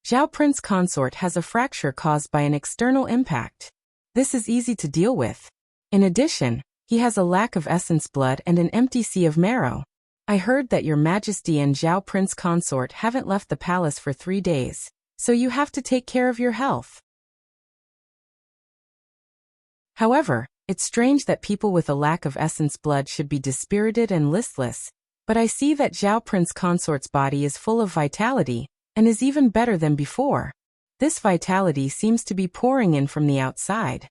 "Zhao Prince Consort has a fracture caused by an external impact. This is easy to deal with. In addition, he has a lack of essence blood and an empty sea of marrow. I heard that Your Majesty and Zhao Prince Consort haven't left the palace for 3 days. so you have to take care of your health. However, it's strange that people with a lack of essence blood should be dispirited and listless, but I see that Zhao Prince Consort's body is full of vitality, and is even better than before. This vitality seems to be pouring in from the outside.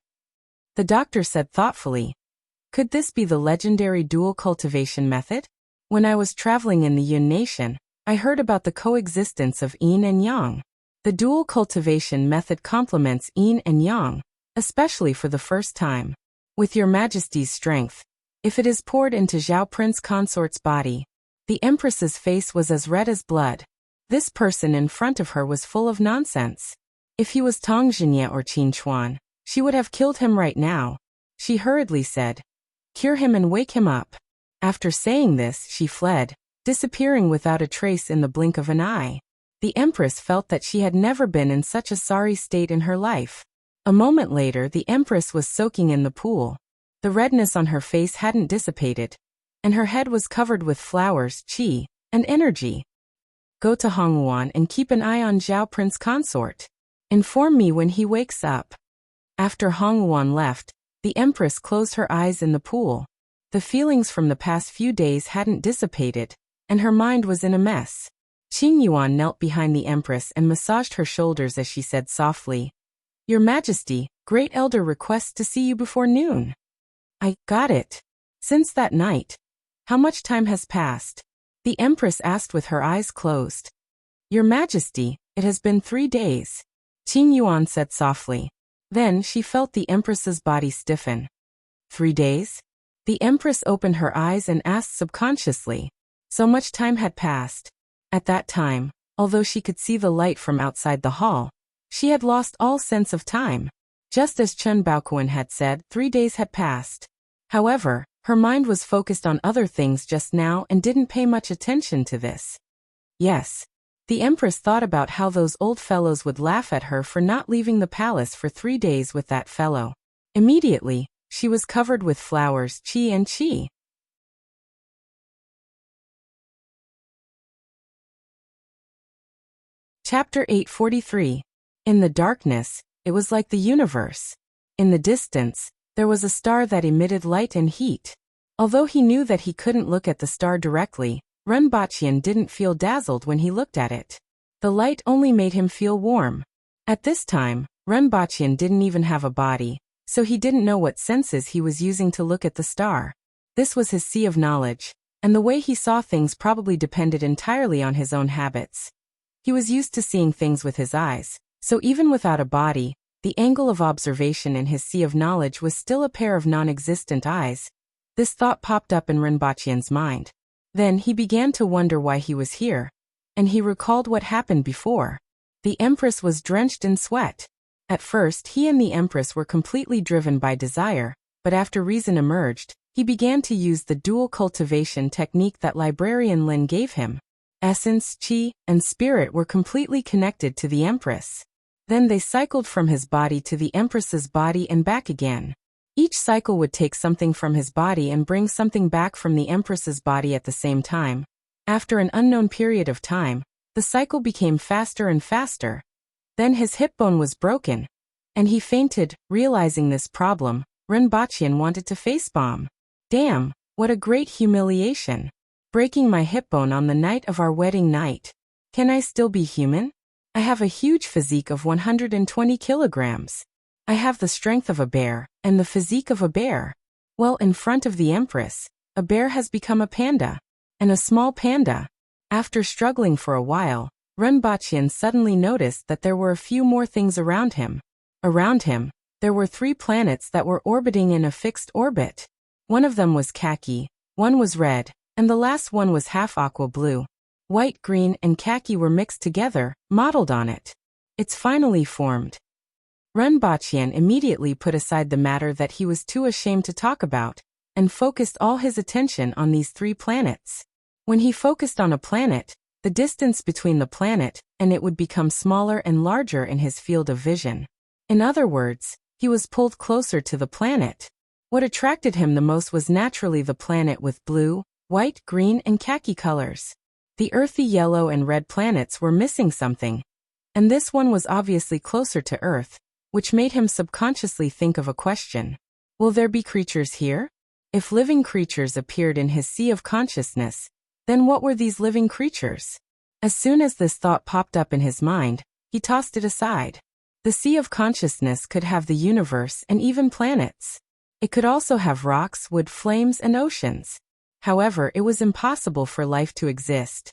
The doctor said thoughtfully. Could this be the legendary dual cultivation method? When I was traveling in the Yun Nation, I heard about the coexistence of yin and yang. The dual cultivation method complements yin and yang, especially for the first time. With your Majesty's strength, if it is poured into Zhao Prince Consort's body. The Empress's face was as red as blood. This person in front of her was full of nonsense. If he was Tong Zhinya or Qin Chuan, she would have killed him right now. She hurriedly said, "Cure him and wake him up." After saying this, she fled, disappearing without a trace in the blink of an eye. The Empress felt that she had never been in such a sorry state in her life. A moment later, the Empress was soaking in the pool. The redness on her face hadn't dissipated, and her head was covered with flowers, qi, and energy. Go to Hongwuan and keep an eye on Zhao Prince Consort. Inform me when he wakes up. After Hongwuan left, the Empress closed her eyes in the pool. The feelings from the past few days hadn't dissipated, and her mind was in a mess. Qing Yuan knelt behind the Empress and massaged her shoulders as she said softly, "Your Majesty, Great Elder requests to see you before noon." "I got it." Since that night, how much time has passed? The Empress asked with her eyes closed. "Your Majesty, it has been 3 days." Qing Yuan said softly. Then she felt the Empress's body stiffen. 3 days? The Empress opened her eyes and asked subconsciously. So much time had passed. At that time, although she could see the light from outside the hall, she had lost all sense of time. Just as Chen Baoquan had said, 3 days had passed. However, her mind was focused on other things just now and didn't pay much attention to this. Yes. The Empress thought about how those old fellows would laugh at her for not leaving the palace for 3 days with that fellow. Immediately, she was covered with flowers, qi and qi. Chapter 843. In the darkness, it was like the universe. In the distance, there was a star that emitted light and heat. Although he knew that he couldn't look at the star directly, Ren Baqian didn't feel dazzled when he looked at it. The light only made him feel warm. At this time, Ren Baqian didn't even have a body, so he didn't know what senses he was using to look at the star. This was his sea of knowledge, and the way he saw things probably depended entirely on his own habits. He was used to seeing things with his eyes, so even without a body, the angle of observation in his sea of knowledge was still a pair of non-existent eyes. This thought popped up in Rinpochian's mind. Then he began to wonder why he was here, and he recalled what happened before. The Empress was drenched in sweat. At first he and the Empress were completely driven by desire, but after reason emerged, he began to use the dual cultivation technique that Librarian Lin gave him. Essence, qi, and spirit were completely connected to the Empress. Then they cycled from his body to the Empress's body and back again. Each cycle would take something from his body and bring something back from the Empress's body at the same time. After an unknown period of time, the cycle became faster and faster. Then his hip bone was broken, and he fainted. Realizing this problem, Rinpochian wanted to facepalm. Damn, what a great humiliation. Breaking my hip bone on the night of our wedding night. Can I still be human? I have a huge physique of 120 kilograms. I have the strength of a bear, and the physique of a bear. Well, in front of the Empress, a bear has become a panda. And a small panda. After struggling for a while, Rinpochian suddenly noticed that there were a few more things around him. Around him, there were 3 planets that were orbiting in a fixed orbit. One of them was khaki, one was red, and the last one was half aqua blue. White, green, and khaki were mixed together, modeled on it. It's finally formed. Rinpochian immediately put aside the matter that he was too ashamed to talk about, and focused all his attention on these 3 planets. When he focused on a planet, the distance between the planet and it would become smaller and larger in his field of vision. In other words, he was pulled closer to the planet. What attracted him the most was naturally the planet with blue, white, green, and khaki colors. The earthy yellow and red planets were missing something. and this one was obviously closer to Earth, which made him subconsciously think of a question. Will there be creatures here? If living creatures appeared in his sea of consciousness, then what were these living creatures? As soon as this thought popped up in his mind, he tossed it aside. The sea of consciousness could have the universe and even planets. It could also have rocks, wood, flames, and oceans. However, it was impossible for life to exist,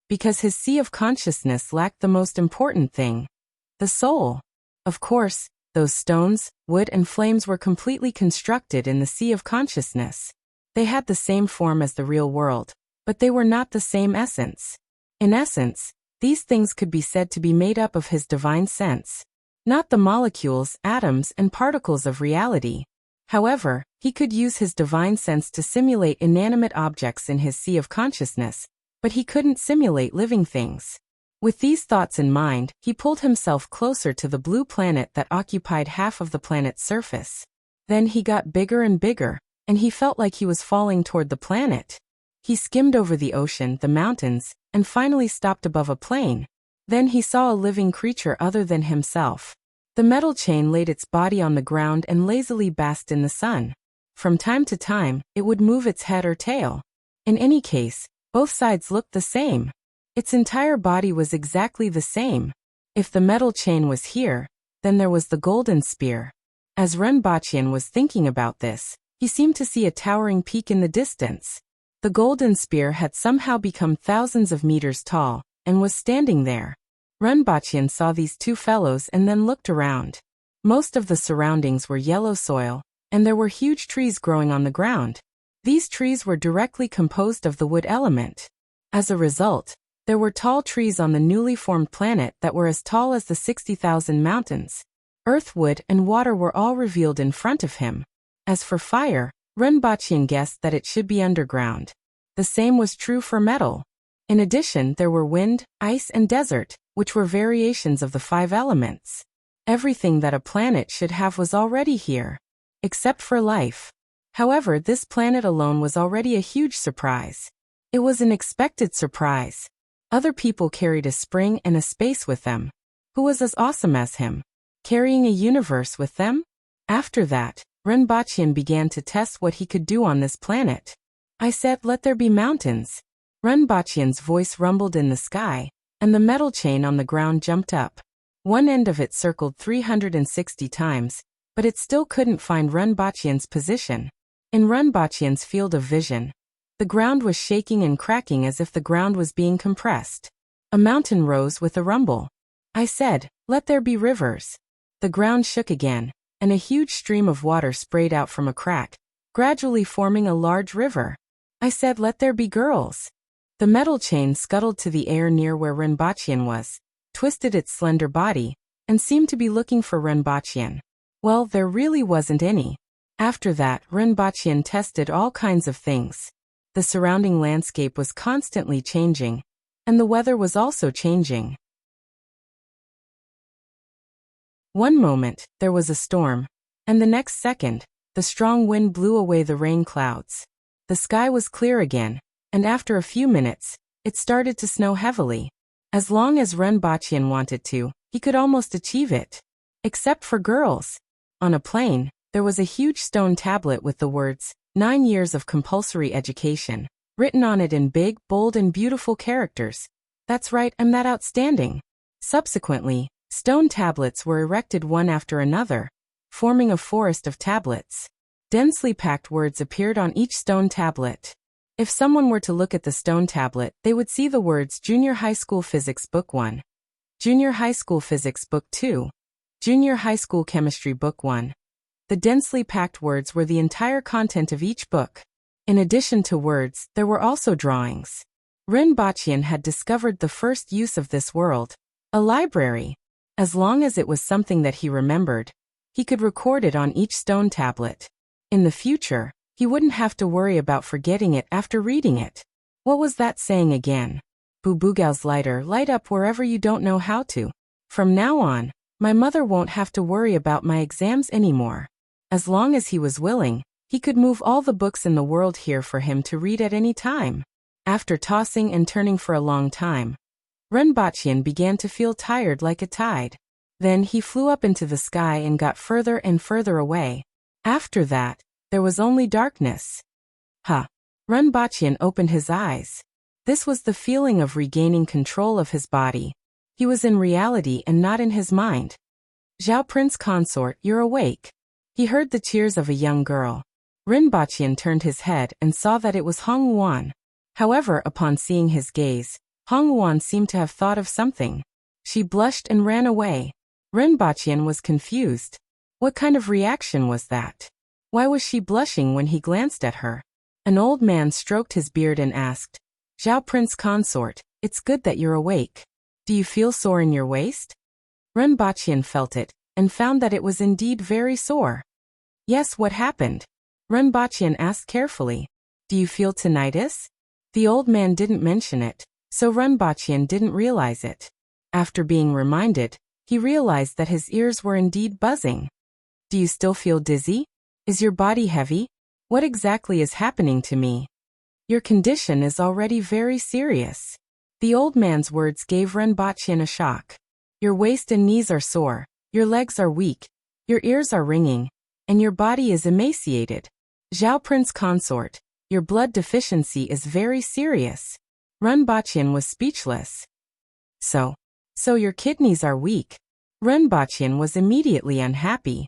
because his sea of consciousness lacked the most important thing, the soul. Of course, those stones, wood, and flames were completely constructed in the sea of consciousness. They had the same form as the real world, but they were not the same essence. In essence, these things could be said to be made up of his divine sense, not the molecules, atoms, and particles of reality. However, he could use his divine sense to simulate inanimate objects in his sea of consciousness, but he couldn't simulate living things. With these thoughts in mind, he pulled himself closer to the blue planet that occupied half of the planet's surface. Then he got bigger and bigger, and he felt like he was falling toward the planet. He skimmed over the ocean, the mountains, and finally stopped above a plain. Then he saw a living creature other than himself. The metal chain laid its body on the ground and lazily basked in the sun. From time to time, it would move its head or tail. In any case, both sides looked the same. Its entire body was exactly the same. If the metal chain was here, then there was the golden spear. As Renbachian was thinking about this, he seemed to see a towering peak in the distance. The golden spear had somehow become thousands of meters tall, and was standing there. Renbachian saw these two fellows and then looked around. Most of the surroundings were yellow soil, and there were huge trees growing on the ground. These trees were directly composed of the wood element. As a result, there were tall trees on the newly formed planet that were as tall as the 60,000 mountains. Earth, wood, and water were all revealed in front of him. As for fire, Renbachian guessed that it should be underground. The same was true for metal. In addition, there were wind, ice, and desert, which were variations of the 5 elements. Everything that a planet should have was already here, except for life. However, this planet alone was already a huge surprise. It was an expected surprise. Other people carried a spring and a space with them. Who was as awesome as him? Carrying a universe with them? After that, Renbachian began to test what he could do on this planet. I said, let there be mountains. Renbachian's voice rumbled in the sky, and the metal chain on the ground jumped up. One end of it circled 360 times, but it still couldn't find Renbachian's position. In Renbachian's field of vision, the ground was shaking and cracking as if the ground was being compressed. A mountain rose with a rumble. I said, let there be rivers. The ground shook again, and a huge stream of water sprayed out from a crack, gradually forming a large river. I said, let there be girls. The metal chain scuttled to the air near where Renbachian was, twisted its slender body, and seemed to be looking for Renbachian. Well, there really wasn't any. After that, Renbachian tested all kinds of things. The surrounding landscape was constantly changing, and the weather was also changing. One moment, there was a storm, and the next second, the strong wind blew away the rain clouds. The sky was clear again, and after a few minutes, it started to snow heavily. As long as Renbachian wanted to, he could almost achieve it. Except for girls. On a plain, there was a huge stone tablet with the words, 9 years of compulsory education, written on it in big, bold, and beautiful characters. That's right, I'm that outstanding. Subsequently, stone tablets were erected one after another, forming a forest of tablets. Densely packed words appeared on each stone tablet. If someone were to look at the stone tablet, they would see the words Junior High School Physics Book 1, Junior High School Physics Book 2, Junior High School Chemistry Book 1. The densely packed words were the entire content of each book. In addition to words, there were also drawings. Renbachian had discovered the first use of this world, a library. As long as it was something that he remembered, he could record it on each stone tablet. In the future, he wouldn't have to worry about forgetting it after reading it. What was that saying again? Bubugao's lighter, light up wherever you don't know how to. From now on, my mother won't have to worry about my exams anymore. As long as he was willing, he could move all the books in the world here for him to read at any time. After tossing and turning for a long time, Renbachian began to feel tired like a tide. Then he flew up into the sky and got further and further away. After that, there was only darkness. Renbachian opened his eyes. This was the feeling of regaining control of his body. He was in reality and not in his mind. Zhao Prince Consort, you're awake. He heard the cheers of a young girl. Renbachian turned his head and saw that it was Hong Wan. However, upon seeing his gaze, Hong Wan seemed to have thought of something. She blushed and ran away. Renbachian was confused. What kind of reaction was that? Why was she blushing when he glanced at her? An old man stroked his beard and asked, Zhao Prince Consort, it's good that you're awake. Do you feel sore in your waist? Renbachian felt it, and found that it was indeed very sore. Yes, what happened? Renbachian asked carefully. Do you feel tinnitus? The old man didn't mention it, so Renbachian didn't realize it. After being reminded, he realized that his ears were indeed buzzing. Do you still feel dizzy? Is your body heavy? What exactly is happening to me? Your condition is already very serious. The old man's words gave Renbachian a shock. Your waist and knees are sore, your legs are weak, your ears are ringing, and your body is emaciated. Zhao Prince Consort, your blood deficiency is very serious. Renbachian was speechless. So your kidneys are weak. Renbachian was immediately unhappy.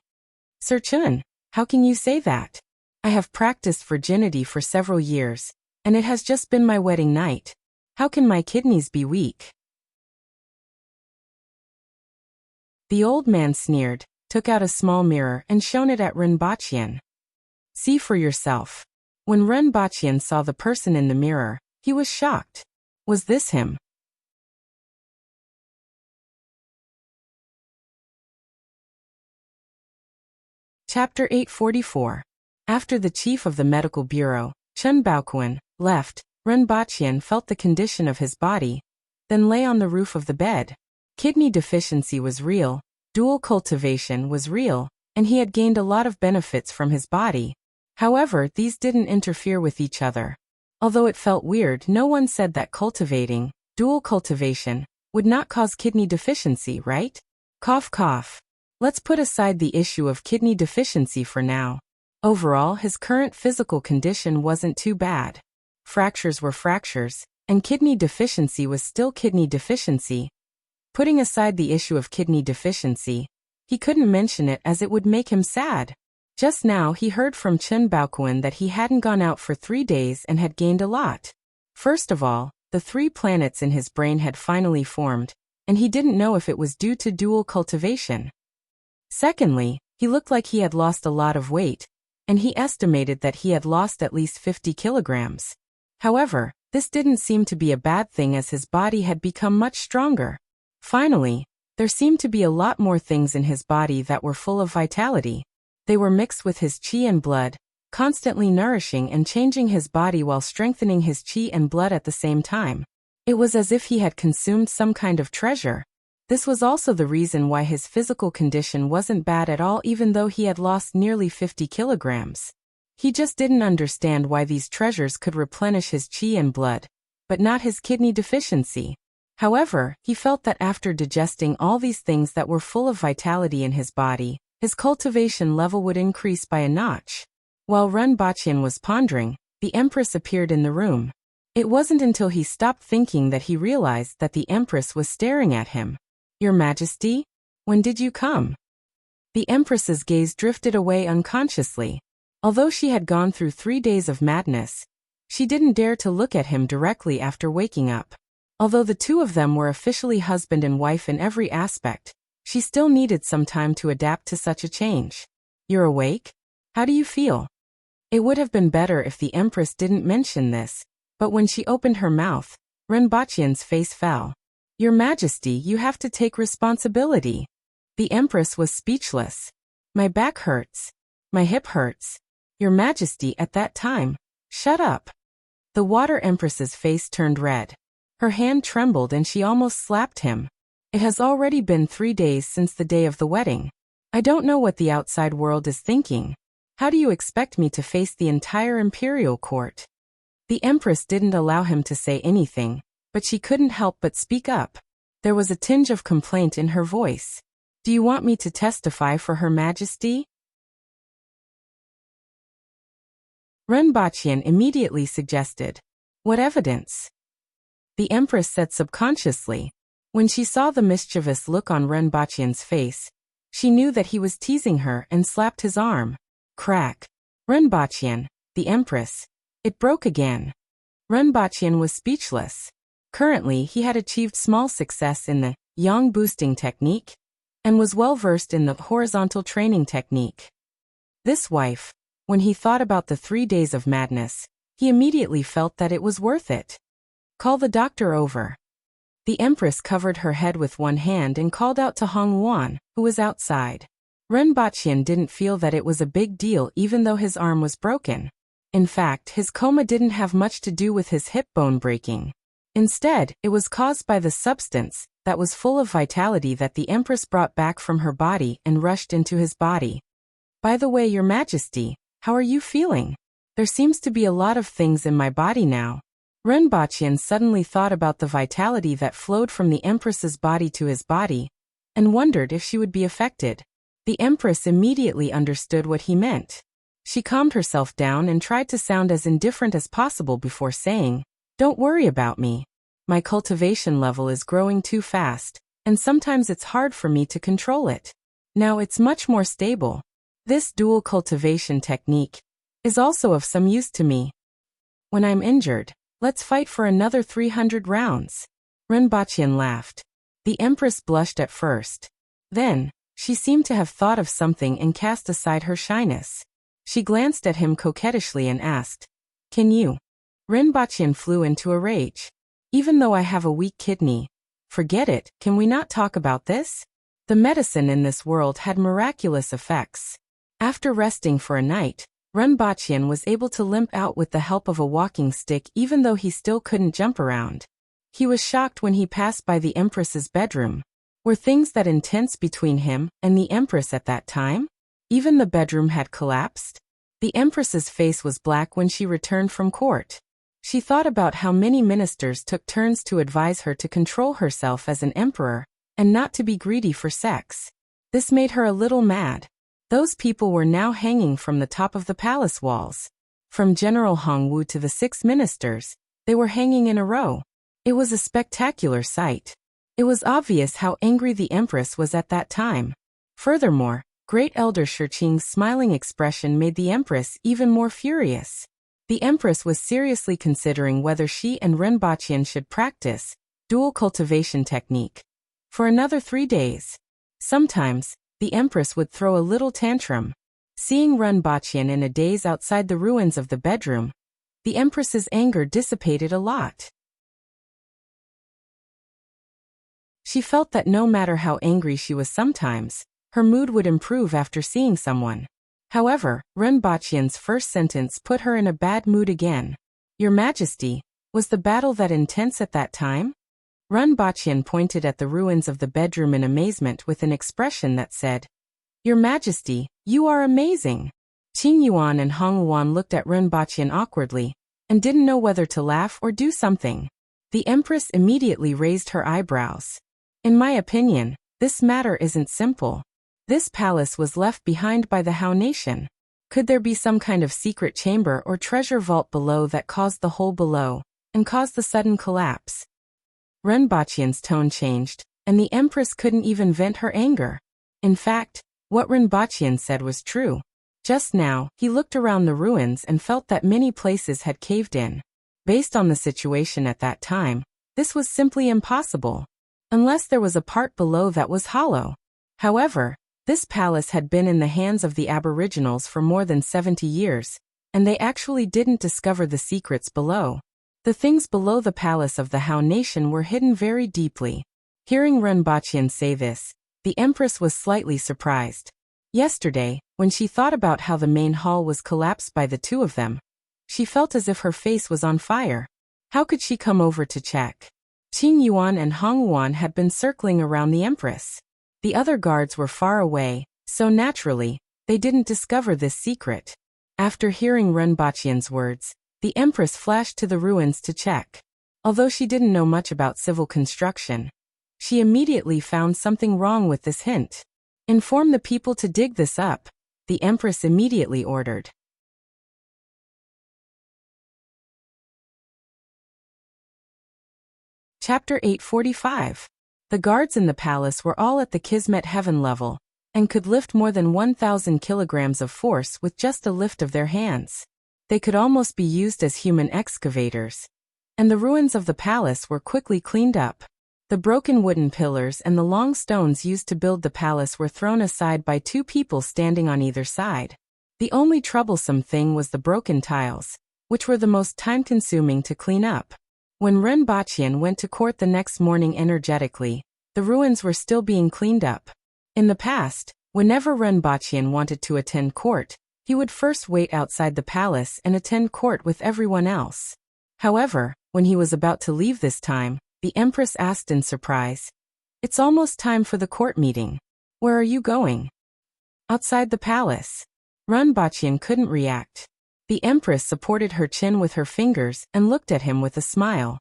Sir Chun, how can you say that? I have practiced virginity for several years, and it has just been my wedding night. How can my kidneys be weak? The old man sneered, took out a small mirror and shone it at Renbachian. See for yourself. When Renbachian saw the person in the mirror, he was shocked. Was this him? Chapter 844. After the chief of the medical bureau, Chen Baoquan, left, Renbachian felt the condition of his body, then lay on the roof of the bed. Kidney deficiency was real, dual cultivation was real, and he had gained a lot of benefits from his body. However, these didn't interfere with each other. Although it felt weird, no one said that cultivating, dual cultivation, would not cause kidney deficiency, right? Cough cough. Let's put aside the issue of kidney deficiency for now. Overall, his current physical condition wasn't too bad. Fractures were fractures, and kidney deficiency was still kidney deficiency. Putting aside the issue of kidney deficiency, he couldn't mention it as it would make him sad. Just now he heard from Chen Baoquan that he hadn't gone out for 3 days and had gained a lot. First of all, the 3 planets in his brain had finally formed, and he didn't know if it was due to dual cultivation. Secondly, he looked like he had lost a lot of weight, and he estimated that he had lost at least 50 kilograms. However, this didn't seem to be a bad thing as his body had become much stronger. Finally, there seemed to be a lot more things in his body that were full of vitality. They were mixed with his qi and blood, constantly nourishing and changing his body while strengthening his qi and blood at the same time. It was as if he had consumed some kind of treasure. This was also the reason why his physical condition wasn't bad at all even though he had lost nearly 50 kilograms. He just didn't understand why these treasures could replenish his qi and blood, but not his kidney deficiency. However, he felt that after digesting all these things that were full of vitality in his body, his cultivation level would increase by a notch. While Renbachian was pondering, the Empress appeared in the room. It wasn't until he stopped thinking that he realized that the Empress was staring at him. Your Majesty? When did you come? The Empress's gaze drifted away unconsciously. Although she had gone through 3 days of madness, she didn't dare to look at him directly after waking up. Although the two of them were officially husband and wife in every aspect, she still needed some time to adapt to such a change. You're awake? How do you feel? It would have been better if the Empress didn't mention this, but when she opened her mouth, Renbachian's face fell. Your Majesty, you have to take responsibility. The Empress was speechless. My back hurts. My hip hurts. Your Majesty, at that time. Shut up. The Water Empress's face turned red. Her hand trembled and she almost slapped him. It has already been 3 days since the day of the wedding. I don't know what the outside world is thinking. How do you expect me to face the entire imperial court? The Empress didn't allow him to say anything, but she couldn't help but speak up. There was a tinge of complaint in her voice. Do you want me to testify for Her Majesty? Renbachian immediately suggested. What evidence? The Empress said subconsciously. When she saw the mischievous look on Renbachian's face, she knew that he was teasing her and slapped his arm. Crack. Renbachian, the Empress. It broke again. Renbachian was speechless. Currently, he had achieved small success in the yang boosting technique and was well versed in the horizontal training technique. This wife, when he thought about the 3 days of madness, he immediately felt that it was worth it. Call the doctor over. The Empress covered her head with one hand and called out to Hong Yuan, who was outside. Renbachian didn't feel that it was a big deal even though his arm was broken. In fact, his coma didn't have much to do with his hip bone breaking. Instead, it was caused by the substance that was full of vitality that the Empress brought back from her body and rushed into his body. By the way, Your Majesty, how are you feeling? There seems to be a lot of things in my body now. Renbachian suddenly thought about the vitality that flowed from the Empress's body to his body, and wondered if she would be affected. The Empress immediately understood what he meant. She calmed herself down and tried to sound as indifferent as possible before saying, Don't worry about me. My cultivation level is growing too fast, and sometimes it's hard for me to control it. Now it's much more stable. This dual cultivation technique is also of some use to me. When I'm injured, let's fight for another 300 rounds. Renbachian laughed. The Empress blushed at first. Then, she seemed to have thought of something and cast aside her shyness. She glanced at him coquettishly and asked, Can you? Renbachian flew into a rage. Even though I have a weak kidney. Forget it, can we not talk about this? The medicine in this world had miraculous effects. After resting for a night, Renbachian was able to limp out with the help of a walking stick even though he still couldn't jump around. He was shocked when he passed by the Empress's bedroom. Were things that intense between him and the Empress at that time? Even the bedroom had collapsed? The Empress's face was black when she returned from court. She thought about how many ministers took turns to advise her to control herself as an emperor, and not to be greedy for sex. This made her a little mad. Those people were now hanging from the top of the palace walls. From General Hongwu to the 6 ministers, they were hanging in a row. It was a spectacular sight. It was obvious how angry the Empress was at that time. Furthermore, Great Elder Shiqing's smiling expression made the Empress even more furious. The Empress was seriously considering whether she and Renbachian should practice dual cultivation technique for another 3 days. Sometimes, the Empress would throw a little tantrum. Seeing Renbachian in a daze outside the ruins of the bedroom, the Empress's anger dissipated a lot. She felt that no matter how angry she was sometimes, her mood would improve after seeing someone. However, Renbachian's first sentence put her in a bad mood again. Your Majesty, was the battle that intense at that time? Renbachian pointed at the ruins of the bedroom in amazement with an expression that said, Your Majesty, you are amazing. Qing Yuan and Hong Yuan looked at Renbachian awkwardly, and didn't know whether to laugh or do something. The Empress immediately raised her eyebrows. In my opinion, this matter isn't simple. This palace was left behind by the Hao nation. Could there be some kind of secret chamber or treasure vault below that caused the hole below, and caused the sudden collapse? Renbachian's tone changed, and the Empress couldn't even vent her anger. In fact, what Renbachian said was true. Just now, he looked around the ruins and felt that many places had caved in. Based on the situation at that time, this was simply impossible. Unless there was a part below that was hollow. However, this palace had been in the hands of the Aboriginals for more than 70 years, and they actually didn't discover the secrets below. The things below the palace of the Hao nation were hidden very deeply. Hearing Renbachian say this, the Empress was slightly surprised. Yesterday, when she thought about how the main hall was collapsed by the 2 of them, she felt as if her face was on fire. How could she come over to check? Qing Yuan and Hong Yuan had been circling around the Empress. The other guards were far away, so naturally, they didn't discover this secret. After hearing Renbachian's words, The Empress flashed to the ruins to check. Although she didn't know much about civil construction, she immediately found something wrong with this hint. Inform the people to dig this up, the Empress immediately ordered. Chapter 845. The guards in the palace were all at the Kismet heaven level, and could lift more than 1,000 kilograms of force with just a lift of their hands. They could almost be used as human excavators. And the ruins of the palace were quickly cleaned up. The broken wooden pillars and the long stones used to build the palace were thrown aside by two people standing on either side. The only troublesome thing was the broken tiles, which were the most time-consuming to clean up. When Ren Baqian went to court the next morning energetically, the ruins were still being cleaned up. In the past, whenever Ren Baqian wanted to attend court, he would first wait outside the palace and attend court with everyone else. However, when he was about to leave this time, the Empress asked in surprise, "It's almost time for the court meeting. Where are you going?" "Outside the palace." Ren Baqian couldn't react. The Empress supported her chin with her fingers and looked at him with a smile.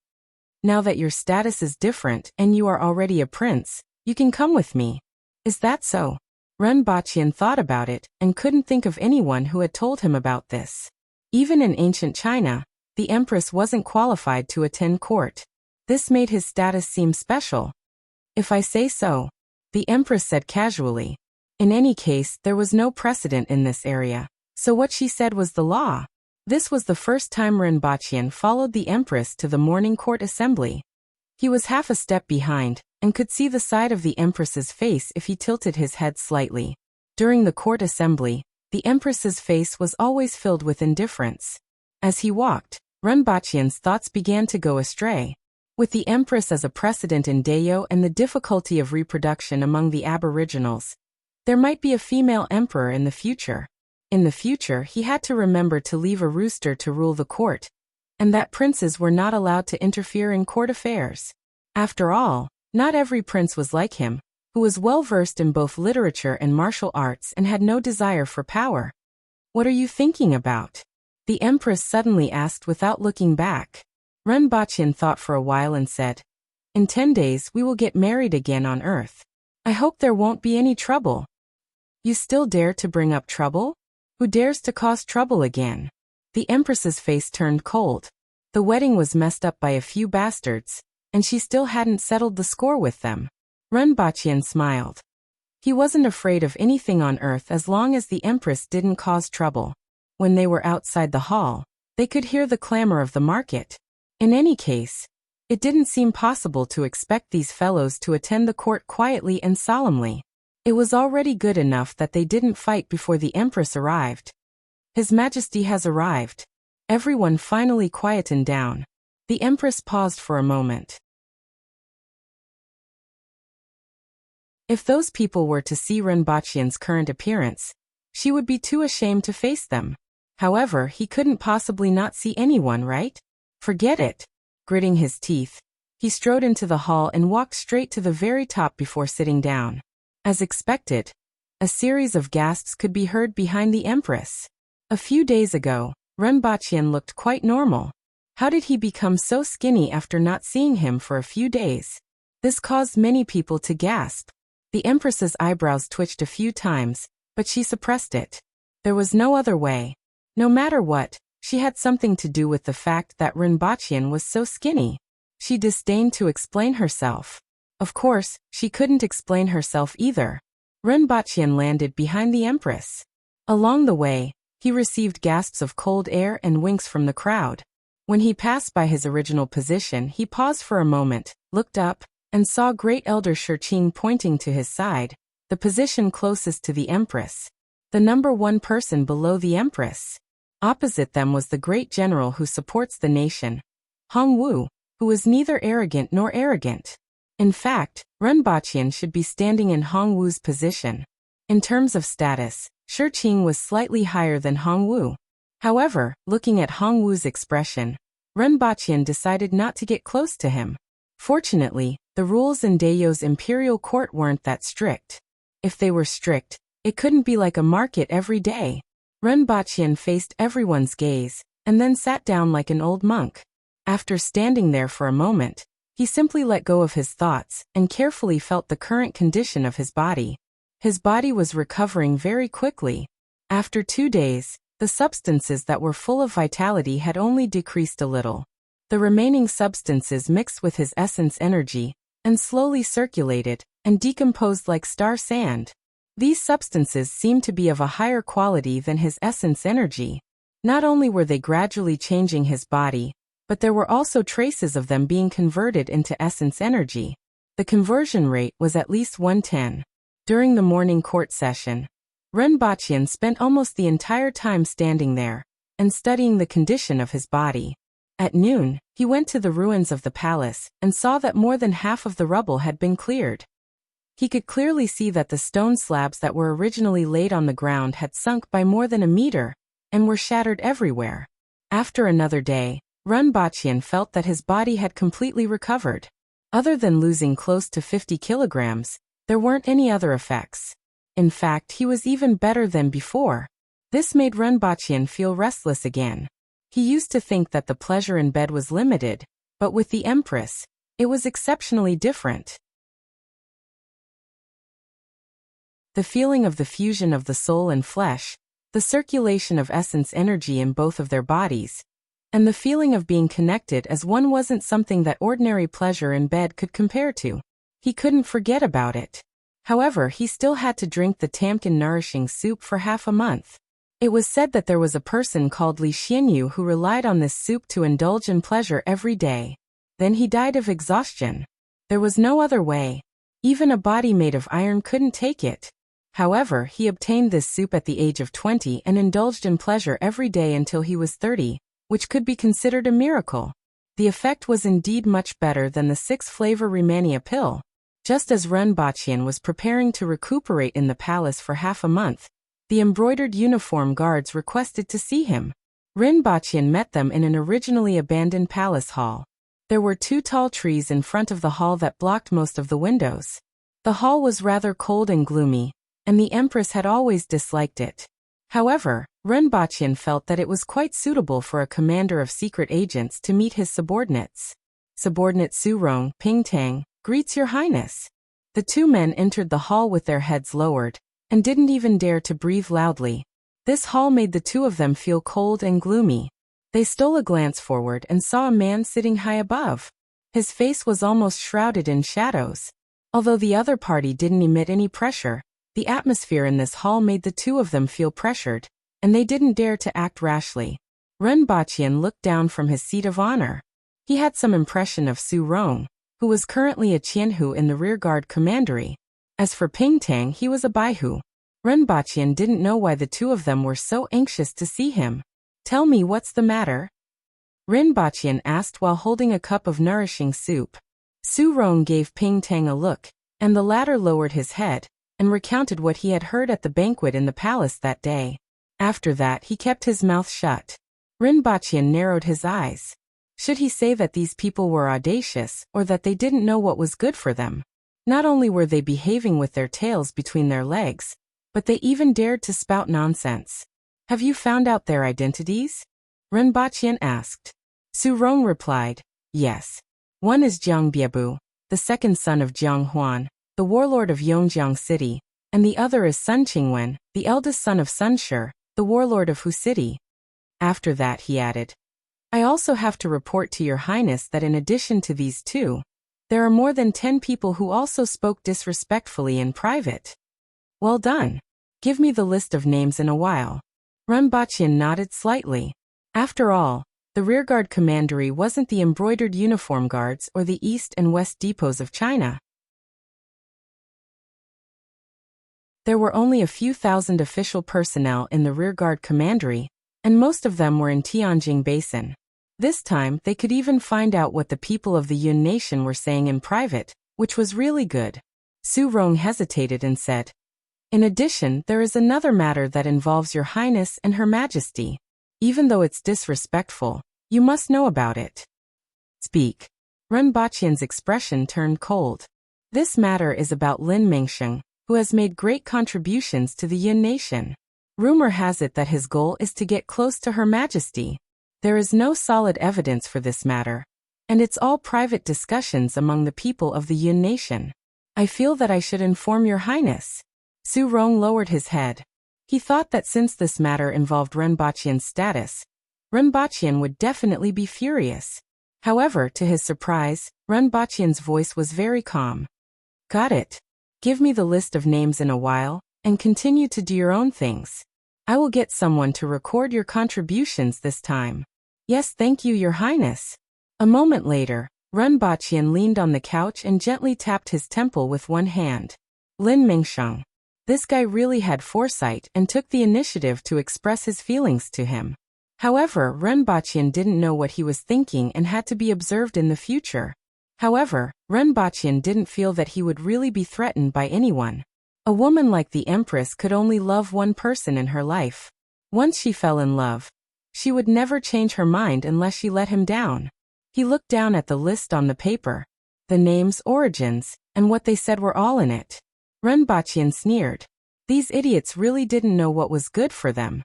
"Now that your status is different and you are already a prince, you can come with me. Is that so?" Ren Baqian thought about it and couldn't think of anyone who had told him about this. Even in ancient China, the Empress wasn't qualified to attend court. This made his status seem special. "If I say so," the Empress said casually. In any case, there was no precedent in this area, so what she said was the law. This was the first time Ren Baqian followed the Empress to the morning court assembly. He was half a step behind, and could see the side of the Empress's face if he tilted his head slightly. During the court assembly, the Empress's face was always filled with indifference. As he walked, Ren Baqian's thoughts began to go astray. With the Empress as a precedent in Dayo and the difficulty of reproduction among the aboriginals, there might be a female emperor in the future. In the future, he had to remember to leave a rooster to rule the court, and that princes were not allowed to interfere in court affairs. After all, not every prince was like him, who was well versed in both literature and martial arts and had no desire for power. "What are you thinking about?" the Empress suddenly asked without looking back. Ren Baqian thought for a while and said, "In 10 days we will get married again on Earth. I hope there won't be any trouble." "You still dare to bring up trouble? Who dares to cause trouble again?" The Empress's face turned cold. The wedding was messed up by a few bastards, and she still hadn't settled the score with them. Ren Baqian smiled. He wasn't afraid of anything on Earth as long as the Empress didn't cause trouble. When they were outside the hall, they could hear the clamor of the market. In any case, it didn't seem possible to expect these fellows to attend the court quietly and solemnly. It was already good enough that they didn't fight before the Empress arrived. "His Majesty has arrived." Everyone finally quietened down. The Empress paused for a moment. If those people were to see Ren Baqian's current appearance, she would be too ashamed to face them. However, he couldn't possibly not see anyone, right? Forget it. Gritting his teeth, he strode into the hall and walked straight to the very top before sitting down. As expected, a series of gasps could be heard behind the Empress. A few days ago, Ren Baqian looked quite normal. How did he become so skinny after not seeing him for a few days? This caused many people to gasp. The Empress's eyebrows twitched a few times, but she suppressed it. There was no other way. No matter what, she had something to do with the fact that Ren Baqian was so skinny. She disdained to explain herself. Of course, she couldn't explain herself either. Ren Baqian landed behind the Empress. Along the way, he received gasps of cold air and winks from the crowd. When he passed by his original position, he paused for a moment, looked up, and saw Great Elder Shiqing pointing to his side, the position closest to the Empress. The number one person below the Empress. Opposite them was the great general who supports the nation, Hong Wu, who was neither arrogant nor arrogant. In fact, Ren Baqian should be standing in Hong Wu's position. In terms of status, Shiqing was slightly higher than Hong Wu. However, looking at Hong Wu's expression, Ren Baqian decided not to get close to him. Fortunately, the rules in Dayo's imperial court weren't that strict. If they were strict, it couldn't be like a market every day. Ren Baqian faced everyone's gaze, and then sat down like an old monk. After standing there for a moment, he simply let go of his thoughts and carefully felt the current condition of his body. His body was recovering very quickly. After 2 days, the substances that were full of vitality had only decreased a little. The remaining substances mixed with his essence energy and slowly circulated and decomposed like star sand. These substances seemed to be of a higher quality than his essence energy. Not only were they gradually changing his body, but there were also traces of them being converted into essence energy. The conversion rate was at least 110. During the morning court session, Rinpoche spent almost the entire time standing there and studying the condition of his body. At noon, he went to the ruins of the palace and saw that more than half of the rubble had been cleared. He could clearly see that the stone slabs that were originally laid on the ground had sunk by more than a meter and were shattered everywhere. After another day, Rinpoche felt that his body had completely recovered. Other than losing close to 50 kilograms, there weren't any other effects. In fact, he was even better than before. This made Rinpoche feel restless again. He used to think that the pleasure in bed was limited, but with the Empress, it was exceptionally different. The feeling of the fusion of the soul and flesh, the circulation of essence energy in both of their bodies, and the feeling of being connected as one wasn't something that ordinary pleasure in bed could compare to. He couldn't forget about it. However, he still had to drink the tamkin nourishing soup for half a month. It was said that there was a person called Li Xianyu who relied on this soup to indulge in pleasure every day. Then he died of exhaustion. There was no other way. Even a body made of iron couldn't take it. However, he obtained this soup at the age of 20 and indulged in pleasure every day until he was 30, which could be considered a miracle. The effect was indeed much better than the 6-flavor Rehmannia pill. Just as Rinpoche was preparing to recuperate in the palace for half a month, the embroidered uniform guards requested to see him. Rinpoche met them in an originally abandoned palace hall. There were 2 tall trees in front of the hall that blocked most of the windows. The hall was rather cold and gloomy, and the Empress had always disliked it. However, Rinpoche felt that it was quite suitable for a commander of secret agents to meet his subordinates. Subordinate Su Rong, Ping Tang, greets your highness. The 2 men entered the hall with their heads lowered, and didn't even dare to breathe loudly. This hall made the 2 of them feel cold and gloomy. They stole a glance forward and saw a man sitting high above. His face was almost shrouded in shadows. Although the other party didn't emit any pressure, the atmosphere in this hall made the 2 of them feel pressured, and they didn't dare to act rashly. Rinpoche looked down from his seat of honor. He had some impression of Su Rong, who was currently a Qianhu in the rearguard commandery. As for Ping Tang, he was a Baihu. Rinpoche didn't know why the 2 of them were so anxious to see him. Tell me what's the matter? Rinpoche asked while holding a cup of nourishing soup. Su Rong gave Ping Tang a look, and the latter lowered his head and recounted what he had heard at the banquet in the palace that day. After that, he kept his mouth shut. Rinpoche narrowed his eyes. Should he say that these people were audacious or that they didn't know what was good for them? Not only were they behaving with their tails between their legs, but they even dared to spout nonsense. Have you found out their identities? Rinpoche asked. Su Rong replied, yes. One is Jiang Biebu, the second son of Jiang Huan, the warlord of Yongjiang City, and the other is Sun Qingwen, the eldest son of Sun Shi, the warlord of Hu City. After that he added, I also have to report to your highness that in addition to these 2, there are more than 10 people who also spoke disrespectfully in private. Well done. Give me the list of names in a while. Rinpoche nodded slightly. After all, the rearguard commandery wasn't the embroidered uniform guards or the east and west depots of China. There were only a few thousand official personnel in the rearguard commandery, and most of them were in Tianjin Basin. This time, they could even find out what the people of the Yun Nation were saying in private, which was really good. Su Rong hesitated and said, in addition, there is another matter that involves your highness and her majesty. Even though it's disrespectful, you must know about it. Speak. Rinpoche's expression turned cold. This matter is about Lin Mengsheng, who has made great contributions to the Yun Nation. Rumor has it that his goal is to get close to Her Majesty. There is no solid evidence for this matter, and it's all private discussions among the people of the Yun nation. I feel that I should inform your highness. Su Rong lowered his head. He thought that since this matter involved Renbaqian's status, Renbaqian would definitely be furious. However, to his surprise, Renbaqian's voice was very calm. Got it. Give me the list of names in a while, and continue to do your own things. I will get someone to record your contributions this time. Yes, thank you, your highness. A moment later, Renbaqian leaned on the couch and gently tapped his temple with one hand. Lin Mingsheng. This guy really had foresight and took the initiative to express his feelings to him. However, Renbaqian didn't know what he was thinking and had to be observed in the future. However, Renbaqian didn't feel that he would really be threatened by anyone. A woman like the Empress could only love one person in her life. Once she fell in love, she would never change her mind unless she let him down. He looked down at the list on the paper. The names, origins, and what they said were all in it. Renbaqian sneered. These idiots really didn't know what was good for them.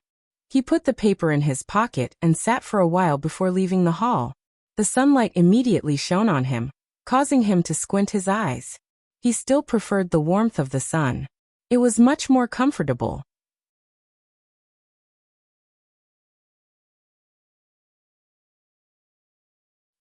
He put the paper in his pocket and sat for a while before leaving the hall. The sunlight immediately shone on him, causing him to squint his eyes. He still preferred the warmth of the sun. It was much more comfortable.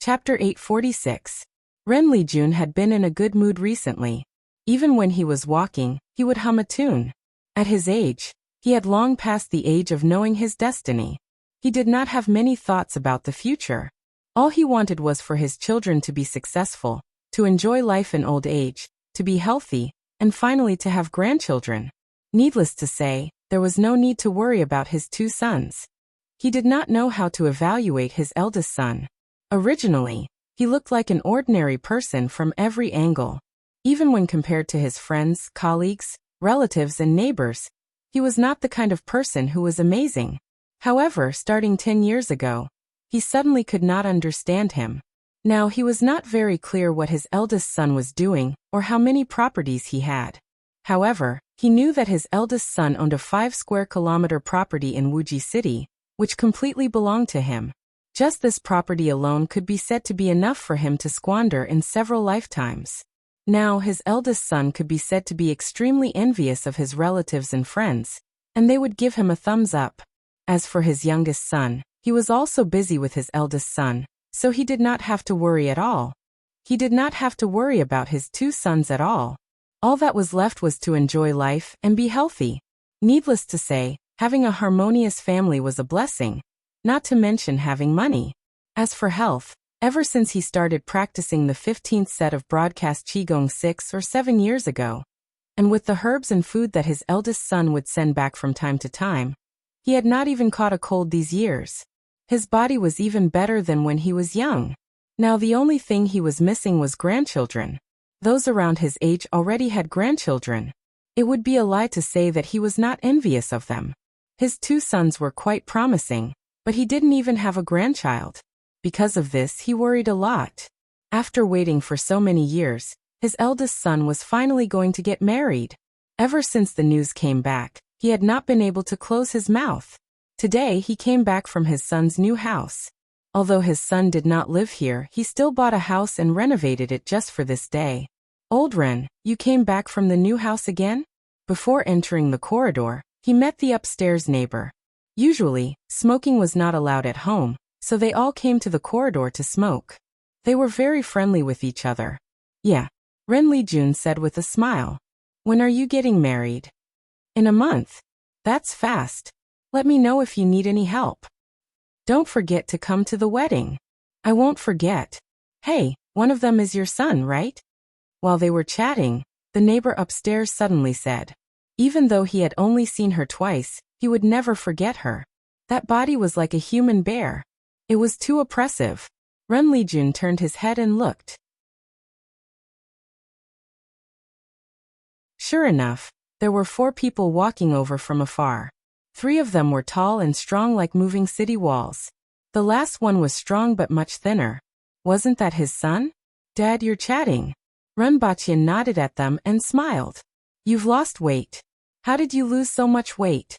Chapter 846. Ren Lijun had been in a good mood recently. Even when he was walking, he would hum a tune. At his age, he had long passed the age of knowing his destiny. He did not have many thoughts about the future. All he wanted was for his children to be successful, to enjoy life in old age, to be healthy, and finally to have grandchildren. Needless to say, there was no need to worry about his two sons. He did not know how to evaluate his eldest son. Originally, he looked like an ordinary person from every angle. Even when compared to his friends, colleagues, relatives, and neighbors, he was not the kind of person who was amazing. However, starting 10 years ago, he suddenly could not understand him. Now he was not very clear what his eldest son was doing or how many properties he had. However, he knew that his eldest son owned a 5-square-kilometer property in Wuxia City, which completely belonged to him. Just this property alone could be said to be enough for him to squander in several lifetimes. Now his eldest son could be said to be extremely envious of his relatives and friends, and they would give him a thumbs up. As for his youngest son, he was also busy with his eldest son, so he did not have to worry at all. He did not have to worry about his two sons at all. All that was left was to enjoy life and be healthy. Needless to say, having a harmonious family was a blessing, not to mention having money. As for health, ever since he started practicing the 15th set of broadcast Qigong 6 or 7 years ago, and with the herbs and food that his eldest son would send back from time to time, he had not even caught a cold these years. His body was even better than when he was young. Now the only thing he was missing was grandchildren. Those around his age already had grandchildren. It would be a lie to say that he was not envious of them. His two sons were quite promising, but he didn't even have a grandchild. Because of this, he worried a lot. After waiting for so many years, his eldest son was finally going to get married. Ever since the news came back, he had not been able to close his mouth. Today he came back from his son's new house. Although his son did not live here, he still bought a house and renovated it just for this day. Old Ren, you came back from the new house again? Before entering the corridor, he met the upstairs neighbor. Usually, smoking was not allowed at home, so they all came to the corridor to smoke. They were very friendly with each other. Yeah, Ren Lijun said with a smile. When are you getting married? In a month. That's fast. Let me know if you need any help. Don't forget to come to the wedding. I won't forget. Hey, one of them is your son, right? While they were chatting, the neighbor upstairs suddenly said. Even though he had only seen her twice, he would never forget her. That body was like a human bear. It was too oppressive. Ren Lijun turned his head and looked. Sure enough, there were 4 people walking over from afar. 3 of them were tall and strong like moving city walls. The last one was strong but much thinner. Wasn't that his son? Dad, you're chatting. Renbaqian nodded at them and smiled. You've lost weight. How did you lose so much weight?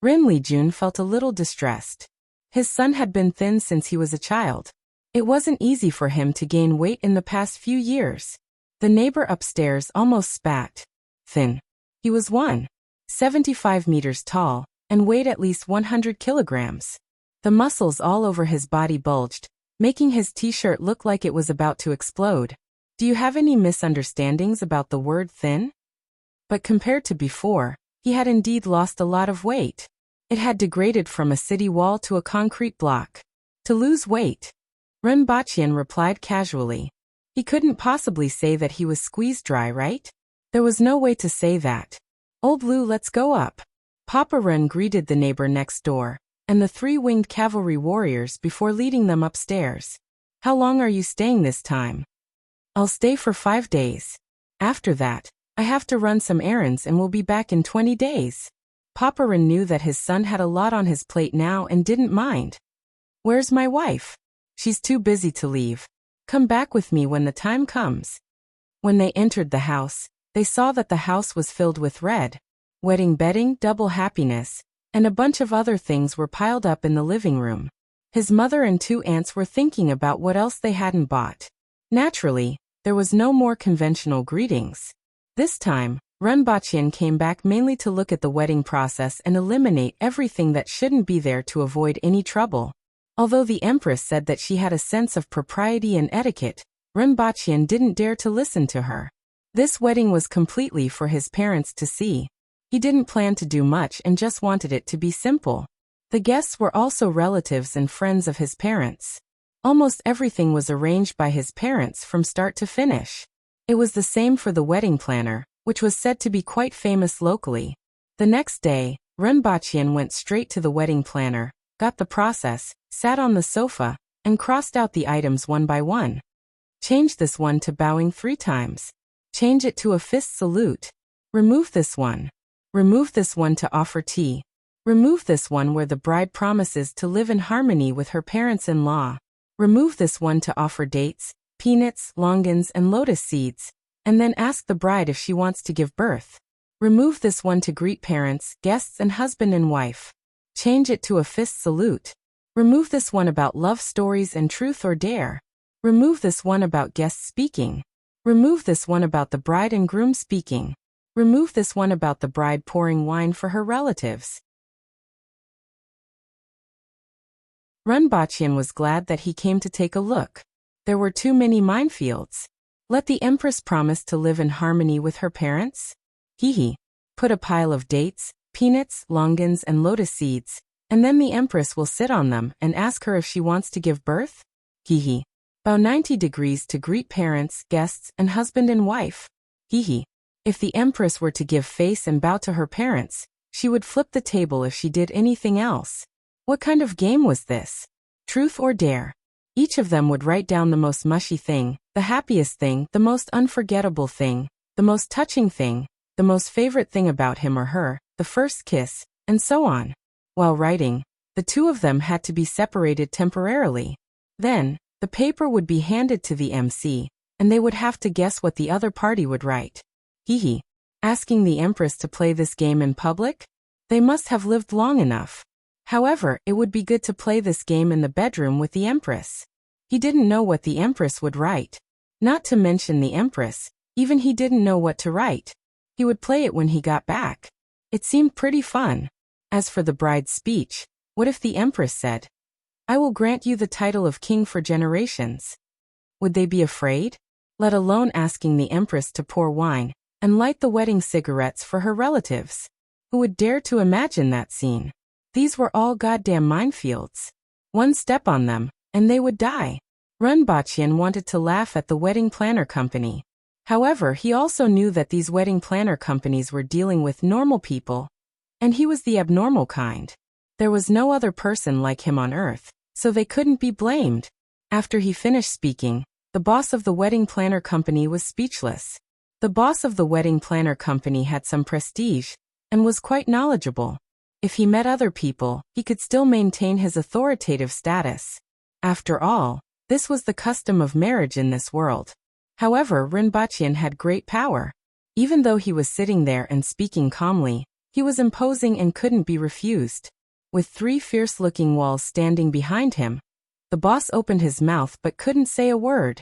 Ren Lijun felt a little distressed. His son had been thin since he was a child. It wasn't easy for him to gain weight in the past few years. The neighbor upstairs almost spat. Thin. He was 1.75 meters tall and weighed at least 100 kilograms. The muscles all over his body bulged, making his t-shirt look like it was about to explode. Do you have any misunderstandings about the word thin? But compared to before, he had indeed lost a lot of weight. It had degraded from a city wall to a concrete block. To lose weight. Rinpoche replied casually. He couldn't possibly say that he was squeezed dry, right? There was no way to say that. Old Lou, let's go up. Papa Ren greeted the neighbor next door, and the three-winged cavalry warriors before leading them upstairs. How long are you staying this time? I'll stay for 5 days. After that, I have to run some errands and will be back in 20 days. Papa Ren knew that his son had a lot on his plate now and didn't mind. Where's my wife? She's too busy to leave. Come back with me when the time comes. When they entered the house, they saw that the house was filled with red wedding bedding, double happiness, and a bunch of other things were piled up in the living room. His mother and 2 aunts were thinking about what else they hadn't bought. Naturally, there was no more conventional greetings. This time, Rinpoche came back mainly to look at the wedding process and eliminate everything that shouldn't be there to avoid any trouble. Although the Empress said that she had a sense of propriety and etiquette, Rinpoche didn't dare to listen to her. This wedding was completely for his parents to see. He didn't plan to do much and just wanted it to be simple. The guests were also relatives and friends of his parents. Almost everything was arranged by his parents from start to finish. It was the same for the wedding planner, which was said to be quite famous locally. The next day, Rinpoche went straight to the wedding planner, got the process, sat on the sofa, and crossed out the items one by one. Change this one to bowing 3 times. Change it to a fist salute. Remove this one. Remove this one to offer tea. Remove this one where the bride promises to live in harmony with her parents-in-law. Remove this one to offer dates, peanuts, longans, and lotus seeds, and then ask the bride if she wants to give birth. Remove this one to greet parents, guests, and husband and wife. Change it to a fist salute. Remove this one about love stories and truth or dare. Remove this one about guests speaking. Remove this one about the bride and groom speaking. Remove this one about the bride pouring wine for her relatives. Rinpoche was glad that he came to take a look. There were too many minefields. Let the Empress promise to live in harmony with her parents? He put a pile of dates, peanuts, longans, and lotus seeds, and then the Empress will sit on them and ask her if she wants to give birth? Bow 90 degrees to greet parents, guests, and husband and wife. If the Empress were to give face and bow to her parents, she would flip the table if she did anything else. What kind of game was this? Truth or dare? Each of them would write down the most mushy thing, the happiest thing, the most unforgettable thing, the most touching thing, the most favorite thing about him or her, the first kiss, and so on. While writing, the 2 of them had to be separated temporarily. Then, the paper would be handed to the MC, and they would have to guess what the other party would write. Asking the Empress to play this game in public? They must have lived long enough. However, it would be good to play this game in the bedroom with the Empress. He didn't know what the Empress would write. Not to mention the Empress, even he didn't know what to write. He would play it when he got back. It seemed pretty fun. As for the bride's speech, what if the Empress said, "I will grant you the title of king for generations"? Would they be afraid? Let alone asking the Empress to pour wine and light the wedding cigarettes for her relatives. Who would dare to imagine that scene? These were all goddamn minefields. One step on them, and they would die. Rinpoche wanted to laugh at the wedding planner company. However, he also knew that these wedding planner companies were dealing with normal people, and he was the abnormal kind. There was no other person like him on earth, so they couldn't be blamed. After he finished speaking, the boss of the wedding planner company was speechless. The boss of the wedding planner company had some prestige, and was quite knowledgeable. If he met other people, he could still maintain his authoritative status. After all, this was the custom of marriage in this world. However, Rinpoche had great power. Even though he was sitting there and speaking calmly, he was imposing and couldn't be refused. with 3 fierce-looking walls standing behind him. The boss opened his mouth but couldn't say a word.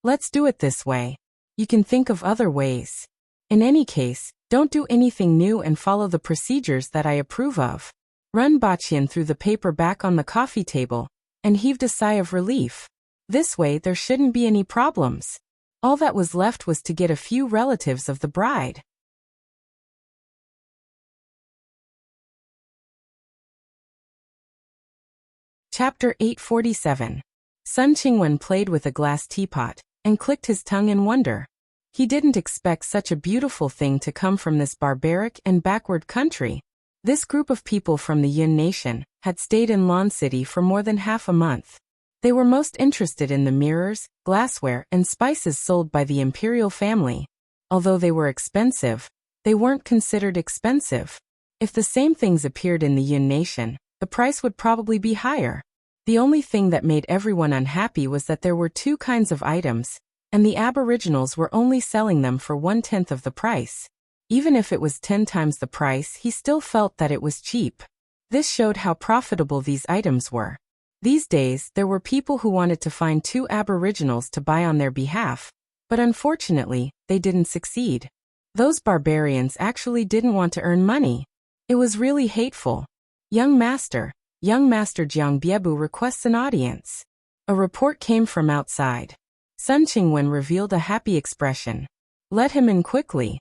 Let's do it this way. You can think of other ways. In any case, don't do anything new and follow the procedures that I approve of. Renbachian threw the paper back on the coffee table and heaved a sigh of relief. This way there shouldn't be any problems. All that was left was to get a few relatives of the bride. Chapter 847. Sun Qingwen played with a glass teapot and clicked his tongue in wonder. He didn't expect such a beautiful thing to come from this barbaric and backward country. This group of people from the Yun nation had stayed in Lan City for more than half a month. They were most interested in the mirrors, glassware, and spices sold by the imperial family. Although they were expensive, they weren't considered expensive. If the same things appeared in the Yun nation, the price would probably be higher. The only thing that made everyone unhappy was that there were 2 kinds of items, and the aboriginals were only selling them for 1/10 of the price. Even if it was 10 times the price, he still felt that it was cheap. This showed how profitable these items were. These days, there were people who wanted to find 2 aboriginals to buy on their behalf, but unfortunately, they didn't succeed. Those barbarians actually didn't want to earn money. It was really hateful. Young Master Jiang Biebu requests an audience. A report came from outside. Sun Qingwen revealed a happy expression. Let him in quickly.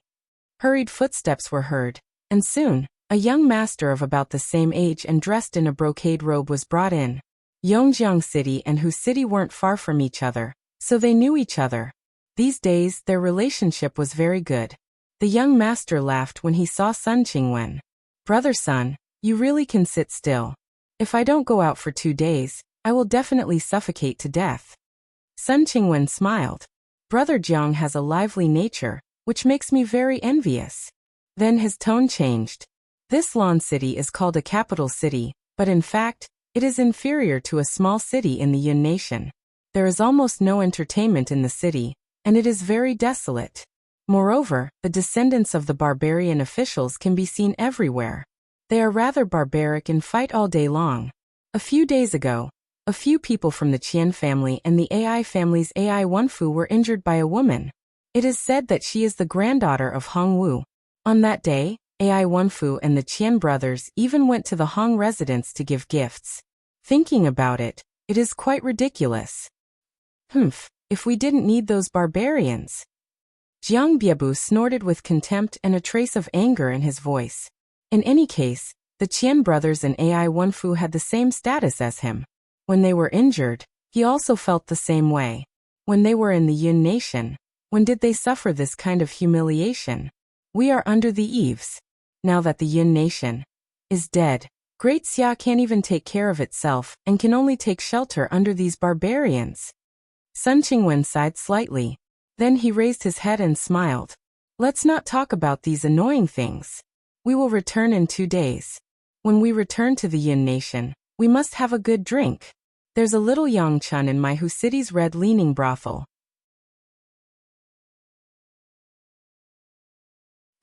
Hurried footsteps were heard, and soon, a young master of about the same age and dressed in a brocade robe was brought in. Yongjiang City and Hu City weren't far from each other, so they knew each other. These days, their relationship was very good. The young master laughed when he saw Sun Qingwen. Brother Sun, you really can sit still. If I don't go out for 2 days, I will definitely suffocate to death. Sun Qingwen smiled. Brother Jiang has a lively nature, which makes me very envious. Then his tone changed. This Lan City is called a capital city, but in fact, it is inferior to a small city in the Yun nation. There is almost no entertainment in the city, and it is very desolate. Moreover, the descendants of the barbarian officials can be seen everywhere. They are rather barbaric and fight all day long. A few days ago, a few people from the Qian family and the AI family's AI Wenfu were injured by a woman. It is said that she is the granddaughter of Hong Wu. On that day, AI Wenfu and the Qian brothers even went to the Hong residence to give gifts. Thinking about it, it is quite ridiculous. If we didn't need those barbarians. Jiang Biebu snorted with contempt and a trace of anger in his voice. In any case, the Qian brothers and AI Wenfu had the same status as him. When they were injured, he also felt the same way. When they were in the Yun nation, when did they suffer this kind of humiliation? We are under the eaves. Now that the Yun nation is dead, Great Xia can't even take care of itself and can only take shelter under these barbarians. Sun Qingwen sighed slightly. Then he raised his head and smiled. Let's not talk about these annoying things. We will return in 2 days. When we return to the Yun nation, we must have a good drink. There's a little Yangchun in my Hu City's red leaning brothel.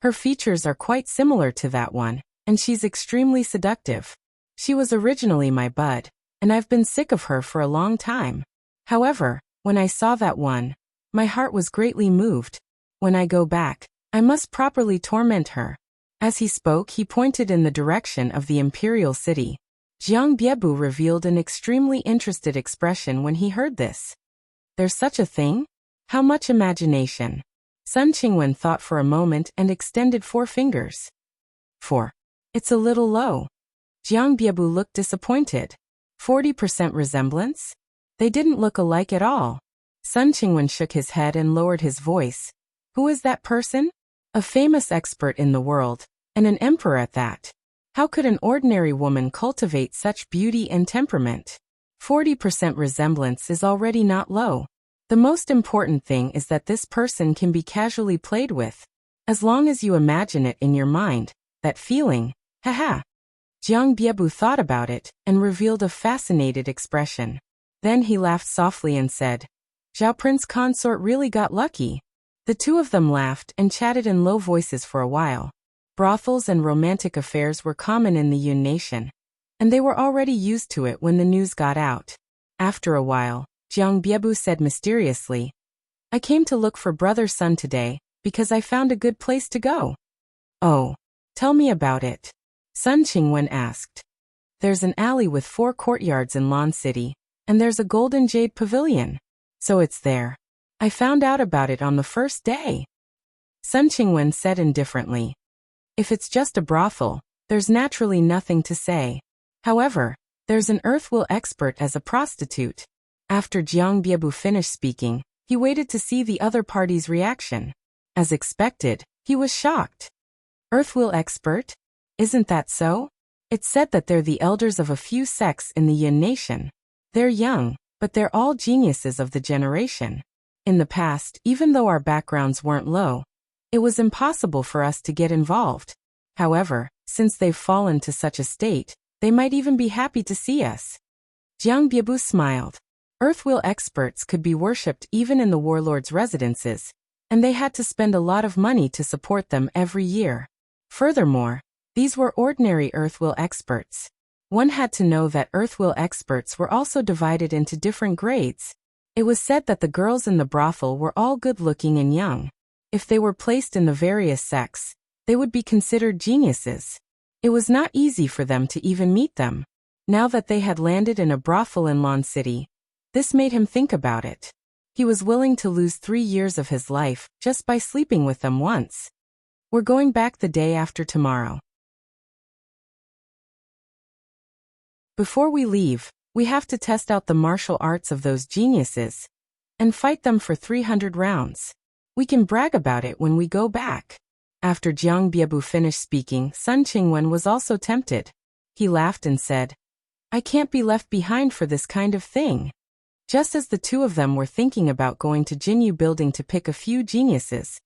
Her features are quite similar to that one, and she's extremely seductive. She was originally my bud, and I've been sick of her for a long time. However, when I saw that one, my heart was greatly moved. When I go back, I must properly torment her. As he spoke, he pointed in the direction of the imperial city. Jiang Biebu revealed an extremely interested expression when he heard this. There's such a thing? How much imagination? Sun Qingwen thought for a moment and extended 4 fingers. 4. It's a little low. Jiang Biebu looked disappointed. 40% resemblance? They didn't look alike at all. Sun Qingwen shook his head and lowered his voice. Who is that person? A famous expert in the world, and an emperor at that. How could an ordinary woman cultivate such beauty and temperament? 40% resemblance is already not low. The most important thing is that this person can be casually played with. As long as you imagine it in your mind, that feeling, haha. Jiang Biebu thought about it and revealed a fascinated expression. Then he laughed softly and said, Zhao Prince Consort really got lucky. The 2 of them laughed and chatted in low voices for a while. Brothels and romantic affairs were common in the Yun nation. and they were already used to it when the news got out. After a while, Jiang Biebu said mysteriously, I came to look for Brother Sun today, because I found a good place to go. Oh, tell me about it. Sun Qingwen asked. There's an alley with 4 courtyards in Lan City, and there's a golden jade pavilion. So it's there. I found out about it on the first day. Sun Qingwen said indifferently. If it's just a brothel, there's naturally nothing to say. However, there's an earthwill expert as a prostitute. After Jiang Biebu finished speaking, he waited to see the other party's reaction. As expected, he was shocked. Earthwill expert? Isn't that so? It's said that they're the elders of a few sects in the Yin nation. They're young, but they're all geniuses of the generation. In the past, even though our backgrounds weren't low, it was impossible for us to get involved. However, since they've fallen to such a state, they might even be happy to see us. Jiang Biebu smiled. Earthwill experts could be worshipped even in the warlords' residences, and they had to spend a lot of money to support them every year. Furthermore, these were ordinary Earthwill experts. One had to know that Earthwill experts were also divided into different grades. It was said that the girls in the brothel were all good-looking and young. If they were placed in the various sects, they would be considered geniuses. It was not easy for them to even meet them. Now that they had landed in a brothel in Lan City, this made him think about it. He was willing to lose 3 years of his life just by sleeping with them once. We're going back the day after tomorrow. Before we leave, we have to test out the martial arts of those geniuses and fight them for 300 rounds. We can brag about it when we go back. After Jiang Biebu finished speaking, Sun Qingwen was also tempted. He laughed and said, I can't be left behind for this kind of thing. Just as the two of them were thinking about going to Jinyu Building to pick a few geniuses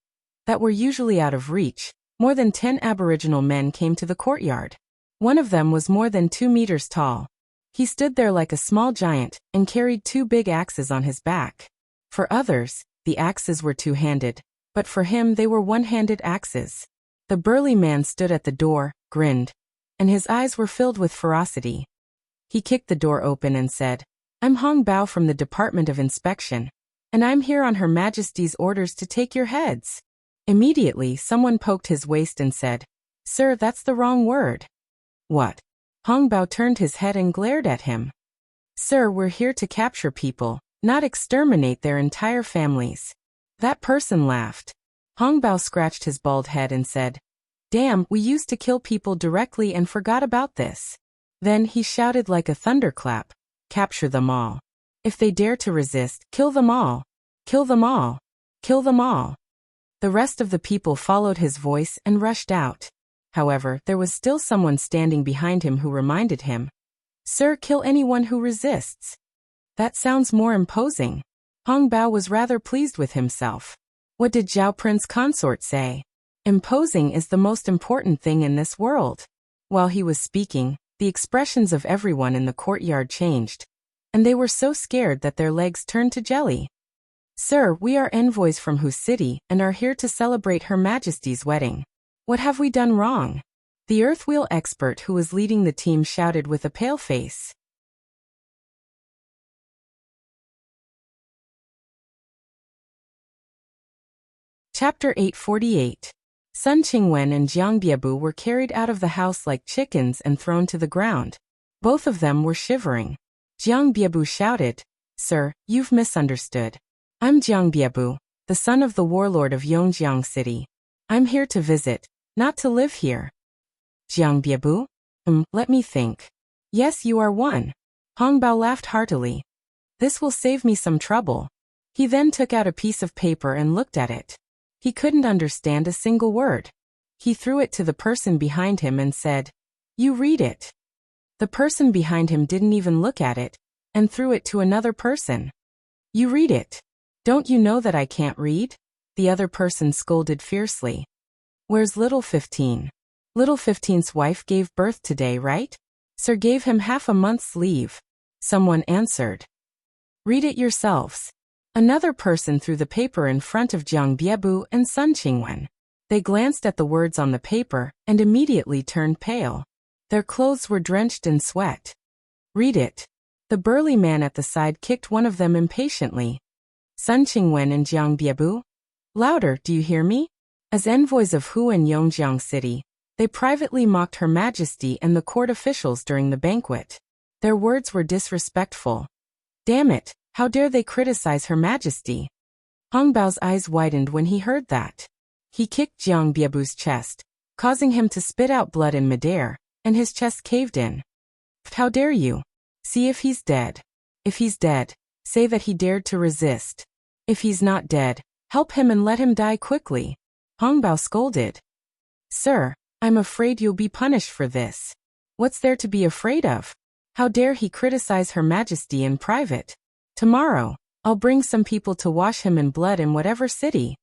that were usually out of reach, more than 10 Aboriginal men came to the courtyard. One of them was more than 2 meters tall. He stood there like a small giant and carried 2 big axes on his back. For others, the axes were two-handed, but for him they were one-handed axes. The burly man stood at the door, grinned, and his eyes were filled with ferocity. He kicked the door open and said, I'm Hong Bao from the Department of Inspection, and I'm here on Her Majesty's orders to take your heads. Immediately, someone poked his waist and said, Sir, that's the wrong word. What? Hong Bao turned his head and glared at him. Sir, we're here to capture people, not exterminate their entire families. That person laughed. Hong Bao scratched his bald head and said, Damn, we used to kill people directly and forgot about this. Then he shouted like a thunderclap, Capture them all. If they dare to resist, kill them all. Kill them all. Kill them all. The rest of the people followed his voice and rushed out. However, there was still someone standing behind him who reminded him, Sir, kill anyone who resists. That sounds more imposing. Hong Bao was rather pleased with himself. What did Zhao Prince Consort say? Imposing is the most important thing in this world. While he was speaking, the expressions of everyone in the courtyard changed, and they were so scared that their legs turned to jelly. Sir, we are envoys from whose city and are here to celebrate Her Majesty's wedding. What have we done wrong? The Earthwheel expert who was leading the team shouted with a pale face. Chapter 848. Sun Qingwen and Jiang Biebu were carried out of the house like chickens and thrown to the ground. Both of them were shivering. Jiang Biebu shouted, Sir, you've misunderstood. I'm Jiang Biebu, the son of the warlord of Yongjiang City. I'm here to visit, not to live here. Jiang Biebu? Let me think. Yes, you are one. Hong Bao laughed heartily. This will save me some trouble. He then took out a piece of paper and looked at it. He couldn't understand a single word. He threw it to the person behind him and said, You read it. The person behind him didn't even look at it, and threw it to another person. You read it. Don't you know that I can't read? The other person scolded fiercely. Where's little 15? Little 15's wife gave birth today, right? Sir gave him half a month's leave. Someone answered. Read it yourselves. Another person threw the paper in front of Jiang Biebu and Sun Qingwen. They glanced at the words on the paper and immediately turned pale. Their clothes were drenched in sweat. Read it. The burly man at the side kicked one of them impatiently. Sun Qingwen and Jiang Biebu? Louder, do you hear me? As envoys of Hu and Yongjiang City, they privately mocked Her Majesty and the court officials during the banquet. Their words were disrespectful. Damn it, how dare they criticize Her Majesty? Hong Bao's eyes widened when he heard that. He kicked Jiang Biebu's chest, causing him to spit out blood in midair, and his chest caved in. How dare you? See if he's dead. If he's dead, say that he dared to resist. If he's not dead, help him and let him die quickly. Hong Bao scolded. Sir, I'm afraid you'll be punished for this. What's there to be afraid of? How dare he criticize Her Majesty in private? Tomorrow, I'll bring some people to wash him in blood in whatever city.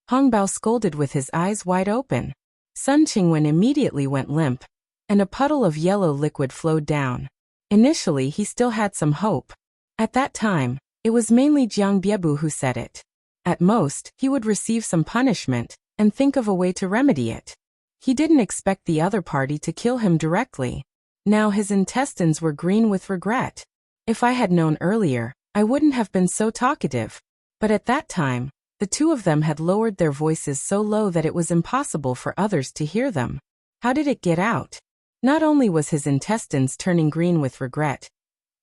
Hong Bao scolded with his eyes wide open. Sun Qingwen immediately went limp, and a puddle of yellow liquid flowed down. Initially he still had some hope. At that time, it was mainly Jiang Biebu who said it. At most, he would receive some punishment, and think of a way to remedy it. He didn't expect the other party to kill him directly. Now his intestines were green with regret. If I had known earlier, I wouldn't have been so talkative. But at that time, the two of them had lowered their voices so low that it was impossible for others to hear them. How did it get out? Not only was his intestines turning green with regret,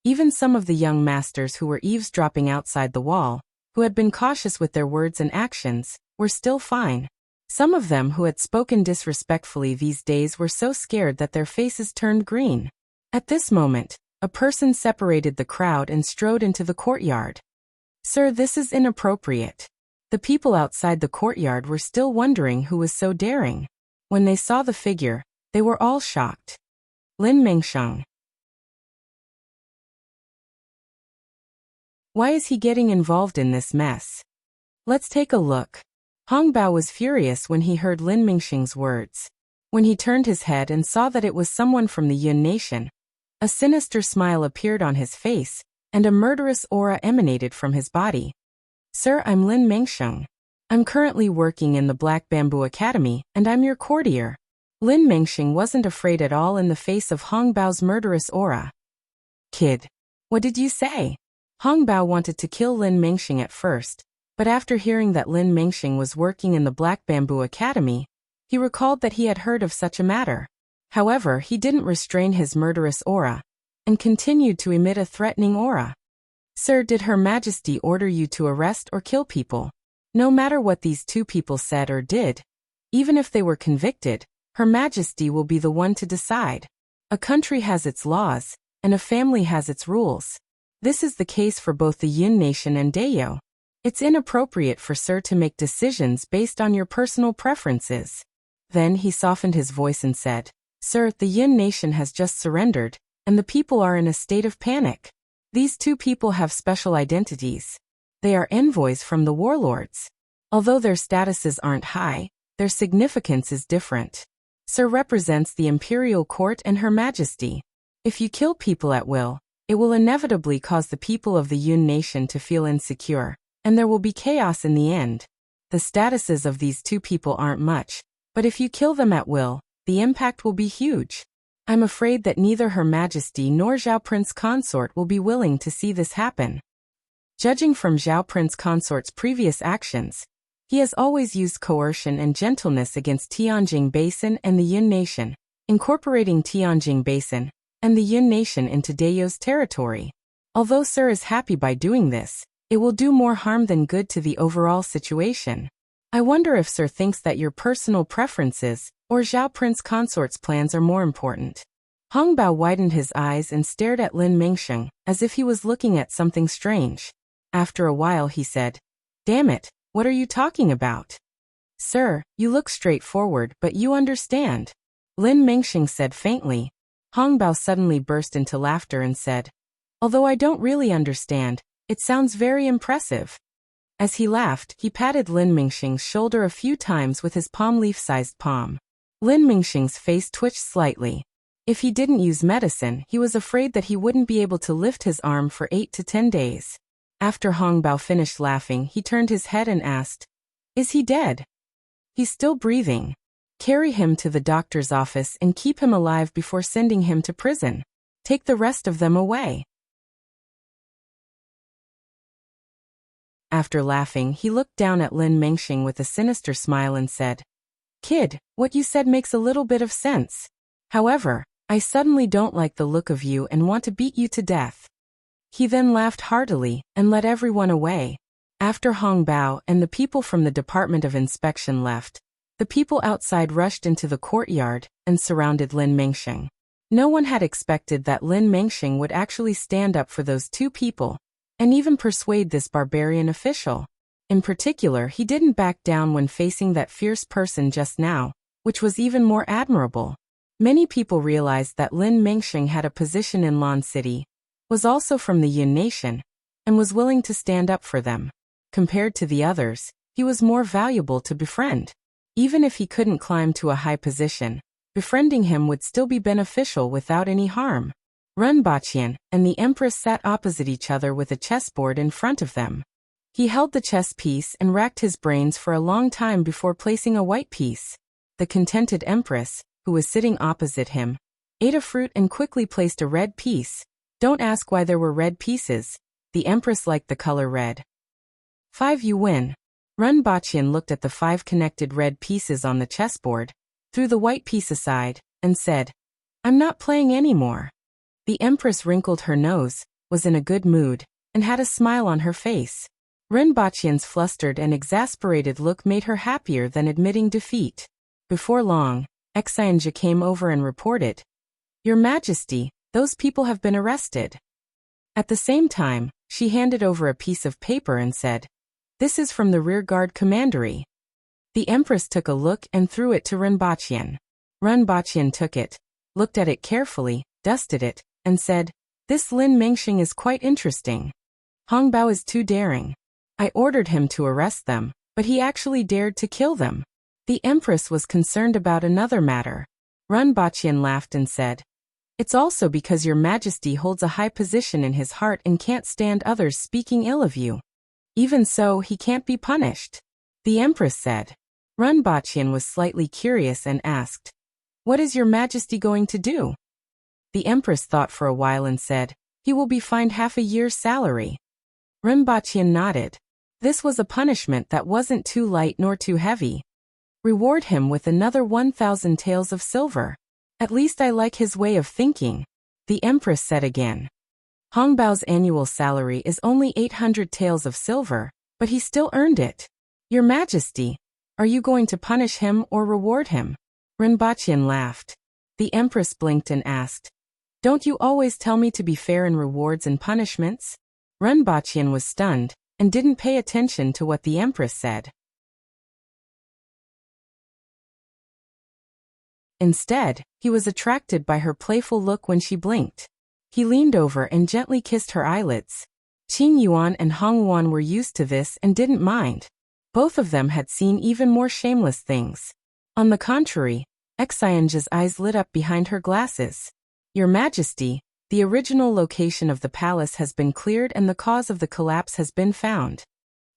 even some of the young masters who were eavesdropping outside the wall, who had been cautious with their words and actions, were still fine. Some of them who had spoken disrespectfully these days were so scared that their faces turned green. At this moment, a person separated the crowd and strode into the courtyard. Sir, this is inappropriate. The people outside the courtyard were still wondering who was so daring. When they saw the figure, they were all shocked. Lin Mengsheng. Why is he getting involved in this mess? Let's take a look. Hong Bao was furious when he heard Lin Mengsheng's words. When he turned his head and saw that it was someone from the Yun nation, a sinister smile appeared on his face, and a murderous aura emanated from his body. Sir, I'm Lin Mengsheng. I'm currently working in the Black Bamboo Academy, and I'm your courtier. Lin Mengsheng wasn't afraid at all in the face of Hong Bao's murderous aura. Kid, what did you say? Hong Bao wanted to kill Lin Mengsheng at first, but after hearing that Lin Mengsheng was working in the Black Bamboo Academy, he recalled that he had heard of such a matter. However, he didn't restrain his murderous aura, and continued to emit a threatening aura. Sir, did Her Majesty order you to arrest or kill people? No matter what these two people said or did, even if they were convicted, Her Majesty will be the one to decide. A country has its laws, and a family has its rules. This is the case for both the Yun nation and Dayo. It's inappropriate for Sir to make decisions based on your personal preferences. Then he softened his voice and said, Sir, the Yun nation has just surrendered, and the people are in a state of panic. These two people have special identities. They are envoys from the warlords. Although their statuses aren't high, their significance is different. Sir represents the imperial court and Her Majesty. If you kill people at will, it will inevitably cause the people of the Yun nation to feel insecure, and there will be chaos in the end. The statuses of these two people aren't much, but if you kill them at will, the impact will be huge. I'm afraid that neither Her Majesty nor Zhao Prince Consort will be willing to see this happen. Judging from Zhao Prince Consort's previous actions, he has always used coercion and gentleness against Tianjing Basin and the Yun nation, incorporating Tianjing Basin and the Yun nation into Dayo's territory. Although Sir is happy by doing this, it will do more harm than good to the overall situation. I wonder if Sir thinks that your personal preferences or Zhao Prince Consort's plans are more important. Hong Bao widened his eyes and stared at Lin Mengsheng, as if he was looking at something strange. After a while he said, Damn it, what are you talking about? Sir, you look straightforward, but you understand. Lin Mengsheng said faintly. Hong Bao suddenly burst into laughter and said, Although I don't really understand, it sounds very impressive. As he laughed, he patted Lin Mengsheng's shoulder a few times with his palm leaf-sized palm. Lin Mengsheng's face twitched slightly. If he didn't use medicine, he was afraid that he wouldn't be able to lift his arm for 8 to 10 days. After Hong Bao finished laughing, he turned his head and asked, Is he dead? He's still breathing. Carry him to the doctor's office and keep him alive before sending him to prison. Take the rest of them away." After laughing, he looked down at Lin Mengxing with a sinister smile and said, "Kid, what you said makes a little bit of sense. However, I suddenly don't like the look of you and want to beat you to death." He then laughed heartily and led everyone away. After Hong Bao and the people from the Department of Inspection left, the people outside rushed into the courtyard and surrounded Lin Mengxing. No one had expected that Lin Mengxing would actually stand up for those two people, and even persuade this barbarian official. In particular, he didn't back down when facing that fierce person just now, which was even more admirable. Many people realized that Lin Mengxing had a position in Lan City, was also from the Yun Nation, and was willing to stand up for them. Compared to the others, he was more valuable to befriend. Even if he couldn't climb to a high position, befriending him would still be beneficial without any harm. Renbaqian and the Empress sat opposite each other with a chessboard in front of them. He held the chess piece and racked his brains for a long time before placing a white piece. The contented Empress, who was sitting opposite him, ate a fruit and quickly placed a red piece. Don't ask why there were red pieces. The Empress liked the color red. 5 you win. Renbaqian looked at the 5 connected red pieces on the chessboard, threw the white piece aside, and said, "I'm not playing anymore." The Empress wrinkled her nose, was in a good mood, and had a smile on her face. Renbaqian's flustered and exasperated look made her happier than admitting defeat. Before long, Xianzhi came over and reported, "Your Majesty, those people have been arrested." At the same time, she handed over a piece of paper and said, "This is from the rearguard commandery." The Empress took a look and threw it to Renbaqian. Renbaqian took it, looked at it carefully, dusted it, and said, "This Lin Mengxing is quite interesting. Hong Bao is too daring. I ordered him to arrest them, but he actually dared to kill them." The Empress was concerned about another matter. Renbaqian laughed and said, "It's also because your Majesty holds a high position in his heart and can't stand others speaking ill of you. Even so, he can't be punished." The Empress said. Renbaqian was slightly curious and asked, "What is your Majesty going to do?" The Empress thought for a while and said, "He will be fined half a year's salary." Renbaqian nodded. This was a punishment that wasn't too light nor too heavy. Reward him with another 1,000 taels of silver. At least I like his way of thinking, the Empress said again. Hong Bao's annual salary is only 800 taels of silver, but he still earned it. Your Majesty, are you going to punish him or reward him? Renbaqian laughed. The Empress blinked and asked, "Don't you always tell me to be fair in rewards and punishments?" Renbaqian was stunned, and didn't pay attention to what the Empress said. Instead, he was attracted by her playful look when she blinked. He leaned over and gently kissed her eyelids. Qing Yuan and Hong Yuan were used to this and didn't mind. Both of them had seen even more shameless things. On the contrary, Xianzhi's eyes lit up behind her glasses. Your Majesty, the original location of the palace has been cleared and the cause of the collapse has been found.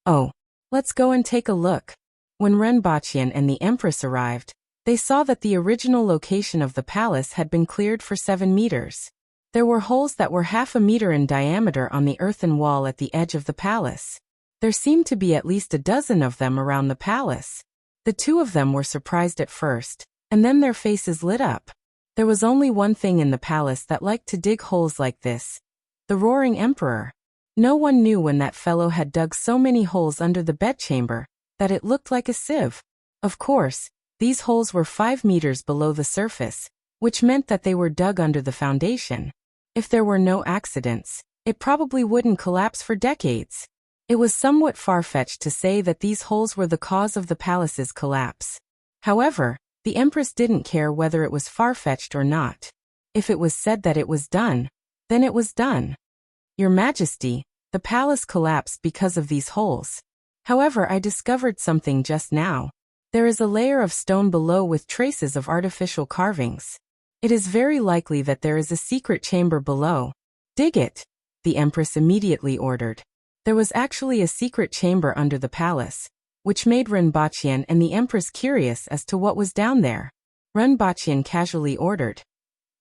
Oh, let's go and take a look. When Renbaqian and the Empress arrived, they saw that the original location of the palace had been cleared for 7 meters. There were holes that were half a meter in diameter on the earthen wall at the edge of the palace. There seemed to be at least a dozen of them around the palace. The 2 of them were surprised at first, and then their faces lit up. There was only one thing in the palace that liked to dig holes like this: the Roaring Emperor. No one knew when that fellow had dug so many holes under the bedchamber that it looked like a sieve. Of course, these holes were 5 meters below the surface, which meant that they were dug under the foundation. If there were no accidents, it probably wouldn't collapse for decades. It was somewhat far-fetched to say that these holes were the cause of the palace's collapse. However, the Empress didn't care whether it was far-fetched or not. If it was said that it was done, then it was done. Your Majesty, the palace collapsed because of these holes. However, I discovered something just now. There is a layer of stone below with traces of artificial carvings. It is very likely that there is a secret chamber below. Dig it, the Empress immediately ordered. There was actually a secret chamber under the palace, which made Renbaqian and the Empress curious as to what was down there. Renbaqian casually ordered,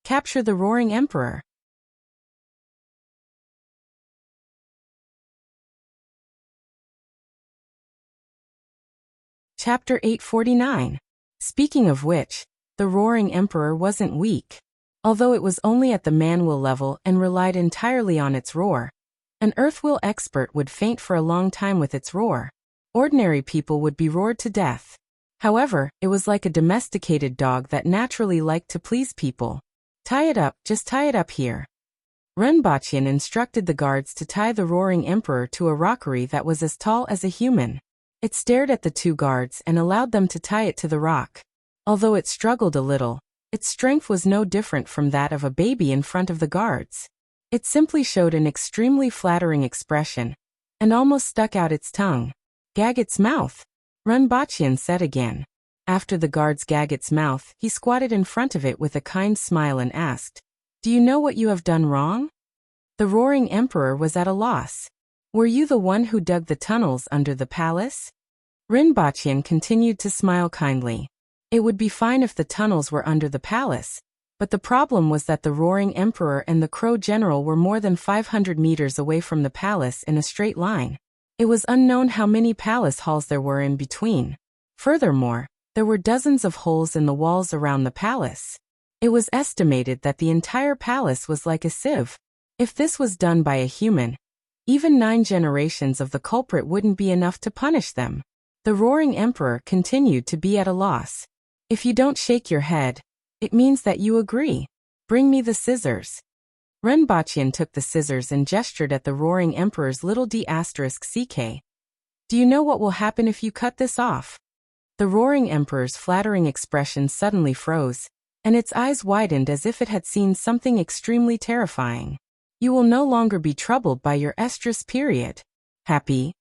"Capture the Roaring Emperor." Chapter 849. Speaking of which, the Roaring Emperor wasn't weak. Although it was only at the manwill level and relied entirely on its roar, an earthwill expert would faint for a long time with its roar. Ordinary people would be roared to death. However, it was like a domesticated dog that naturally liked to please people. "Tie it up, just tie it up here." Renbaqian instructed the guards to tie the Roaring Emperor to a rockery that was as tall as a human. It stared at the two guards and allowed them to tie it to the rock. Although it struggled a little, its strength was no different from that of a baby in front of the guards. It simply showed an extremely flattering expression, and almost stuck out its tongue. "Gag its mouth," Renbaqian said again. After the guards gag its mouth, he squatted in front of it with a kind smile and asked, "Do you know what you have done wrong?" The Roaring Emperor was at a loss. "Were you the one who dug the tunnels under the palace?" Renbaqian continued to smile kindly. It would be fine if the tunnels were under the palace, but the problem was that the Roaring Emperor and the Crow General were more than 500 meters away from the palace in a straight line. It was unknown how many palace halls there were in between. Furthermore, there were dozens of holes in the walls around the palace. It was estimated that the entire palace was like a sieve. If this was done by a human, even 9 generations of the culprit wouldn't be enough to punish them. The Roaring Emperor continued to be at a loss. "If you don't shake your head, it means that you agree. Bring me the scissors." Renbaqian took the scissors and gestured at the Roaring Emperor's little d*ck. "Do you know what will happen if you cut this off?" The Roaring Emperor's flattering expression suddenly froze, and its eyes widened as if it had seen something extremely terrifying. "You will no longer be troubled by your estrus period. Happy?"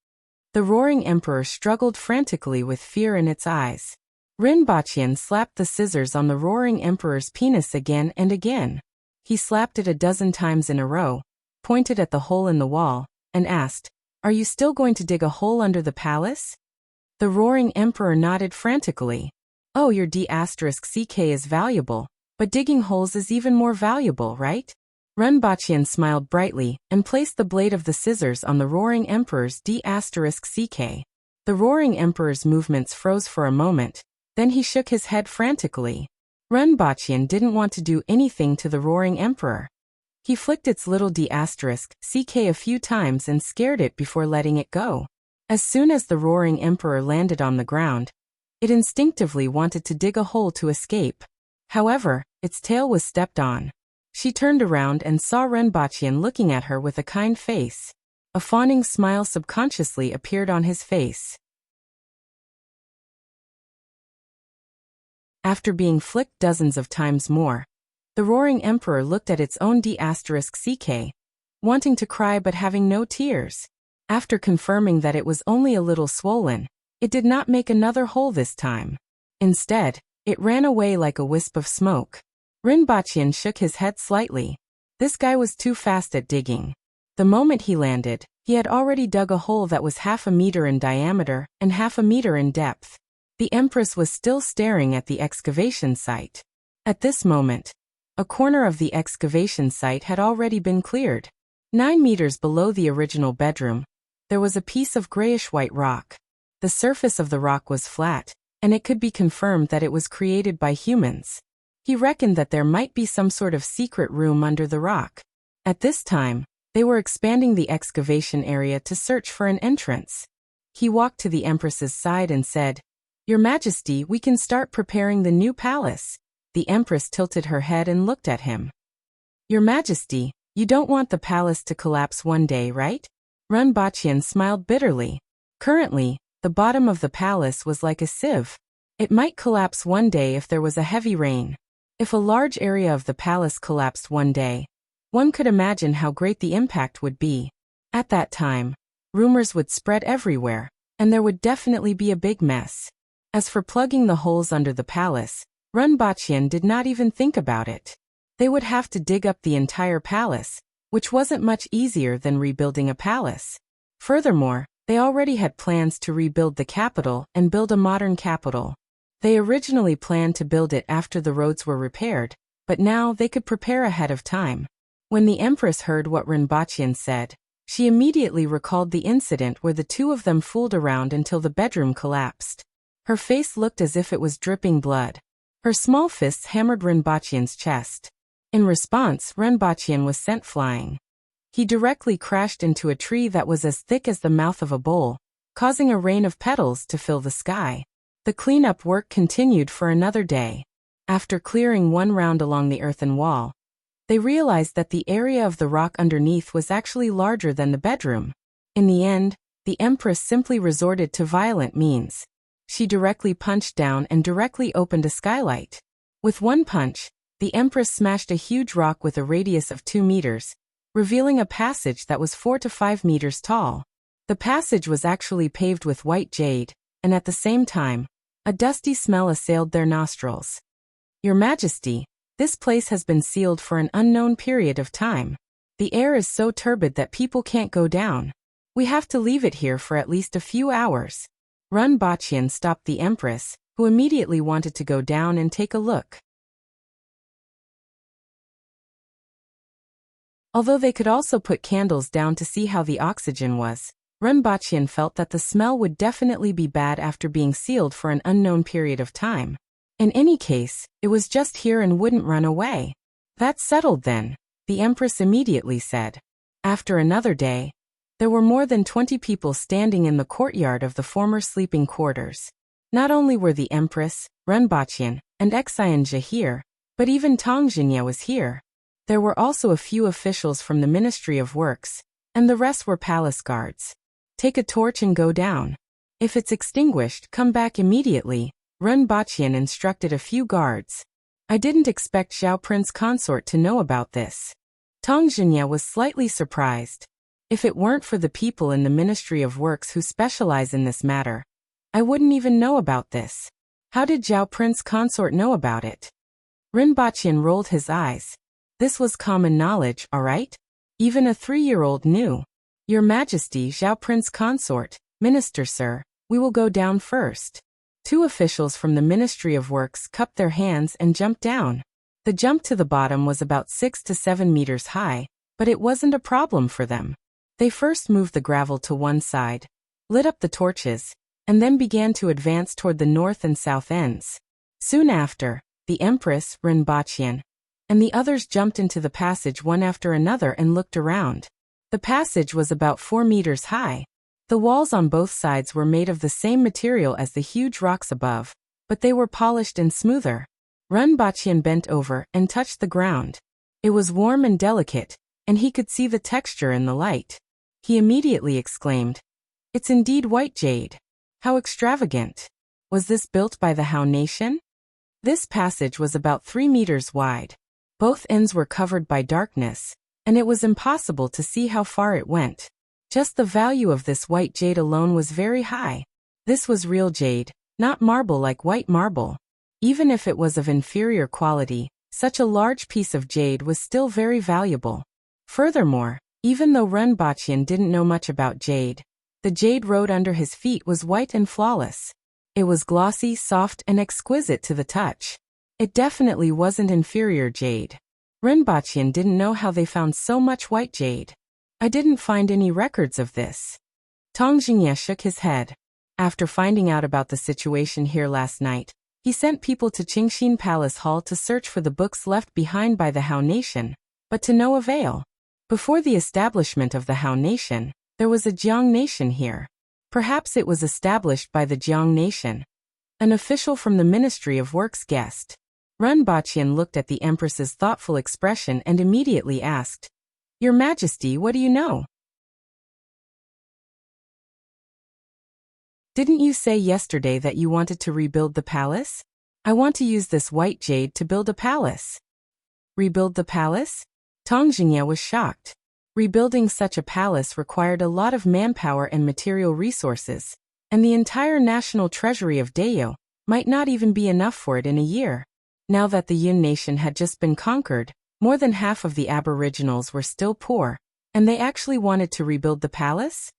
The Roaring Emperor struggled frantically with fear in its eyes. Renbaqian slapped the scissors on the Roaring Emperor's penis again and again. He slapped it a dozen times in a row, pointed at the hole in the wall, and asked, "Are you still going to dig a hole under the palace?" The Roaring Emperor nodded frantically. "Oh, your d*ck is valuable, but digging holes is even more valuable, right?" Renbaqian smiled brightly and placed the blade of the scissors on the Roaring Emperor's d*ck. The Roaring Emperor's movements froze for a moment, then he shook his head frantically. Renbaqian didn't want to do anything to the Roaring Emperor. He flicked its little d*ck a few times and scared it before letting it go. As soon as the Roaring Emperor landed on the ground, it instinctively wanted to dig a hole to escape. However, its tail was stepped on. She turned around and saw Renbaqian looking at her with a kind face. A fawning smile subconsciously appeared on his face. After being flicked dozens of times more, the Roaring Emperor looked at its own d*ck, wanting to cry but having no tears. After confirming that it was only a little swollen, it did not make another hole this time. Instead, it ran away like a wisp of smoke. Renbaqian shook his head slightly. This guy was too fast at digging. The moment he landed, he had already dug a hole that was 1/2 meter in diameter and 1/2 meter in depth. The Empress was still staring at the excavation site. At this moment, a corner of the excavation site had already been cleared. 9 meters below the original bedroom, there was a piece of grayish-white rock. The surface of the rock was flat, and it could be confirmed that it was created by humans. He reckoned that there might be some sort of secret room under the rock. At this time, they were expanding the excavation area to search for an entrance. He walked to the Empress's side and said, "Your Majesty, we can start preparing the new palace." The Empress tilted her head and looked at him. "Your Majesty, you don't want the palace to collapse one day, right?" Renbaqian smiled bitterly. Currently, the bottom of the palace was like a sieve. It might collapse one day if there was a heavy rain. If a large area of the palace collapsed one day, one could imagine how great the impact would be. At that time, rumors would spread everywhere, and there would definitely be a big mess. As for plugging the holes under the palace, Renbaqian did not even think about it. They would have to dig up the entire palace, which wasn't much easier than rebuilding a palace. Furthermore, They already had plans to rebuild the capital and build a modern capital. They originally planned to build it after the roads were repaired, but now they could prepare ahead of time. When the Empress heard what Rinpochian said, she immediately recalled the incident where the two of them fooled around until the bedroom collapsed. Her face looked as if it was dripping blood. Her small fists hammered Rinpochian's chest. In response, Rinpochian was sent flying. He directly crashed into a tree that was as thick as the mouth of a bowl, causing a rain of petals to fill the sky. The cleanup work continued for another day. After clearing one round along the earthen wall, they realized that the area of the rock underneath was actually larger than the bedroom. In the end, the Empress simply resorted to violent means. She directly punched down and directly opened a skylight. With one punch, the Empress smashed a huge rock with a radius of 2 meters, revealing a passage that was 4 to 5 meters tall. The passage was actually paved with white jade, and at the same time, a dusty smell assailed their nostrils. "Your Majesty, this place has been sealed for an unknown period of time. The air is so turbid that people can't go down. We have to leave it here for at least a few hours." Rinpochian stopped the Empress, who immediately wanted to go down and take a look. Although they could also put candles down to see how the oxygen was, Rinpochian felt that the smell would definitely be bad after being sealed for an unknown period of time. In any case, it was just here and wouldn't run away. "That's settled then," the Empress immediately said. After another day, there were more than 20 people standing in the courtyard of the former sleeping quarters. Not only were the Empress, Rinpochian, and Exionja here, but even Tongjinya was here. There were also a few officials from the Ministry of Works, and the rest were palace guards. "Take a torch and go down. If it's extinguished, come back immediately," Rinpochian instructed a few guards. "I didn't expect Zhao Prince Consort to know about this." Tongjinya was slightly surprised. "If it weren't for the people in the Ministry of Works who specialize in this matter, I wouldn't even know about this. How did Zhao Prince Consort know about it?" Rinpochian rolled his eyes. This was common knowledge, all right? Even a 3-year-old knew. "Your Majesty, Zhao Prince Consort, Minister sir, we will go down first." 2 officials from the Ministry of Works cupped their hands and jumped down. The jump to the bottom was about 6 to 7 meters high, but it wasn't a problem for them. They first moved the gravel to one side, lit up the torches, and then began to advance toward the north and south ends. Soon after, the Empress, Rinpochian, and the others jumped into the passage one after another and looked around. The passage was about 4 meters high. The walls on both sides were made of the same material as the huge rocks above, but they were polished and smoother. Rinpochian bent over and touched the ground. It was warm and delicate, and he could see the texture in the light. He immediately exclaimed, "It's indeed white jade. How extravagant. Was this built by the Hao nation?" This passage was about 3 meters wide. Both ends were covered by darkness, and it was impossible to see how far it went. Just the value of this white jade alone was very high. This was real jade, not marble like white marble. Even if it was of inferior quality, such a large piece of jade was still very valuable. Furthermore, even though Rinpochian didn't know much about jade, the jade road under his feet was white and flawless. It was glossy, soft, and exquisite to the touch. It definitely wasn't inferior jade. Rinpochian didn't know how they found so much white jade. "I didn't find any records of this." Tongjinya shook his head. After finding out about the situation here last night, he sent people to Qingxin Palace Hall to search for the books left behind by the Hao nation, but to no avail. Before the establishment of the Hao nation, there was a Jiang nation here. Perhaps it was established by the Jiang nation. An official from the Ministry of Works guessed. Rinpochian looked at the Empress's thoughtful expression and immediately asked, "Your Majesty, what do you know?" "Didn't you say yesterday that you wanted to rebuild the palace? I want to use this white jade to build a palace." "Rebuild the palace?" Tongjinya was shocked. Rebuilding such a palace required a lot of manpower and material resources, and the entire national treasury of Dayo might not even be enough for it in a year. Now that the Yun nation had just been conquered, more than half of the aboriginals were still poor, and they actually wanted to rebuild the palace?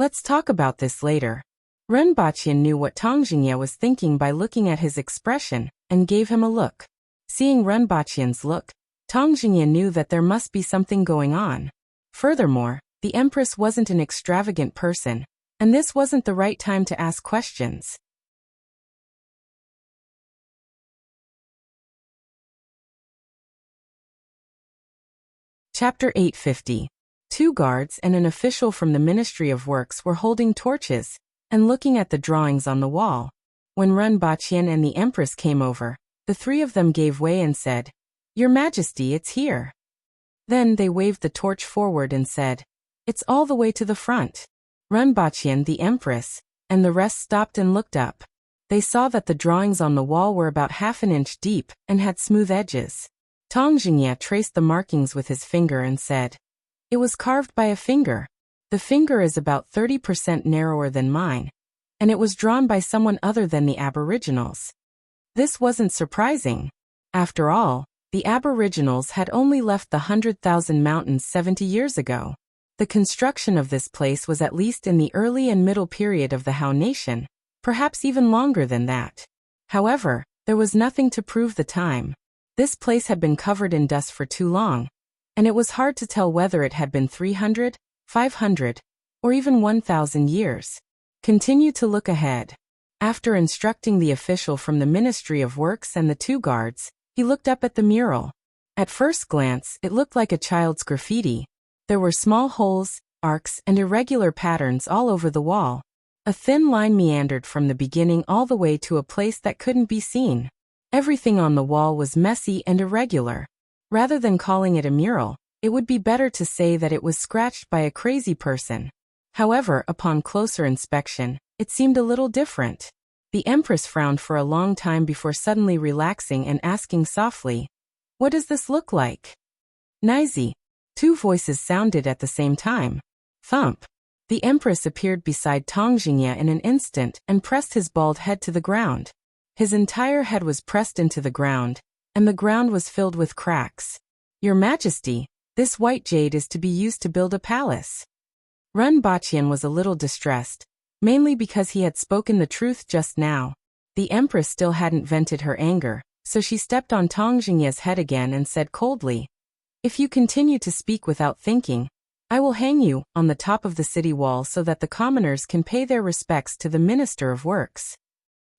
Let's talk about this later. Renbaqian knew what Tang Jingye was thinking by looking at his expression, and gave him a look. Seeing Renbaqian's look, Tang Jingye knew that there must be something going on. Furthermore, the Empress wasn't an extravagant person, and this wasn't the right time to ask questions. Chapter 850. Two guards and an official from the Ministry of Works were holding torches and looking at the drawings on the wall. When Renbaqian and the Empress came over, the three of them gave way and said, "Your Majesty, it's here." Then they waved the torch forward and said, "It's all the way to the front." Renbaqian, the Empress, and the rest stopped and looked up. They saw that the drawings on the wall were about half an inch deep and had smooth edges. Tang Jingye traced the markings with his finger and said, "It was carved by a finger. The finger is about 30% narrower than mine, and it was drawn by someone other than the Aboriginals." This wasn't surprising. After all, the Aboriginals had only left the 100,000 Mountains 70 years ago. The construction of this place was at least in the early and middle period of the Han Nation, perhaps even longer than that. However, there was nothing to prove the time. This place had been covered in dust for too long, and it was hard to tell whether it had been 300, 500, or even 1,000 years. Continue to look ahead. After instructing the official from the Ministry of Works and the two guards, he looked up at the mural. At first glance, it looked like a child's graffiti. There were small holes, arcs, and irregular patterns all over the wall. A thin line meandered from the beginning all the way to a place that couldn't be seen. Everything on the wall was messy and irregular. Rather than calling it a mural, it would be better to say that it was scratched by a crazy person. However, upon closer inspection, it seemed a little different. The Empress frowned for a long time before suddenly relaxing and asking softly, "What does this look like?" "Nizi." Two voices sounded at the same time. Thump. The Empress appeared beside Tang Jingye in an instant and pressed his bald head to the ground. His entire head was pressed into the ground, and the ground was filled with cracks. "Your Majesty, this white jade is to be used to build a palace." Renbaqian was a little distressed, mainly because he had spoken the truth just now. The Empress still hadn't vented her anger, so she stepped on Tang Jingye's head again and said coldly, "If you continue to speak without thinking, I will hang you on the top of the city wall so that the commoners can pay their respects to the Minister of Works."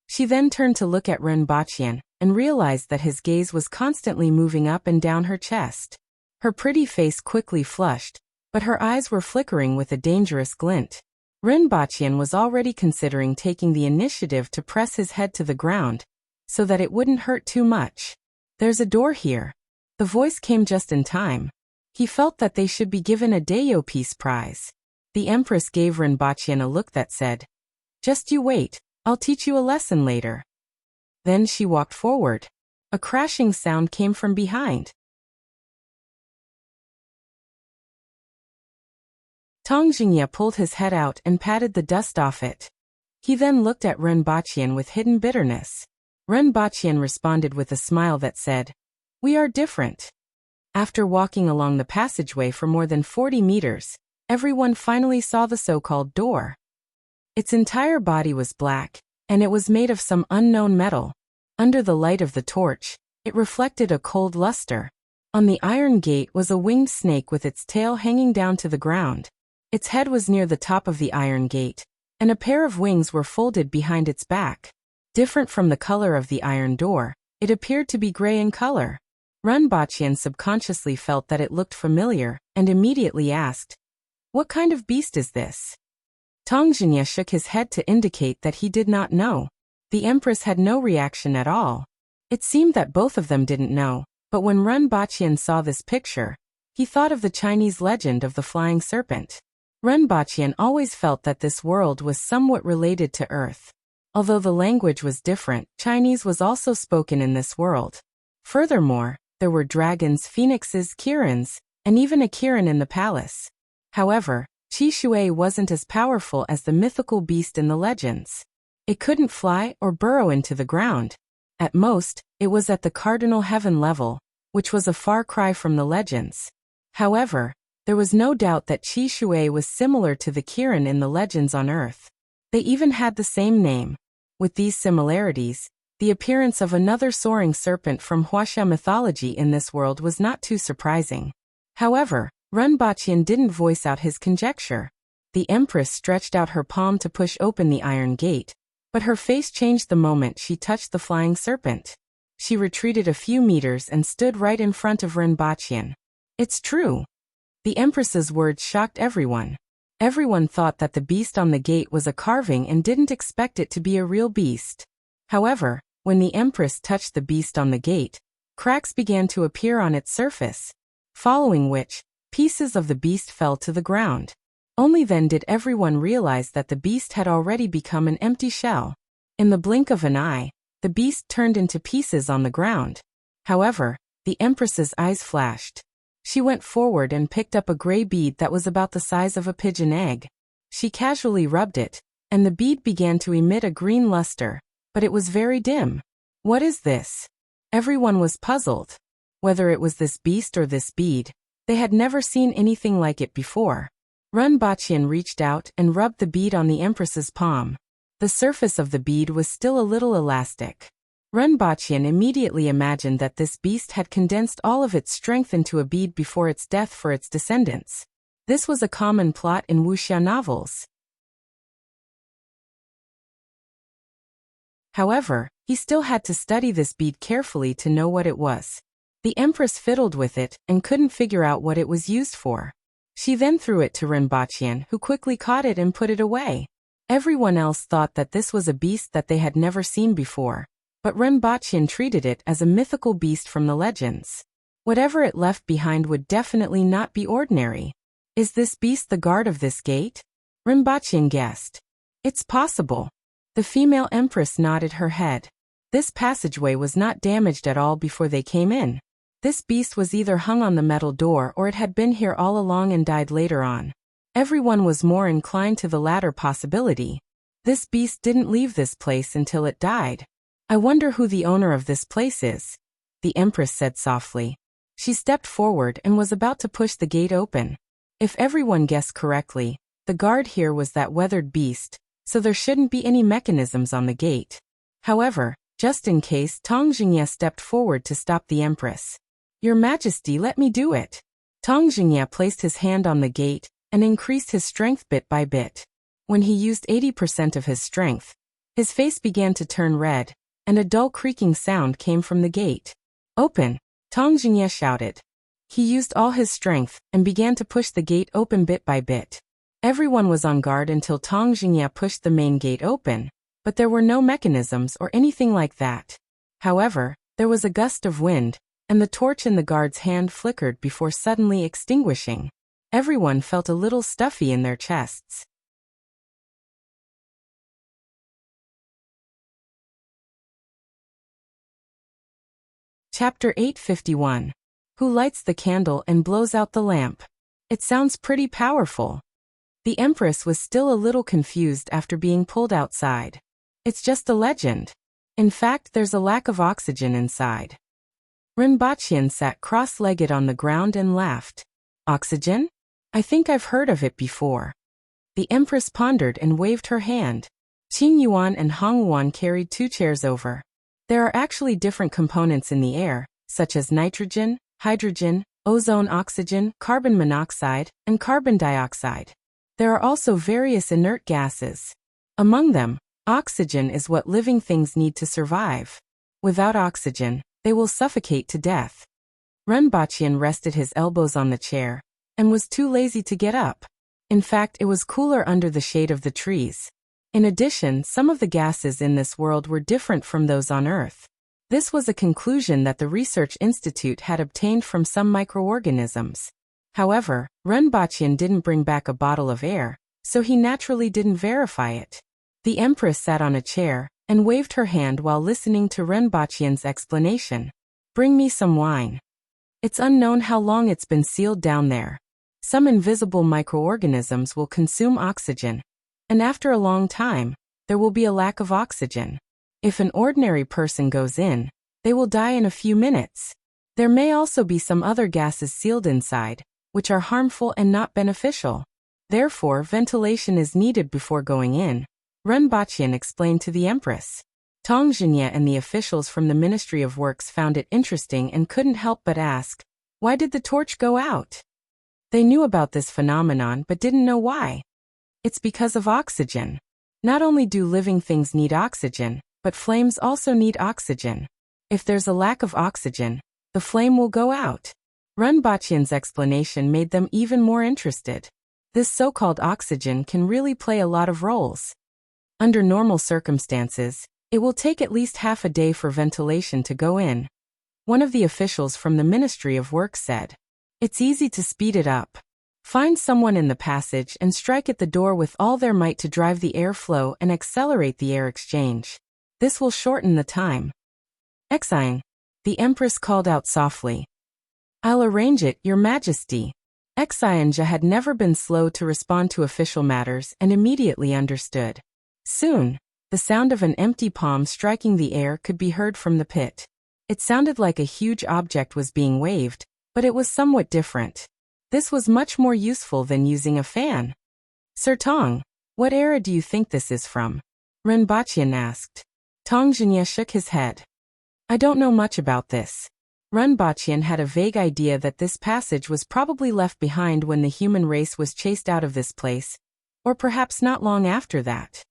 She then turned to look at Renbaqian and realized that his gaze was constantly moving up and down her chest. Her pretty face quickly flushed, but her eyes were flickering with a dangerous glint. Renbaqian was already considering taking the initiative to press his head to the ground, so that it wouldn't hurt too much. "There's a door here." The voice came just in time. He felt that they should be given a Dayo Peace Prize. The Empress gave Renbaqian a look that said, "Just you wait, I'll teach you a lesson later." Then she walked forward. A crashing sound came from behind. Tang Jingye pulled his head out and patted the dust off it. He then looked at Renbaqian with hidden bitterness. Renbaqian responded with a smile that said, "We are different." After walking along the passageway for more than 40 meters, everyone finally saw the so-called door. Its entire body was black, and it was made of some unknown metal. Under the light of the torch, it reflected a cold luster. On the iron gate was a winged snake with its tail hanging down to the ground. Its head was near the top of the iron gate, and a pair of wings were folded behind its back. Different from the color of the iron door, it appeared to be gray in color. Renbaqian subconsciously felt that it looked familiar, and immediately asked, "What kind of beast is this?" Tang Jingye shook his head to indicate that he did not know. The Empress had no reaction at all. It seemed that both of them didn't know, but when Renbaqian saw this picture, he thought of the Chinese legend of the flying serpent. Renbaqian always felt that this world was somewhat related to Earth. Although the language was different, Chinese was also spoken in this world. Furthermore, there were dragons, phoenixes, kirans, and even a kiran in the palace. However, Qi Shui wasn't as powerful as the mythical beast in the legends. It couldn't fly or burrow into the ground. At most, it was at the cardinal heaven level, which was a far cry from the legends. However, There was no doubt that Qi Shui was similar to the Kirin in the legends on Earth. They even had the same name. With these similarities, the appearance of another soaring serpent from Wuxia mythology in this world was not too surprising. However, Renbaqian didn't voice out his conjecture. The Empress stretched out her palm to push open the iron gate, but her face changed the moment she touched the flying serpent. She retreated a few meters and stood right in front of Renbaqian. It's true. The Empress's words shocked everyone. Everyone thought that the beast on the gate was a carving and didn't expect it to be a real beast. However, when the Empress touched the beast on the gate, cracks began to appear on its surface, following which, pieces of the beast fell to the ground. Only then did everyone realize that the beast had already become an empty shell. In the blink of an eye, the beast turned into pieces on the ground. However, the Empress's eyes flashed. She went forward and picked up a gray bead that was about the size of a pigeon egg. She casually rubbed it, and the bead began to emit a green luster, but it was very dim. What is this? Everyone was puzzled. Whether it was this beast or this bead, they had never seen anything like it before. Renbaqian reached out and rubbed the bead on the Empress's palm. The surface of the bead was still a little elastic. Renbaqian immediately imagined that this beast had condensed all of its strength into a bead before its death for its descendants. This was a common plot in Wuxia novels. However, he still had to study this bead carefully to know what it was. The Empress fiddled with it and couldn't figure out what it was used for. She then threw it to Renbaqian, who quickly caught it and put it away. Everyone else thought that this was a beast that they had never seen before, but Renbaqian treated it as a mythical beast from the legends. Whatever it left behind would definitely not be ordinary. Is this beast the guard of this gate? Renbaqian guessed. It's possible. The female Empress nodded her head. This passageway was not damaged at all before they came in. This beast was either hung on the metal door or it had been here all along and died later on. Everyone was more inclined to the latter possibility. This beast didn't leave this place until it died. I wonder who the owner of this place is, the Empress said softly. She stepped forward and was about to push the gate open. If everyone guessed correctly, the guard here was that weathered beast, so there shouldn't be any mechanisms on the gate. However, just in case, Tong Jingye stepped forward to stop the Empress. Your Majesty, let me do it. Tong Jingye placed his hand on the gate and increased his strength bit by bit. When he used 80% of his strength, his face began to turn red, and a dull creaking sound came from the gate. Open! Tong Jingye shouted. He used all his strength and began to push the gate open bit by bit. Everyone was on guard until Tong Jingye pushed the main gate open, but there were no mechanisms or anything like that. However, there was a gust of wind, and the torch in the guard's hand flickered before suddenly extinguishing. Everyone felt a little stuffy in their chests. Chapter 851. Who lights the candle and blows out the lamp? It sounds pretty powerful. The Empress was still a little confused after being pulled outside. It's just a legend. In fact, there's a lack of oxygen inside. Renbaqian sat cross-legged on the ground and laughed. Oxygen? I think I've heard of it before. The Empress pondered and waved her hand. Qing Yuan and Hong Yuan carried 2 chairs over. There are actually different components in the air, such as nitrogen, hydrogen, ozone, oxygen, carbon monoxide, and carbon dioxide. There are also various inert gases. Among them, oxygen is what living things need to survive. Without oxygen, they will suffocate to death. Renbaqian rested his elbows on the chair, and was too lazy to get up. In fact, it was cooler under the shade of the trees. In addition, some of the gases in this world were different from those on Earth. This was a conclusion that the Research Institute had obtained from some microorganisms. However, Renbaqian didn't bring back a bottle of air, so he naturally didn't verify it. The Empress sat on a chair and waved her hand while listening to Renbaqian's explanation. Bring me some wine. It's unknown how long it's been sealed down there. Some invisible microorganisms will consume oxygen, and after a long time, there will be a lack of oxygen. If an ordinary person goes in, they will die in a few minutes. There may also be some other gases sealed inside, which are harmful and not beneficial. Therefore, ventilation is needed before going in, Renbaqian explained to the Empress. Tang Zhinya and the officials from the Ministry of Works found it interesting and couldn't help but ask, why did the torch go out? They knew about this phenomenon but didn't know why. It's because of oxygen. Not only do living things need oxygen, but flames also need oxygen. If there's a lack of oxygen, the flame will go out. Renbaqian's explanation made them even more interested. This so-called oxygen can really play a lot of roles. Under normal circumstances, it will take at least half a day for ventilation to go in. One of the officials from the Ministry of Work said, it's easy to speed it up. Find someone in the passage and strike at the door with all their might to drive the airflow and accelerate the air exchange. This will shorten the time. Exine, the Empress called out softly. I'll arrange it, Your Majesty. Exionja had never been slow to respond to official matters and immediately understood. Soon, the sound of an empty palm striking the air could be heard from the pit. It sounded like a huge object was being waved, but it was somewhat different. This was much more useful than using a fan. Sir Tong, what era do you think this is from? Renbaqian asked. Tang Zhinya shook his head. I don't know much about this. Renbaqian had a vague idea that this passage was probably left behind when the human race was chased out of this place, or perhaps not long after that.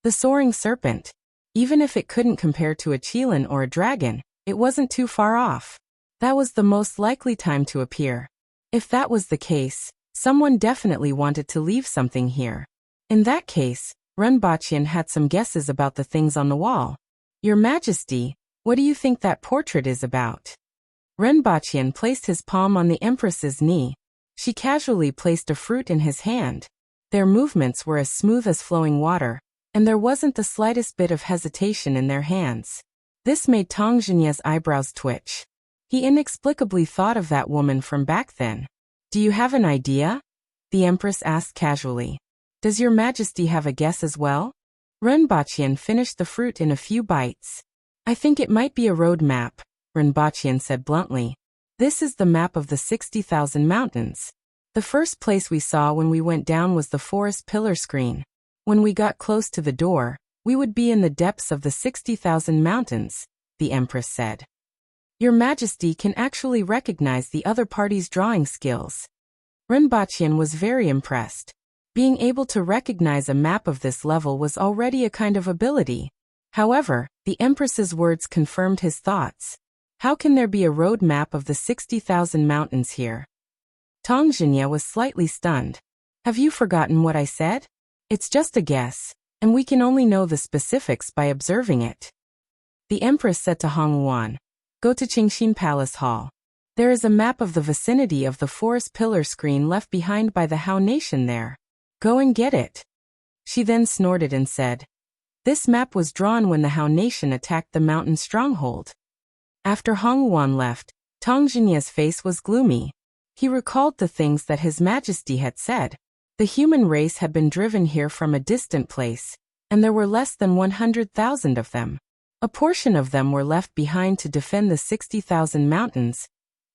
The soaring serpent. Even if it couldn't compare to a qilin or a dragon, it wasn't too far off. That was the most likely time to appear. If that was the case, someone definitely wanted to leave something here. In that case, Renbaqian had some guesses about the things on the wall. Your Majesty, what do you think that portrait is about? Renbaqian placed his palm on the Empress's knee. She casually placed a fruit in his hand. Their movements were as smooth as flowing water, and there wasn't the slightest bit of hesitation in their hands. This made Tang Zhinya's eyebrows twitch. He inexplicably thought of that woman from back then. Do you have an idea? The Empress asked casually. Does Your Majesty have a guess as well? Renbaqian finished the fruit in a few bites. I think it might be a road map, Renbaqian said bluntly. This is the map of the 60,000 mountains. The first place we saw when we went down was the forest pillar screen. When we got close to the door, we would be in the depths of the 60,000 mountains, the Empress said. Your Majesty can actually recognize the other party's drawing skills. Renbaqian was very impressed. Being able to recognize a map of this level was already a kind of ability. However, the Empress's words confirmed his thoughts. How can there be a road map of the 60,000 mountains here? Tang Zhinya was slightly stunned. Have you forgotten what I said? It's just a guess, and we can only know the specifics by observing it. The Empress said to Hong Wuan, go to Qingxin Palace Hall. There is a map of the vicinity of the forest pillar screen left behind by the Hao Nation there. Go and get it. She then snorted and said, this map was drawn when the Hao Nation attacked the mountain stronghold. After Hong Wuan left, Tang Zhinya's face was gloomy. He recalled the things that His Majesty had said. The human race had been driven here from a distant place, and there were less than 100,000 of them. A portion of them were left behind to defend the 60,000 mountains,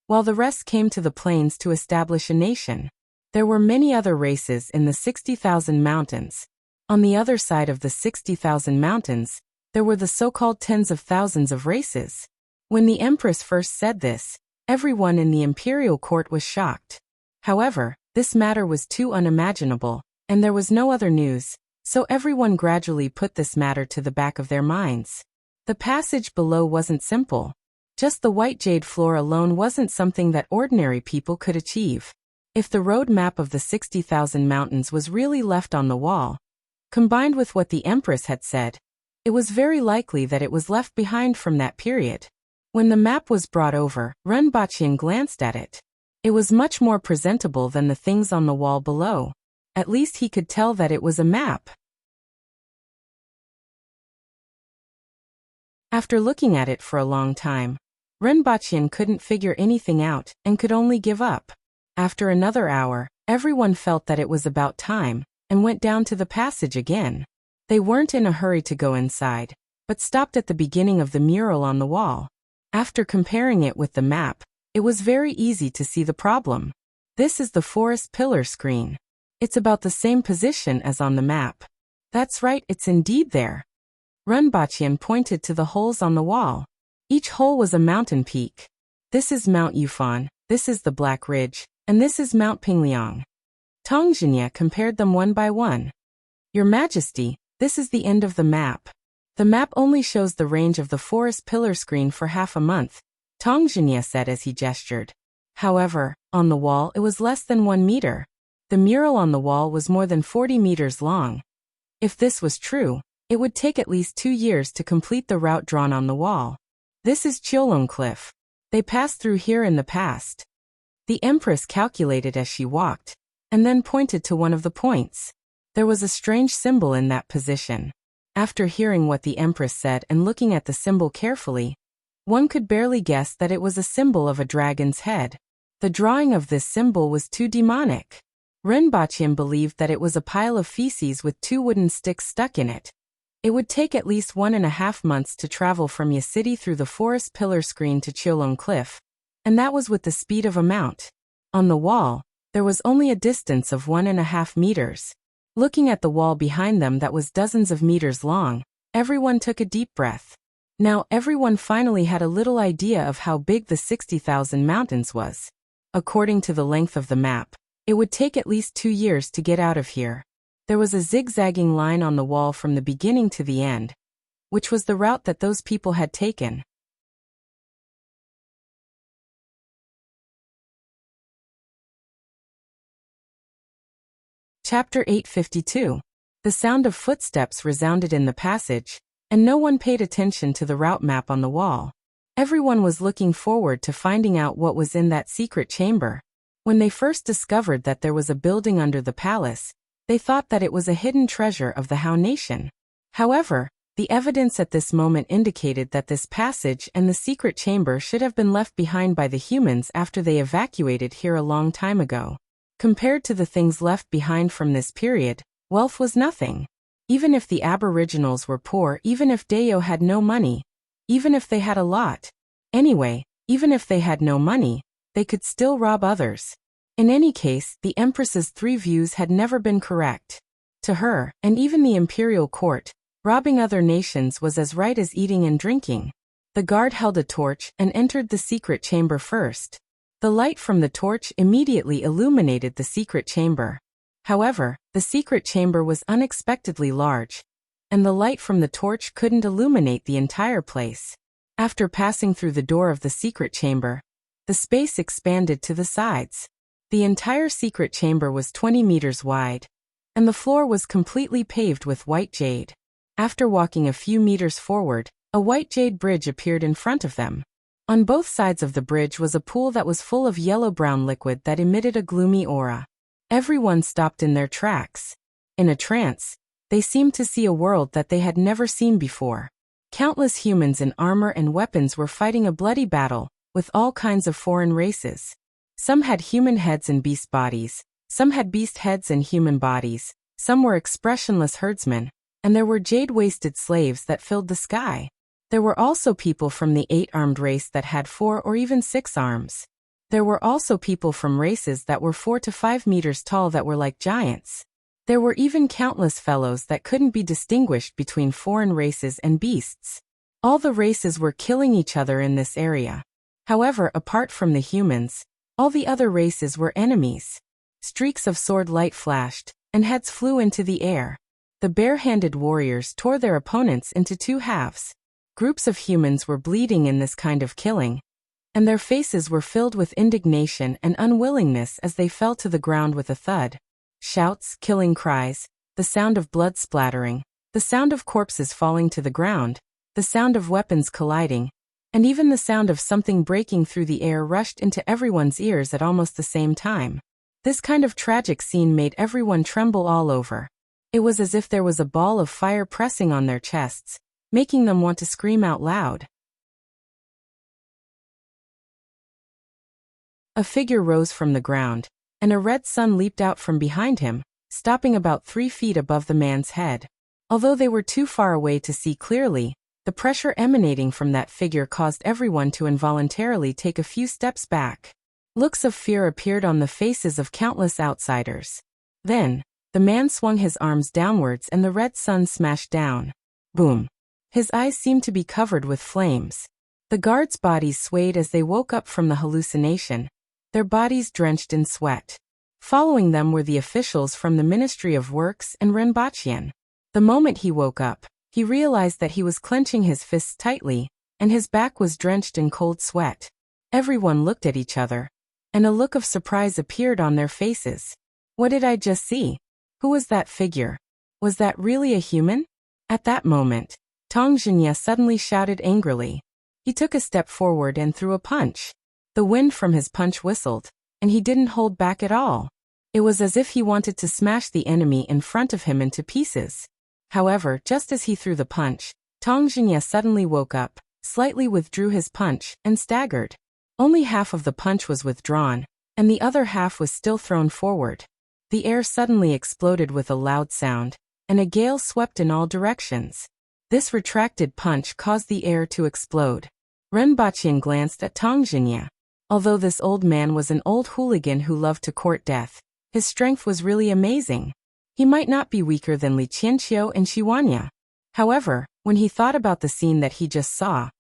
while the rest came to the plains to establish a nation. There were many other races in the 60,000 mountains. On the other side of the 60,000 mountains, there were the so-called tens of thousands of races. When the Empress first said this, everyone in the imperial court was shocked. However, this matter was too unimaginable, and there was no other news, so everyone gradually put this matter to the back of their minds. The passage below wasn't simple. Just the white jade floor alone wasn't something that ordinary people could achieve. If the road map of the 60,000 mountains was really left on the wall, combined with what the Empress had said, it was very likely that it was left behind from that period. When the map was brought over, Renbaqian glanced at it. It was much more presentable than the things on the wall below. At least he could tell that it was a map. After looking at it for a long time, Renbaqian couldn't figure anything out and could only give up. After another hour, everyone felt that it was about time, and went down to the passage again. They weren't in a hurry to go inside, but stopped at the beginning of the mural on the wall. After comparing it with the map, it was very easy to see the problem. This is the forest pillar screen. It's about the same position as on the map. That's right, it's indeed there. Renbaqian pointed to the holes on the wall. Each hole was a mountain peak. This is Mount Yufan, this is the Black Ridge, and this is Mount Pingliang. Tongjinya compared them one by one. Your Majesty, this is the end of the map. The map only shows the range of the forest pillar screen for half a month, Tongjinya said as he gestured. However, on the wall it was less than 1 meter. The mural on the wall was more than 40 meters long. If this was true, it would take at least 2 years to complete the route drawn on the wall. This is Chiolong Cliff. They passed through here in the past. The Empress calculated as she walked, and then pointed to one of the points. There was a strange symbol in that position. After hearing what the Empress said and looking at the symbol carefully, one could barely guess that it was a symbol of a dragon's head. The drawing of this symbol was too demonic. Renbaqian believed that it was a pile of feces with 2 wooden sticks stuck in it. It would take at least 1.5 months to travel from Yi City through the forest pillar screen to Chiolong Cliff, and that was with the speed of a mount. On the wall, there was only a distance of 1.5 meters. Looking at the wall behind them that was dozens of meters long, everyone took a deep breath. Now everyone finally had a little idea of how big the 60,000 mountains was. According to the length of the map, it would take at least 2 years to get out of here. There was a zigzagging line on the wall from the beginning to the end, which was the route that those people had taken. Chapter 852. The sound of footsteps resounded in the passage, and no one paid attention to the route map on the wall. Everyone was looking forward to finding out what was in that secret chamber. When they first discovered that there was a building under the palace, they thought that it was a hidden treasure of the Hao nation. However, the evidence at this moment indicated that this passage and the secret chamber should have been left behind by the humans after they evacuated here a long time ago. Compared to the things left behind from this period, wealth was nothing. Even if the aboriginals were poor, even if Dayo had no money, even if they had a lot. Anyway, even if they had no money, they could still rob others. In any case, the Empress's 3 views had never been correct. To her, and even the imperial court, robbing other nations was as right as eating and drinking. The guard held a torch and entered the secret chamber first. The light from the torch immediately illuminated the secret chamber. However, the secret chamber was unexpectedly large, and the light from the torch couldn't illuminate the entire place. After passing through the door of the secret chamber, the space expanded to the sides. The entire secret chamber was 20 meters wide, and the floor was completely paved with white jade. After walking a few meters forward, a white jade bridge appeared in front of them. On both sides of the bridge was a pool that was full of yellow-brown liquid that emitted a gloomy aura. Everyone stopped in their tracks. In a trance, they seemed to see a world that they had never seen before. Countless humans in armor and weapons were fighting a bloody battle, with all kinds of foreign races. Some had human heads and beast bodies, some had beast heads and human bodies, some were expressionless herdsmen, and there were jade-waisted slaves that filled the sky. There were also people from the 8-armed race that had 4 or even 6 arms. There were also people from races that were 4 to 5 meters tall that were like giants. There were even countless fellows that couldn't be distinguished between foreign races and beasts. All the races were killing each other in this area. However, apart from the humans, all the other races were enemies. Streaks of sword light flashed, and heads flew into the air. The bare-handed warriors tore their opponents into 2 halves. Groups of humans were bleeding in this kind of killing, and their faces were filled with indignation and unwillingness as they fell to the ground with a thud. Shouts, killing cries, the sound of blood splattering, the sound of corpses falling to the ground, the sound of weapons colliding, and even the sound of something breaking through the air rushed into everyone's ears at almost the same time. This kind of tragic scene made everyone tremble all over. It was as if there was a ball of fire pressing on their chests, making them want to scream out loud. A figure rose from the ground, and a red sun leaped out from behind him, stopping about 3 feet above the man's head. Although they were too far away to see clearly, The pressure emanating from that figure caused everyone to involuntarily take a few steps back. Looks of fear appeared on the faces of countless outsiders. Then, the man swung his arms downwards and the red sun smashed down. Boom! His eyes seemed to be covered with flames. The guards' bodies swayed as they woke up from the hallucination, their bodies drenched in sweat. Following them were the officials from the Ministry of Works and Rinpochian. The moment he woke up, he realized that he was clenching his fists tightly, and his back was drenched in cold sweat. Everyone looked at each other, and a look of surprise appeared on their faces. What did I just see? Who was that figure? Was that really a human? At that moment, Tang Jinya suddenly shouted angrily. He took a step forward and threw a punch. The wind from his punch whistled, and he didn't hold back at all. It was as if he wanted to smash the enemy in front of him into pieces. However, just as he threw the punch, Tang Jinya suddenly woke up, slightly withdrew his punch, and staggered. Only half of the punch was withdrawn, and the other half was still thrown forward. The air suddenly exploded with a loud sound, and a gale swept in all directions. This retracted punch caused the air to explode. Rinpochian glanced at Tang Jinya. Although this old man was an old hooligan who loved to court death, his strength was really amazing. He might not be weaker than Li Qianqiu and Shiwanya. However, when he thought about the scene that he just saw,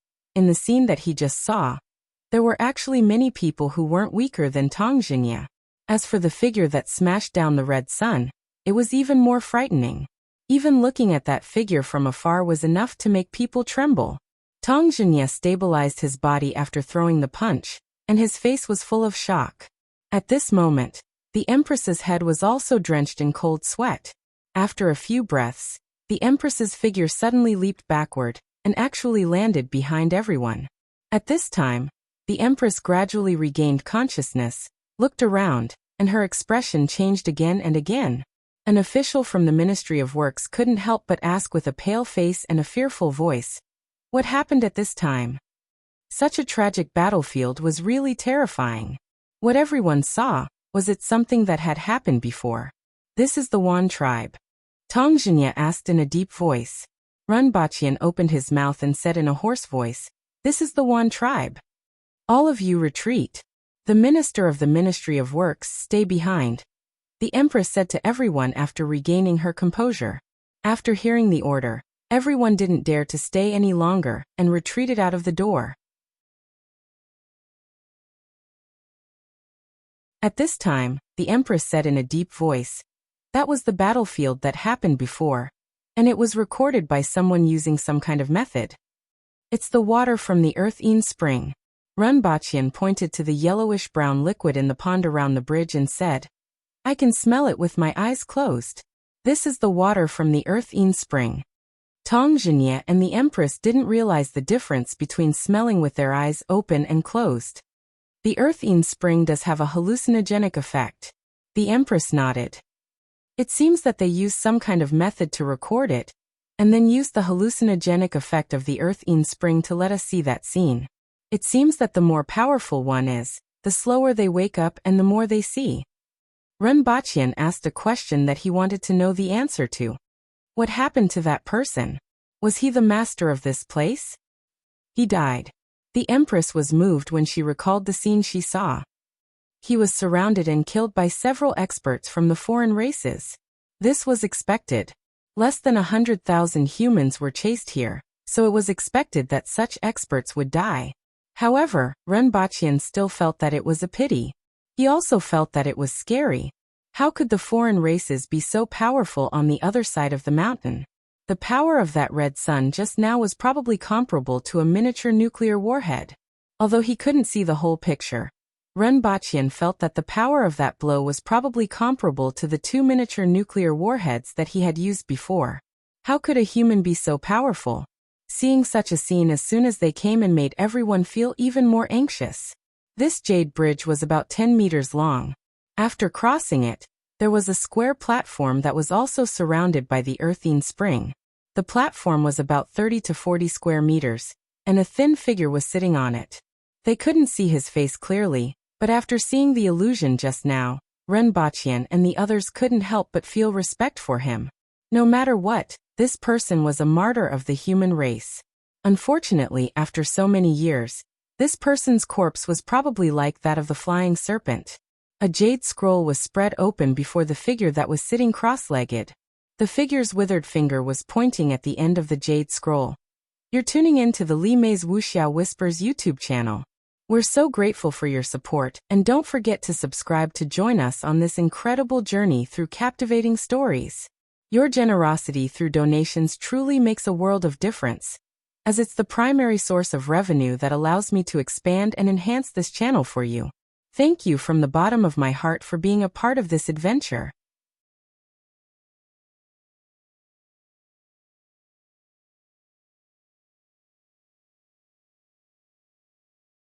there were actually many people who weren't weaker than Tang Jinya. As for the figure that smashed down the red sun, it was even more frightening. Even looking at that figure from afar was enough to make people tremble. Tang Jinya stabilized his body after throwing the punch, and his face was full of shock. At this moment, the Empress's head was also drenched in cold sweat. After a few breaths, the Empress's figure suddenly leaped backward, and actually landed behind everyone. At this time, the Empress gradually regained consciousness, looked around, and her expression changed again and again. An official from the Ministry of Works couldn't help but ask with a pale face and a fearful voice, "What happened at this time?" Such a tragic battlefield was really terrifying. What everyone saw, was it something that had happened before? "This is the Wan tribe?" Tang Jinya asked in a deep voice. Rinpochian opened his mouth and said in a hoarse voice, "This is the Wan tribe. All of you retreat. The minister of the Ministry of Works stay behind," the Empress said to everyone after regaining her composure. After hearing the order, everyone didn't dare to stay any longer and retreated out of the door. At this time, the Empress said in a deep voice, "That was the battlefield that happened before, and it was recorded by someone using some kind of method. It's the water from the Earth-Een spring." Rinpochian pointed to the yellowish-brown liquid in the pond around the bridge and said, "I can smell it with my eyes closed. This is the water from the Earth-Een spring." Tang Jinya and the Empress didn't realize the difference between smelling with their eyes open and closed. "The Earth-Een spring does have a hallucinogenic effect." The Empress nodded. "It seems that they used some kind of method to record it, and then used the hallucinogenic effect of the Earth-Een spring to let us see that scene. It seems that the more powerful one is, the slower they wake up and the more they see." Rinpochian asked a question that he wanted to know the answer to. What happened to that person? Was he the master of this place? He died. The Empress was moved when she recalled the scene she saw. He was surrounded and killed by several experts from the foreign races. This was expected. Less than 100,000 humans were chased here, so it was expected that such experts would die. However, Rinpochian still felt that it was a pity. He also felt that it was scary. How could the foreign races be so powerful on the other side of the mountain? The power of that red sun just now was probably comparable to a miniature nuclear warhead. Although he couldn't see the whole picture, Rinpochian felt that the power of that blow was probably comparable to the 2 miniature nuclear warheads that he had used before. How could a human be so powerful? Seeing such a scene as soon as they came and made everyone feel even more anxious. This jade bridge was about 10 meters long. After crossing it, there was a square platform that was also surrounded by the Earth-Een spring. The platform was about 30 to 40 square meters, and a thin figure was sitting on it. They couldn't see his face clearly, but after seeing the illusion just now, Rinpochian and the others couldn't help but feel respect for him. No matter what, this person was a martyr of the human race. Unfortunately, after so many years, this person's corpse was probably like that of the flying serpent. A jade scroll was spread open before the figure that was sitting cross-legged. The figure's withered finger was pointing at the end of the jade scroll. You're tuning in to the Li Mei's Wuxia Whispers YouTube channel. We're so grateful for your support, and don't forget to subscribe to join us on this incredible journey through captivating stories. Your generosity through donations truly makes a world of difference, as it's the primary source of revenue that allows me to expand and enhance this channel for you. Thank you from the bottom of my heart for being a part of this adventure.